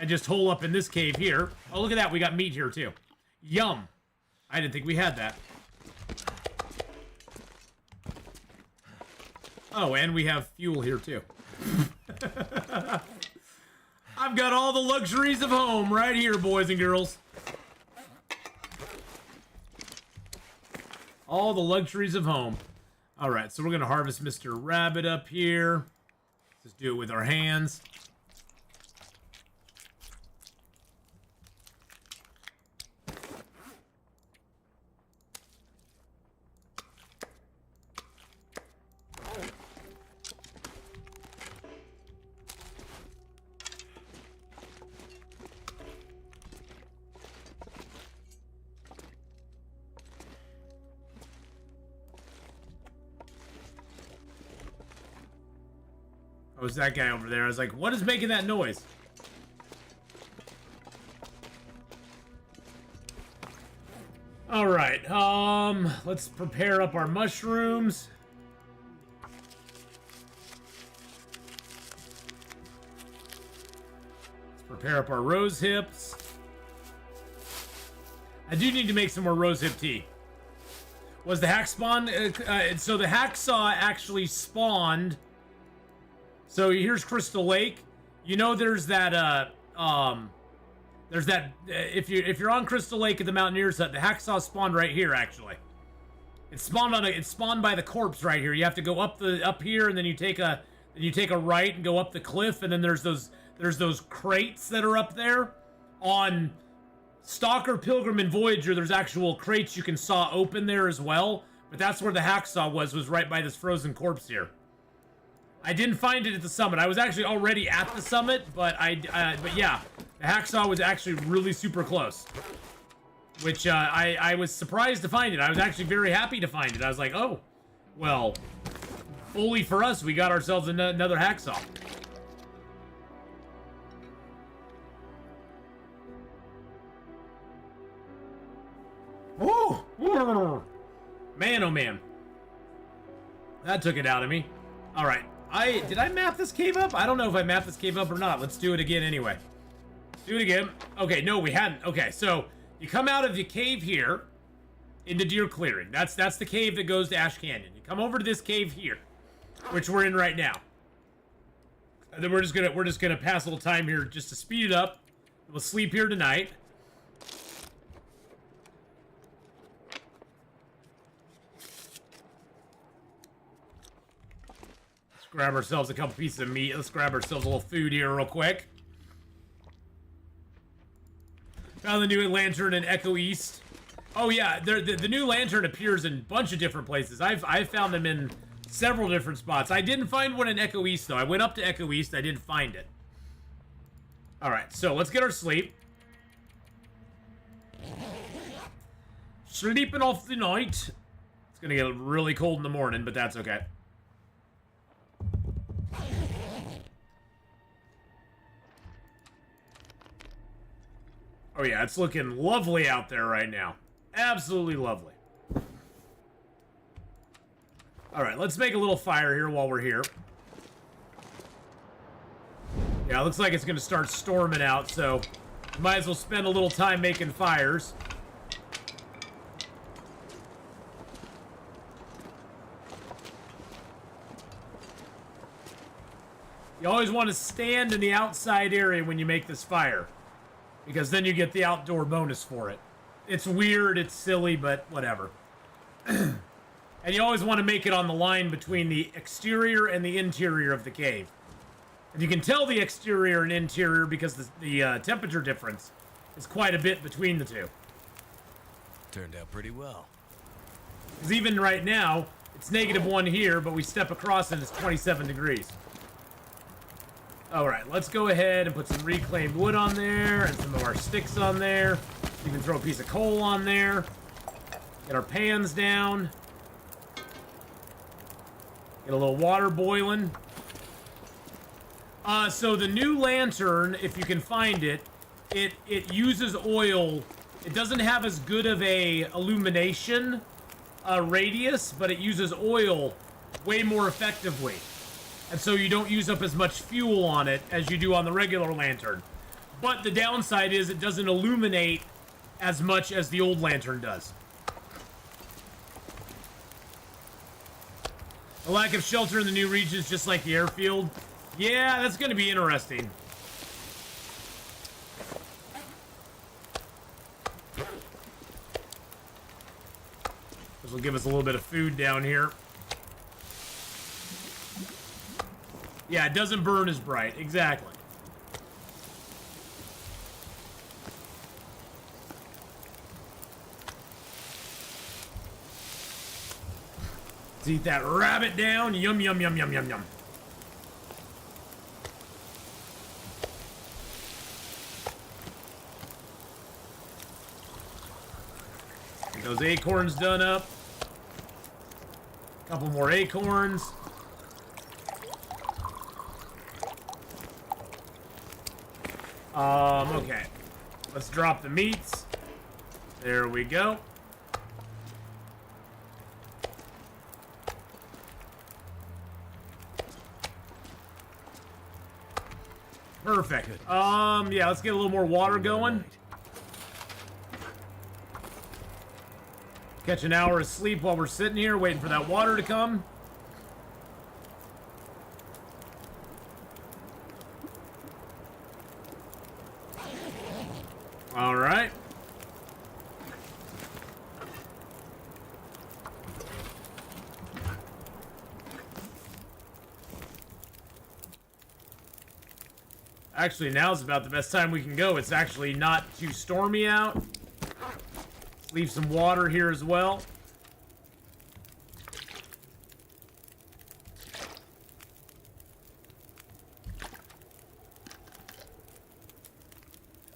and just hole up in this cave here. Oh, look at that. We got meat here, too. Yum. I didn't think we had that. Oh, and we have fuel here, too. I've got all the luxuries of home right here, boys and girls. All the luxuries of home. All right, so we're going to harvest Mr. Rabbit up here. Just do it with our hands. Oh, it's that guy over there. I was like, what is making that noise? All right, let's prepare up our mushrooms. Let's prepare up our rose hips. I do need to make some more rose hip tea. was the hack spawn. So the hacksaw actually spawned. So here's Crystal Lake. You know, there's that. There's that. If you're on Crystal Lake at the Mountaineers Hut, the hacksaw spawned right here. Actually, it's spawned by the corpse right here. You have to go up here, and then you take a right and go up the cliff, and then there's those crates that are up there. On Stalker, Pilgrim, and Voyager, there's actual crates you can saw open there as well. But that's where the hacksaw was right by this frozen corpse here. I didn't find it at the summit. I was actually already at the summit, but but yeah, the hacksaw was actually really super close. Which I was surprised to find it. I was actually very happy to find it. I was like, oh, well, fully for us, we got ourselves another hacksaw. Ooh. Man, oh man. That took it out of me. All right. Did I map this cave up? I don't know if I mapped this cave up or not. Let's do it again anyway. Do it again. Okay, no, we hadn't. Okay, so you come out of the cave here into Deer Clearing. That's the cave that goes to Ash Canyon. You come over to this cave here, which we're in right now. And then we're just gonna pass a little time here just to speed it up. We'll sleep here tonight. Grab ourselves a couple pieces of meat. Let's grab ourselves a little food here real quick. Found the new lantern in Echo East. Oh yeah, the new lantern appears in a bunch of different places. I've found them in several different spots. I didn't find one in Echo East though. I went up to Echo East. I didn't find it. All right, so let's get our sleep. Sleeping off the night. It's gonna get really cold in the morning, but that's okay. Oh yeah, it's looking lovely out there right now. Absolutely lovely. Alright, let's make a little fire here while we're here. Yeah, it looks like it's going to start storming out, so might as well spend a little time making fires. You always want to stand in the outside area when you make this fire, because then you get the outdoor bonus for it. It's weird, it's silly, but whatever. And you always want to make it on the line between the exterior and the interior of the cave. And you can tell the exterior and interior because the temperature difference is quite a bit between the two. Turned out pretty well. Because even right now, it's -1 here, but we step across and it's 27 degrees. Alright, let's go ahead and put some reclaimed wood on there and some of our sticks on there. You can throw a piece of coal on there. Get our pans down. Get a little water boiling. So the new lantern, if you can find it, it uses oil. It doesn't have as good of a illumination radius, but it uses oil way more effectively. And so you don't use up as much fuel on it as you do on the regular lantern. But the downside is it doesn't illuminate as much as the old lantern does. A lack of shelter in the new regions, just like the airfield. Yeah, that's going to be interesting. This will give us a little bit of food down here. Yeah, it doesn't burn as bright. Exactly. Let's eat that rabbit down. Yum, yum, yum, yum, yum, yum. Get those acorns done up. Couple more acorns. Okay. Let's drop the meats. There we go. Perfect. Yeah, let's get a little more water going. Catch an hour of sleep while we're sitting here waiting for that water to come. All right. Actually, now's about the best time we can go. It's actually not too stormy out. Let's leave some water here as well.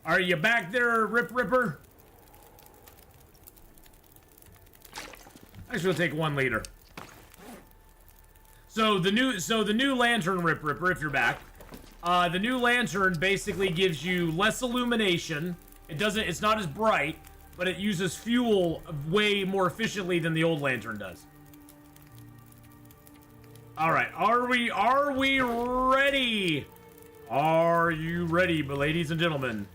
Are you back there, Rip Ripper? Actually, we'll take 1 liter. So the new lantern, Rip Ripper, if you're back. The new lantern basically gives you less illumination. It's not as bright, but it uses fuel way more efficiently than the old lantern does. All right, are we ready? Are you ready, ladies and gentlemen?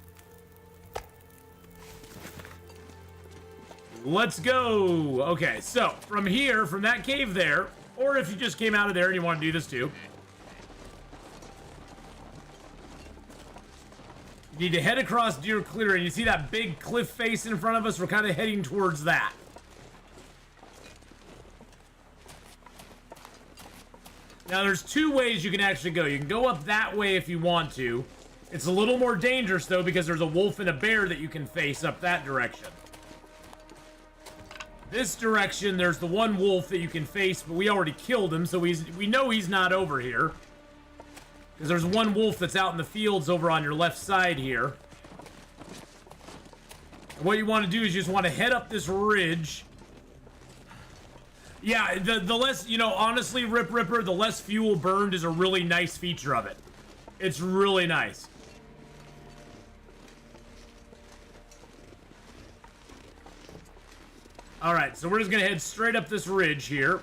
Let's go. Okay, so from here, from that cave there, or if you just came out of there and you want to do this too, you need to head across Deer Clearing. You see that big cliff face in front of us? We're kind of heading towards that. Now, there's 2 ways you can actually go. You can go up that way if you want to. It's a little more dangerous, though, because there's a wolf and a bear that you can face up that direction. This direction, there's the one wolf that you can face, but we already killed him, so we know he's not over here. Because there's one wolf that's out in the fields over on your left side here. And what you want to do is you just want to head up this ridge. Yeah, the less, you know, honestly, Rip Ripper, the less fuel burned is a really nice feature of it. It's really nice. Alright, so we're just going to head straight up this ridge here.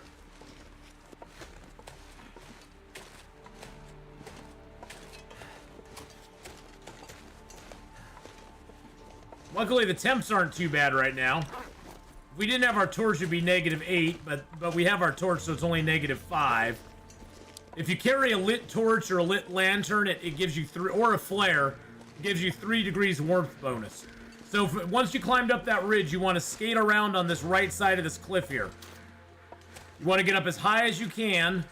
Luckily, the temps aren't too bad right now. If we didn't have our torch, it'd be -8, but we have our torch, so it's only -5. If you carry a lit torch or a lit lantern, it gives you 3, or a flare, it gives you 3 degrees warmth bonus. So once you climbed up that ridge, you want to skate around on this right side of this cliff here. You want to get up as high as you can.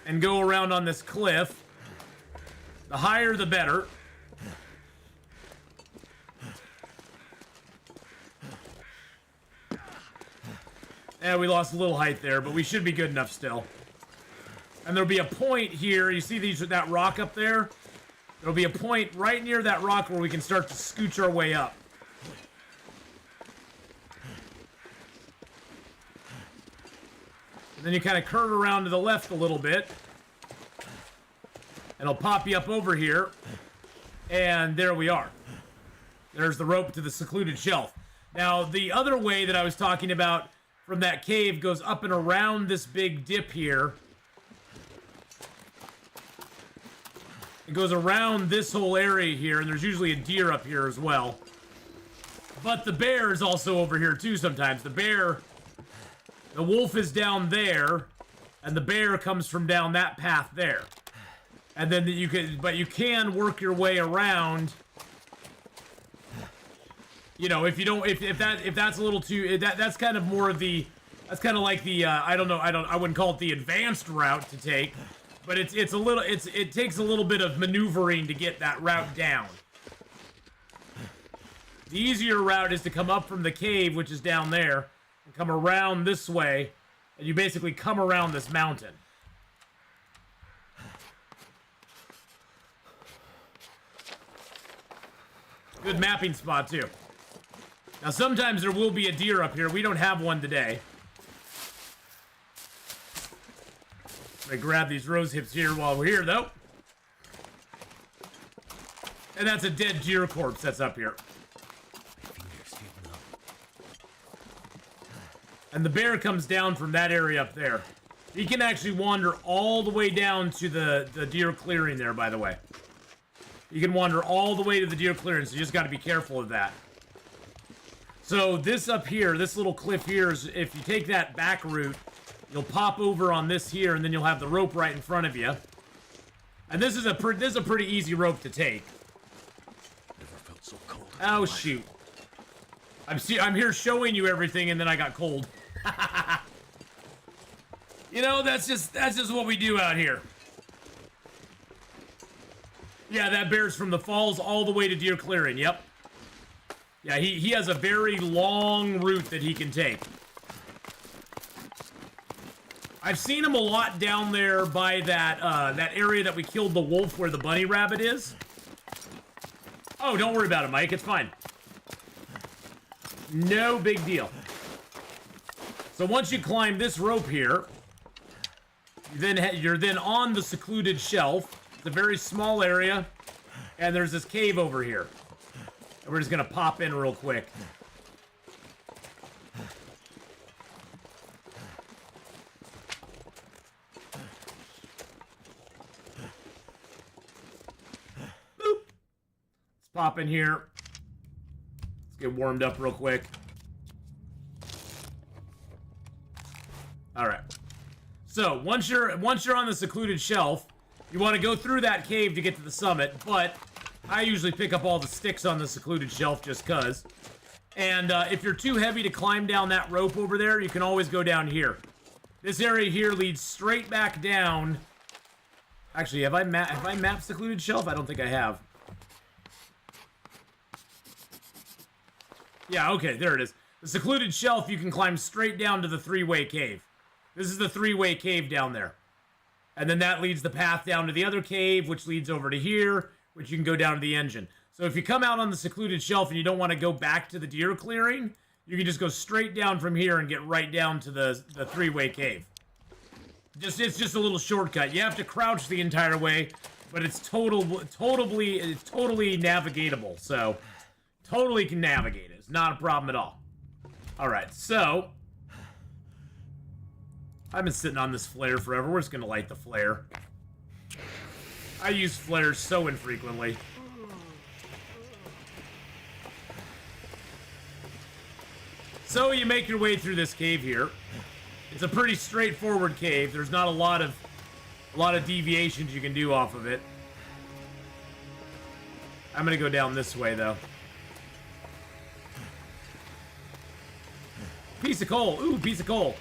And go around on this cliff. The higher, the better. Yeah, we lost a little height there, but we should be good enough still. And there'll be a point here. You see that rock up there? There'll be a point right near that rock where we can start to scooch our way up. And then you kind of curve around to the left a little bit. And it'll pop you up over here. And there we are. There's the rope to the secluded shelf. Now, the other way that I was talking about from that cave goes up and around this big dip here. It goes around this whole area here, and there's usually a deer up here as well. But the bear is also over here too sometimes. The wolf is down there, and the bear comes from down that path there. And then you can work your way around. You know, if that's a little too, that's kind of more of the, that's kind of like the, I wouldn't call it the advanced route to take. But it takes a little bit of maneuvering to get that route down. The easier route is to come up from the cave, which is down there, and come around this way, and you basically come around this mountain. Good mapping spot, too. Now, sometimes there will be a deer up here. We don't have one today. I grab these rose hips here while we're here, though. And that's a dead deer corpse that's up here. And the bear comes down from that area up there. He can actually wander all the way down to the deer clearing there, by the way. You can wander all the way to the deer clearance. You just got to be careful of that. So this up here, this little cliff here, is if you take that back route, you'll pop over on this here, and then you'll have the rope right in front of you. And this is a pretty easy rope to take. Never felt so cold. Oh shoot! I'm here showing you everything, and then I got cold. You know, that's just what we do out here. Yeah, that bear's from the falls all the way to deer clearing. Yep. Yeah, he has a very long route that he can take. I've seen him a lot down there by that area that we killed the wolf where the bunny rabbit is. Oh, don't worry about it, Mike. It's fine. No big deal. So once you climb this rope here, you're then on the secluded shelf. It's a very small area, and there's this cave over here. And we're just gonna pop in real quick. Boop. Let's pop in here. Let's get warmed up real quick. All right. So once you're on the secluded shelf, you want to go through that cave to get to the summit, but I usually pick up all the sticks on the secluded shelf just cuz. And if you're too heavy to climb down that rope over there, you can always go down here. This area here leads straight back down. Actually, have I mapped secluded shelf? I don't think I have. Yeah, okay, there it is. The secluded shelf, you can climb straight down to the three-way cave. This is the three-way cave down there. And then that leads the path down to the other cave, which leads over to here, which you can go down to the engine. So if you come out on the secluded shelf and you don't want to go back to the deer clearing, you can just go straight down from here and get right down to the three-way cave. It's just a little shortcut. You have to crouch the entire way, but it's totally navigatable. So totally can navigate it. It's not a problem at all. All right, so I've been sitting on this flare forever. We're just gonna light the flare. I use flares so infrequently. So you make your way through this cave here. It's a pretty straightforward cave. There's not a lot of deviations you can do off of it. I'm gonna go down this way though. Piece of coal. Ooh, piece of coal.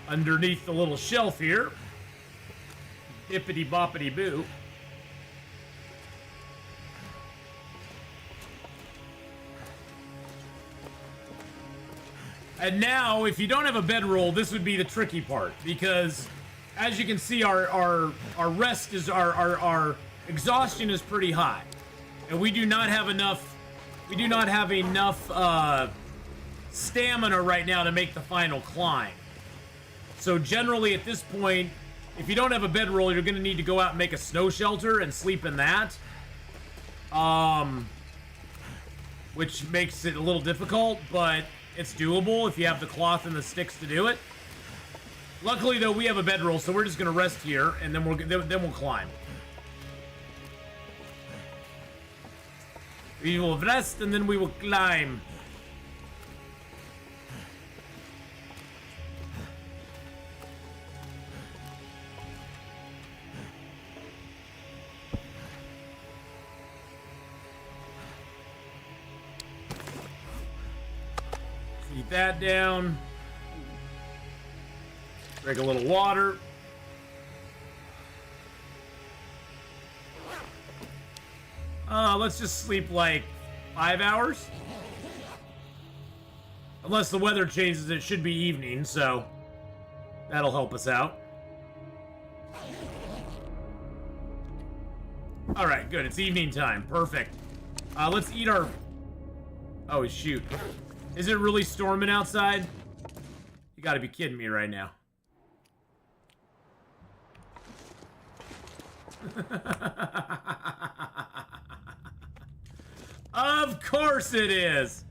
Underneath the little shelf here. Hippity boppity boo. And now, if you don't have a bedroll, this would be the tricky part, because as you can see, our rest is our exhaustion is pretty high, and we do not have enough. We do not have enough stamina right now to make the final climb. So generally, at this point, if you don't have a bedroll, you're going to need to go out and make a snow shelter and sleep in that. Which makes it a little difficult, but it's doable if you have the cloth and the sticks to do it. Luckily, though, we have a bedroll, so we're just going to rest here, and then we'll climb. We will rest, and then we will climb. Eat that down. Drink a little water. Let's just sleep like 5 hours. Unless the weather changes, it should be evening, so that'll help us out. Alright, good. It's evening time. Perfect. Let's eat our... Oh, shoot. Is it really storming outside? You gotta be kidding me right now. Of course it is.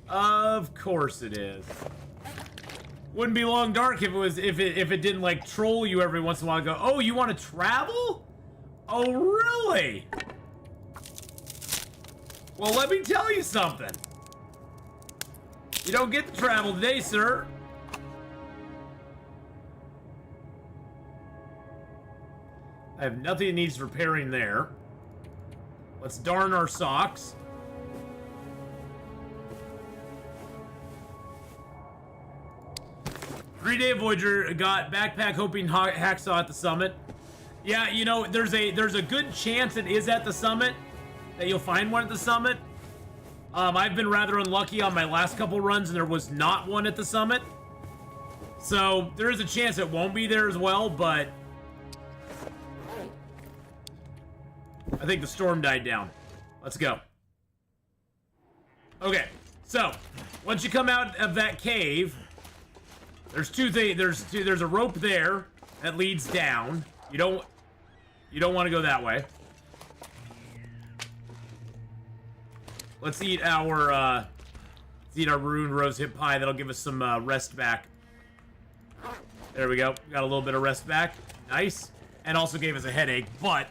Of course it is. Wouldn't be long dark if it didn't like troll you every once in a while and go, oh, you want to travel? Oh, really? Well, let me tell you something. You don't get to travel today, sir. I have nothing that needs repairing there. Let's darn our socks. Three-day Voyager got backpack hoping hacksaw at the summit. Yeah, you know, there's a good chance it is at the summit, that you'll find one at the summit. I've been rather unlucky on my last couple runs, and there was not one at the summit. So there is a chance it won't be there as well, but I think the storm died down. Let's go. Okay, so once you come out of that cave, there's two things. There's a rope there that leads down. You don't want to go that way. Let's eat our maroon rose hip pie. That'll give us some rest back. There we go. Got a little bit of rest back. Nice. And also gave us a headache. But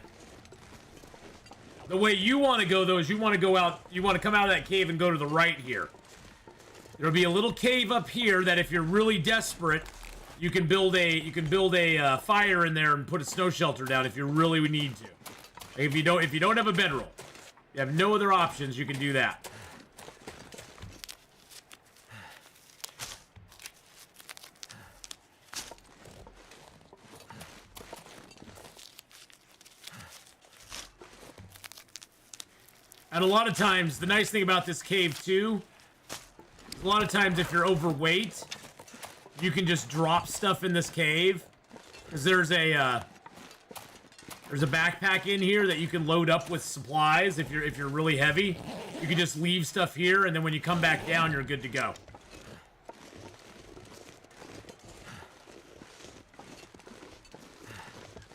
the way you want to go though is you want to go out. You want to come out of that cave and go to the right here. There'll be a little cave up here that if you're really desperate, you can build a fire in there and put a snow shelter down if you really need to. If you don't have a bedroll, you have no other options, you can do that. And a lot of times, the nice thing about this cave too, a lot of times if you're overweight, you can just drop stuff in this cave. Because there's a backpack in here that you can load up with supplies if you're really heavy. You can just leave stuff here, and then when you come back down, you're good to go.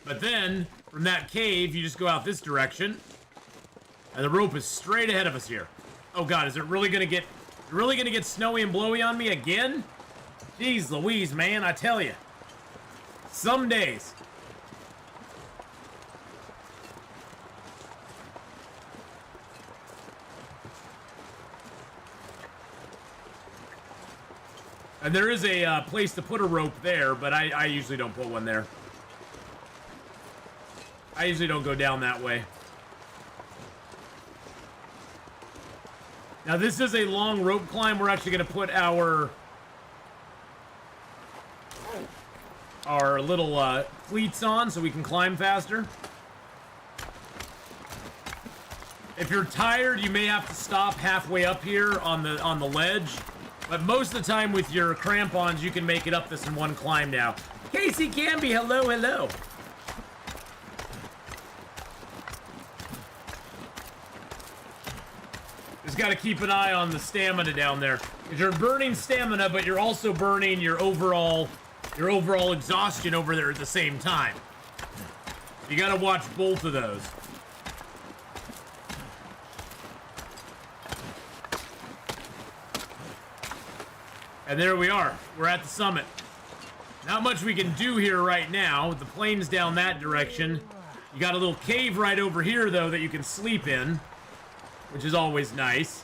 But then, from that cave, you just go out this direction. And the rope is straight ahead of us here. Oh god, is it really gonna get snowy and blowy on me again? Jeez Louise, man, I tell you. Some days. And there is a place to put a rope there, but I usually don't put one there. I usually don't go down that way. Now this is a long rope climb. We're actually going to put our little cleats on so we can climb faster. If you're tired, you may have to stop halfway up here on the ledge. But most of the time with your crampons, you can make it up this in one climb now. Casey Canby, hello, hello. Just got to keep an eye on the stamina down there. Because you're burning stamina, but you're also burning your overall exhaustion over there at the same time. You got to watch both of those. And there we are. We're at the summit. Not much we can do here right now. The plane's down that direction. You got a little cave right over here, though, that you can sleep in, which is always nice.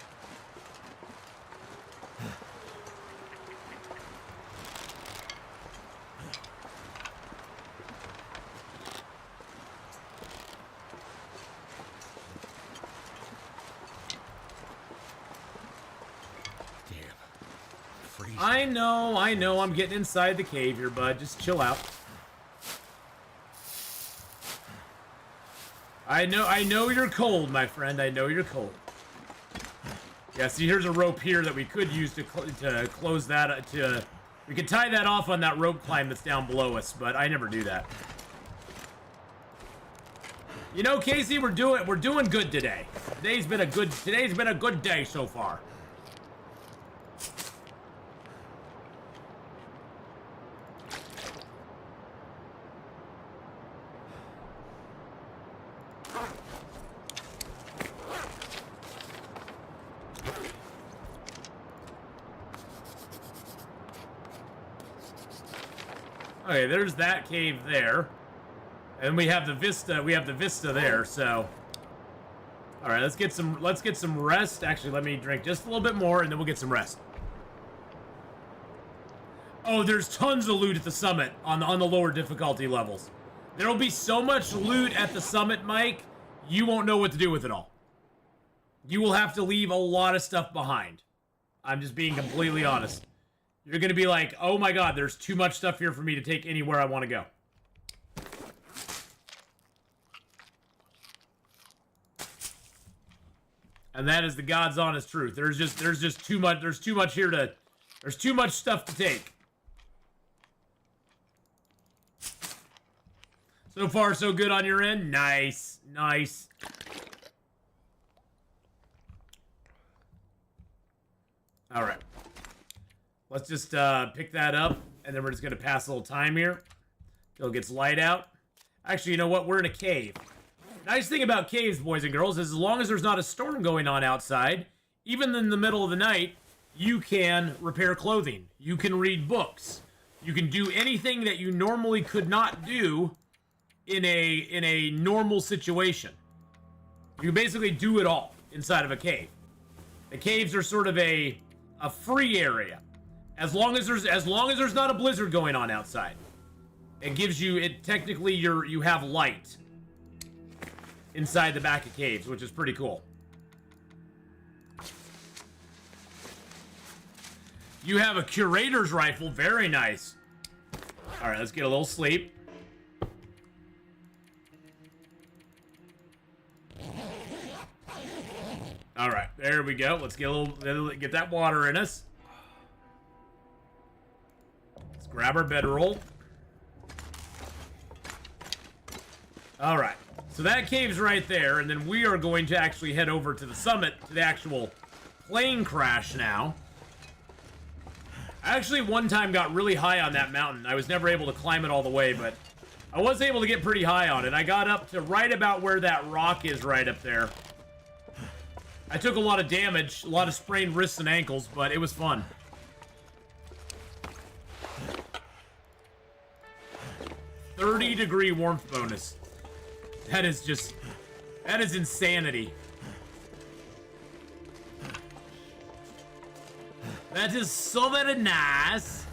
I know, I'm getting inside the cave here, bud. Just chill out. I know you're cold, my friend. I know you're cold. Yeah, see, here's a rope here that we could use to close that, we could tie that off on that rope climb that's down below us, but I never do that. You know, Casey, we're doing good today. Today's been a good day so far. Okay, there's that cave there. And we have the vista there, so. Alright, let's get some rest. Actually, let me drink just a little bit more and then we'll get some rest. Oh, there's tons of loot at the summit on the lower difficulty levels. There'll be so much loot at the summit, Mike, you won't know what to do with it all. You will have to leave a lot of stuff behind. I'm just being completely honest. You're gonna be like, oh my god, there's too much stuff here for me to take anywhere I want to go. And that is the God's honest truth. There's just too much. There's too much here to. There's too much stuff to take. So far, so good on your end. Nice, nice. All right. Let's just pick that up, and then we're just gonna pass a little time here till it gets light out. Actually, you know what? We're in a cave. Nice thing about caves, boys and girls, is as long as there's not a storm going on outside, even in the middle of the night, you can repair clothing. You can read books. You can do anything that you normally could not do in a normal situation. You can basically do it all inside of a cave. The caves are sort of a free area. As long as there's not a blizzard going on outside. It gives you technically you have light inside the back of caves, which is pretty cool. You have a curator's rifle, very nice. All right, let's get a little sleep. All right, there we go. Let's get that water in us. Let's grab our bedroll. All right. So that cave's right there, and then we are going to actually head over to the summit, to the actual plane crash now. I actually one time got really high on that mountain. I was never able to climb it all the way, but I was able to get pretty high on it. I got up to right about where that rock is right up there. I took a lot of damage, a lot of sprained wrists and ankles, but it was fun. "30-degree warmth bonus." That is insanity. That is so very nice.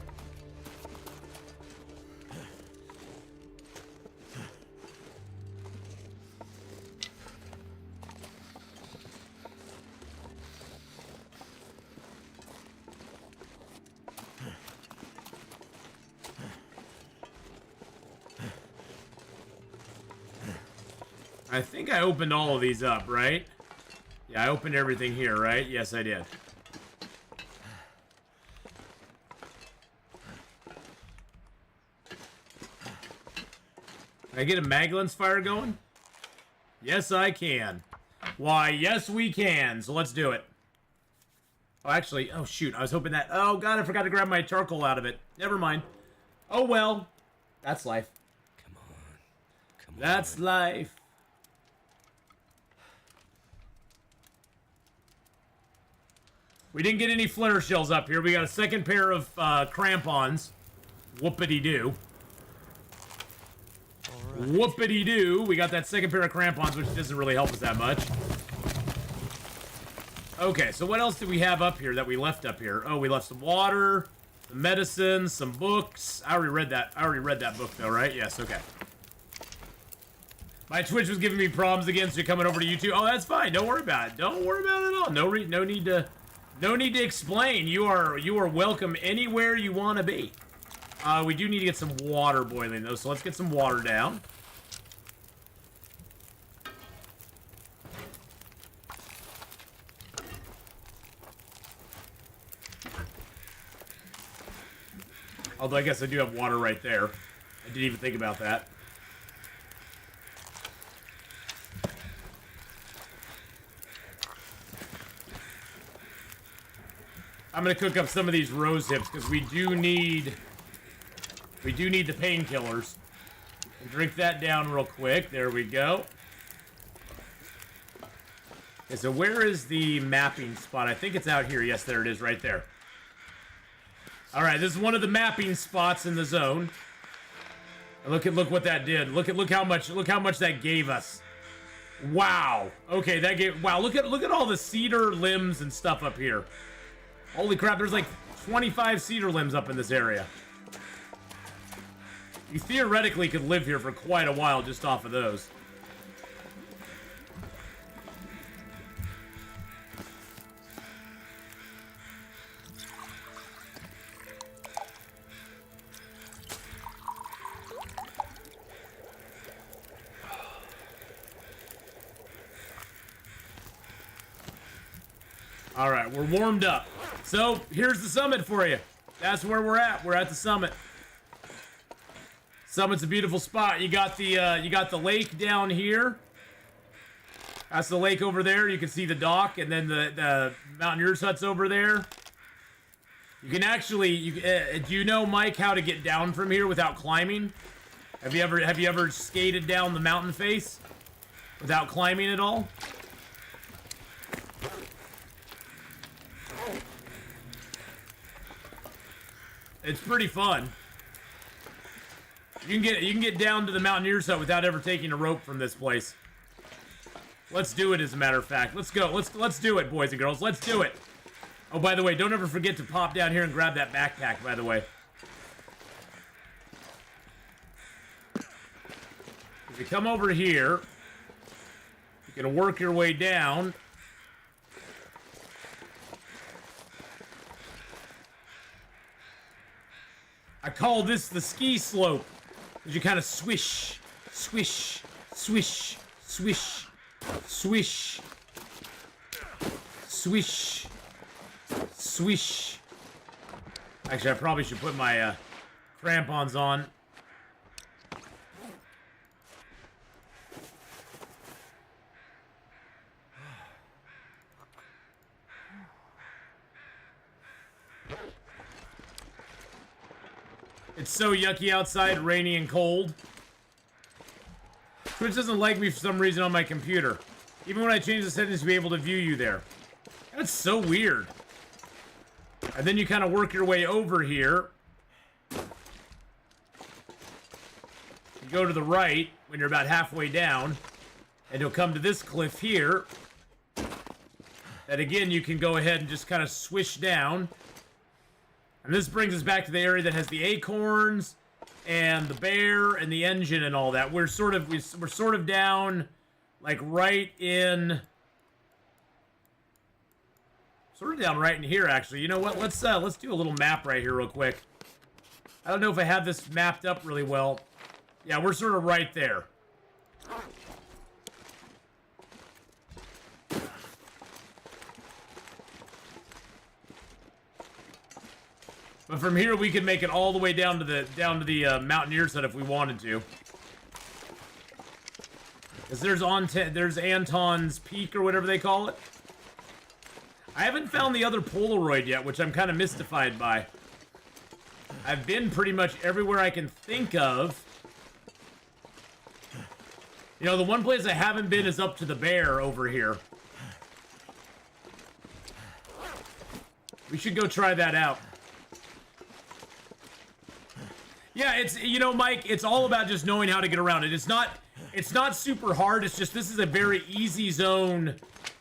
I think I opened all of these up, right? Yeah, I opened everything here, right? Yes, I did. Can I get a mag lens fire going? Yes, I can. Why, yes, we can. So let's do it. Oh, actually, oh, shoot. I was hoping that... Oh, God, I forgot to grab my charcoal out of it. Never mind. Oh, well. That's life. Come on. Come on. That's life. We didn't get any flare shells up here. We got a second pair of crampons. Whoopity-doo. Right. Whoopity-doo. We got that second pair of crampons, which doesn't really help us that much. Okay, so what else did we have up here that we left up here? Oh, we left some water, some medicine, some books. I already read that. I already read that book, though, right? Yes, okay. My Twitch was giving me problems again, so you're coming over to YouTube. Oh, that's fine. Don't worry about it. Don't worry about it at all. No need to explain. You are welcome anywhere you want to be. We do need to get some water boiling, though, so let's get some water down. Although I guess I do have water right there. I didn't even think about that. I'm gonna cook up some of these rose hips because we do need the painkillers. And drink that down real quick. There we go. Okay, so where is the mapping spot? I think it's out here. Yes, there it is, right there. All right, this is one of the mapping spots in the zone. And look what that did. Look how much that gave us. Wow. Okay, that gave wow. Look at all the cedar limbs and stuff up here. Holy crap! There's like 25 cedar limbs up in this area. You theoretically could live here for quite a while just off of those. All right, we're warmed up. So here's the summit for you. That's where we're at. We're at the summit. Summit's a beautiful spot. You got the lake down here. That's the lake over there. You can see the dock, and then the mountaineers' hut's over there. You can actually, do you know, Mike, how to get down from here without climbing? Have you ever skated down the mountain face without climbing at all? It's pretty fun. You can get down to the mountaineers' hut without ever taking a rope from this place. Let's do it, as a matter of fact. Let's go. Let's do it, boys and girls. Let's do it. Oh, by the way, don't ever forget to pop down here and grab that backpack, by the way. If you come over here, you can work your way down. I call this the ski slope. Because you kind of swish, swish, swish, swish, swish, swish, swish. Actually, I probably should put my crampons on. It's so yucky outside, rainy and cold. Twitch doesn't like me for some reason on my computer. Even when I change the settings to be able to view you there. That's so weird. And then you kind of work your way over here. You go to the right when you're about halfway down. And you'll come to this cliff here. That again, you can go ahead and just kind of swish down. And this brings us back to the area that has the acorns and the bear and the engine and all that. We're sort of down, like right in, right in here. Actually, you know what? Let's do a little map right here real quick. I don't know if I have this mapped up really well. Yeah, we're sort of right there. But from here, we can make it all the way down to the mountaineers hut if we wanted to. Because there's Anton's Peak or whatever they call it. I haven't found the other Polaroid yet, which I'm kind of mystified by. I've been pretty much everywhere I can think of. You know, the one place I haven't been is up to the bear over here. We should go try that out. Yeah, it's, you know, Mike, it's all about just knowing how to get around it. It's not super hard. It's just, this is a very easy zone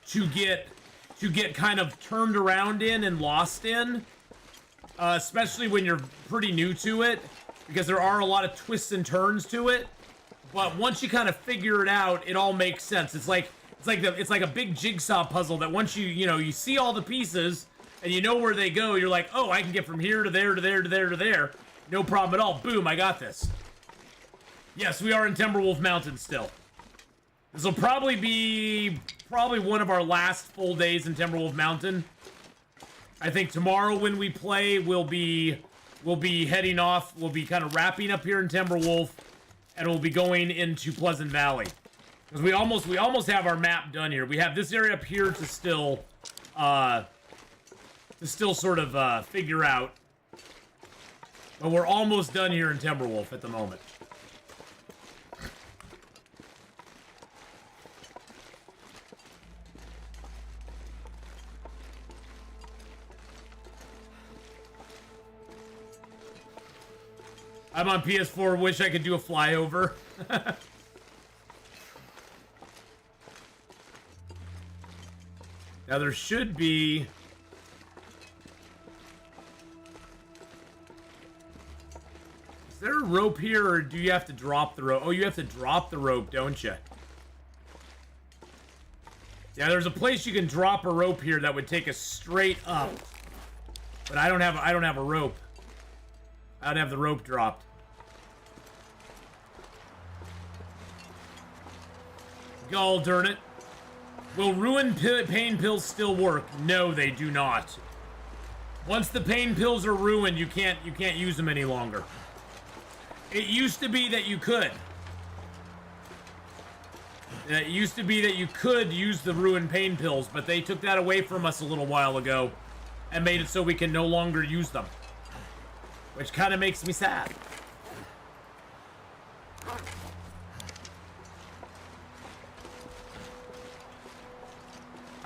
to get kind of turned around in and lost in. Especially when you're pretty new to it, because there are a lot of twists and turns to it. But once you kind of figure it out, it all makes sense. It's like a big jigsaw puzzle that once you see all the pieces and you know where they go, you're like, oh, I can get from here to there to there to there to there. No problem at all. Boom, I got this. Yes, we are in Timberwolf Mountain still. This will probably be one of our last full days in Timberwolf Mountain. I think tomorrow when we play, we'll be heading off. We'll be kind of wrapping up here in Timberwolf, and we'll be going into Pleasant Valley. Because we almost have our map done here. We have this area up here to still sort of figure out. But we're almost done here in Timberwolf at the moment. I'm on PS4. Wish I could do a flyover. Now there should be... Is there a rope here, or do you have to drop the rope? Oh, you have to drop the rope, don't you? Yeah, there's a place you can drop a rope here that would take us straight up. But I don't have a rope. I don't have the rope dropped. Gall darn it. Will ruin pain pills still work? No, they do not. Once the pain pills are ruined, you can't use them any longer. It used to be that you could. It used to be that you could use the ruined pain pills, but they took that away from us a little while ago and made it so we can no longer use them. Which kind of makes me sad.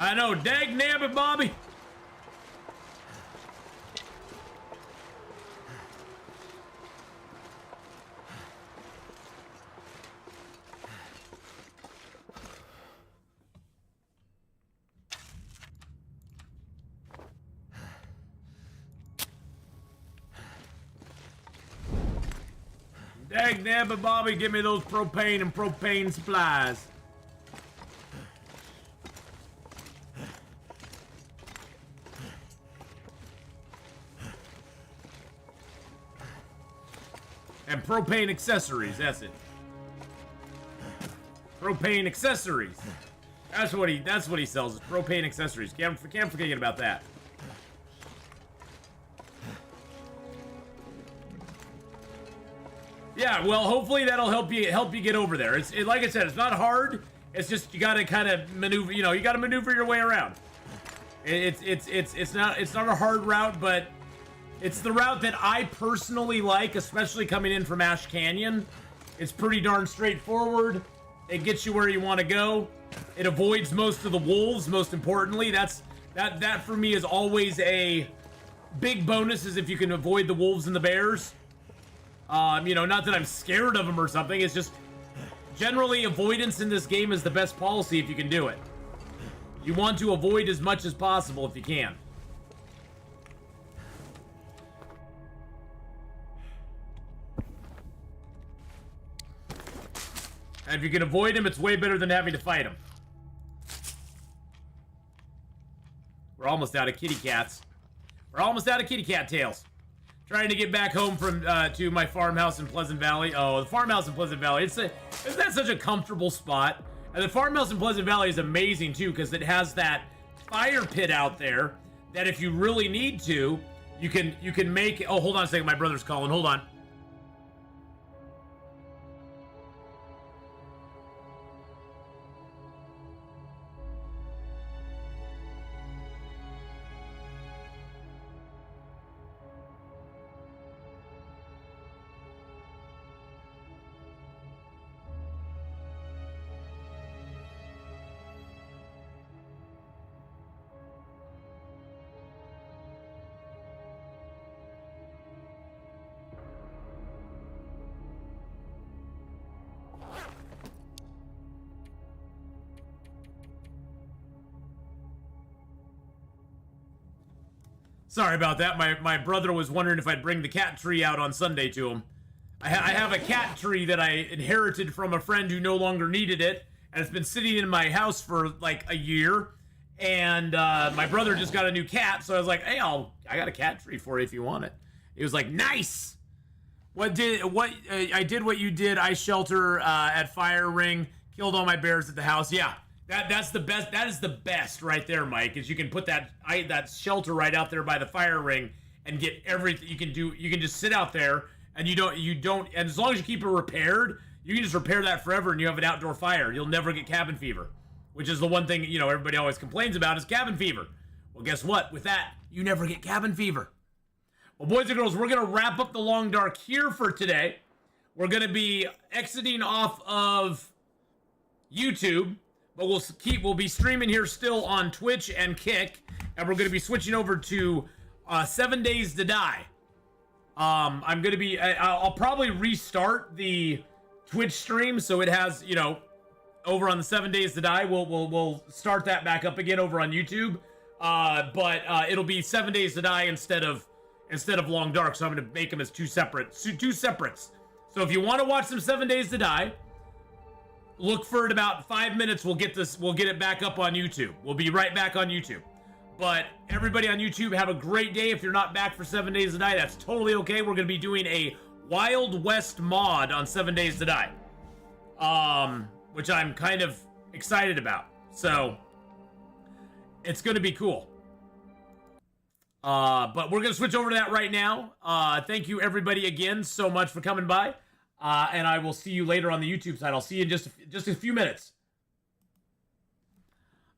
I know, dag nabbit, Bobby. Dag nabbit, Bobby, give me those propane and propane supplies. And propane accessories, that's it. Propane accessories. That's what he sells, is propane accessories. Can't forget about that. Yeah, well, hopefully that'll help you get over there. It's like I said, it's not hard. It's just you gotta kind of maneuver. You know, you gotta maneuver your way around. It's not a hard route, but it's the route that I personally like, especially coming in from Ash Canyon. It's pretty darn straightforward. It gets you where you want to go. It avoids most of the wolves. Most importantly, that for me is always a big bonus. Is if you can avoid the wolves and the bears. You know, not that I'm scared of them or something. It's just generally avoidance in this game is the best policy if you can do it. You want to avoid as much as possible if you can. And if you can avoid him, it's way better than having to fight him. We're almost out of kitty cats. We're almost out of kitty cat tails. Trying to get back home from to my farmhouse in Pleasant Valley. Oh, the farmhouse in Pleasant Valley. Isn't that such a comfortable spot? And the farmhouse in Pleasant Valley is amazing too, because it has that fire pit out there that if you really need to, you can make. Oh, hold on a second. My brother's calling. Hold on. Sorry about that. My brother was wondering if I'd bring the cat tree out on Sunday to him. I have a cat tree that I inherited from a friend who no longer needed it, and it's been sitting in my house for like a year. And my brother just got a new cat, so I was like, "Hey, I got a cat tree for you if you want it." He was like, "Nice." I did what you did. Ice shelter at Fire Ring, killed all my bears at the house. Yeah. That's the best. That is the best right there, Mike. Is you can put that shelter right out there by the fire ring and get everything you can do. You can just sit out there and you don't. And as long as you keep it repaired, you can just repair that forever and you have an outdoor fire. You'll never get cabin fever, which is the one thing everybody always complains about is cabin fever. Well, guess what? With that, you never get cabin fever. Well, boys and girls, we're gonna wrap up the Long Dark here for today. We're gonna be exiting off of YouTube. But we'll be streaming here still on Twitch and Kick, and we're going to be switching over to 7 Days to Die. I'm gonna be. I'll probably restart the Twitch stream so it has, you know, over on the 7 Days to Die. We'll start that back up again over on YouTube. But it'll be 7 Days to Die instead of Long Dark. So I'm gonna make them as two separates. So if you want to watch some 7 Days to Die, look for it about 5 minutes. We'll get it back up on YouTube. We'll be right back on YouTube. But everybody on YouTube, have a great day. If you're not back for 7 Days to Die, that's totally okay. We're gonna be doing a Wild West mod on 7 Days to Die, which I'm kind of excited about. So it's gonna be cool. But we're gonna switch over to that right now. Thank you everybody again so much for coming by. And I will see you later on the YouTube side. I'll see you in just a few minutes.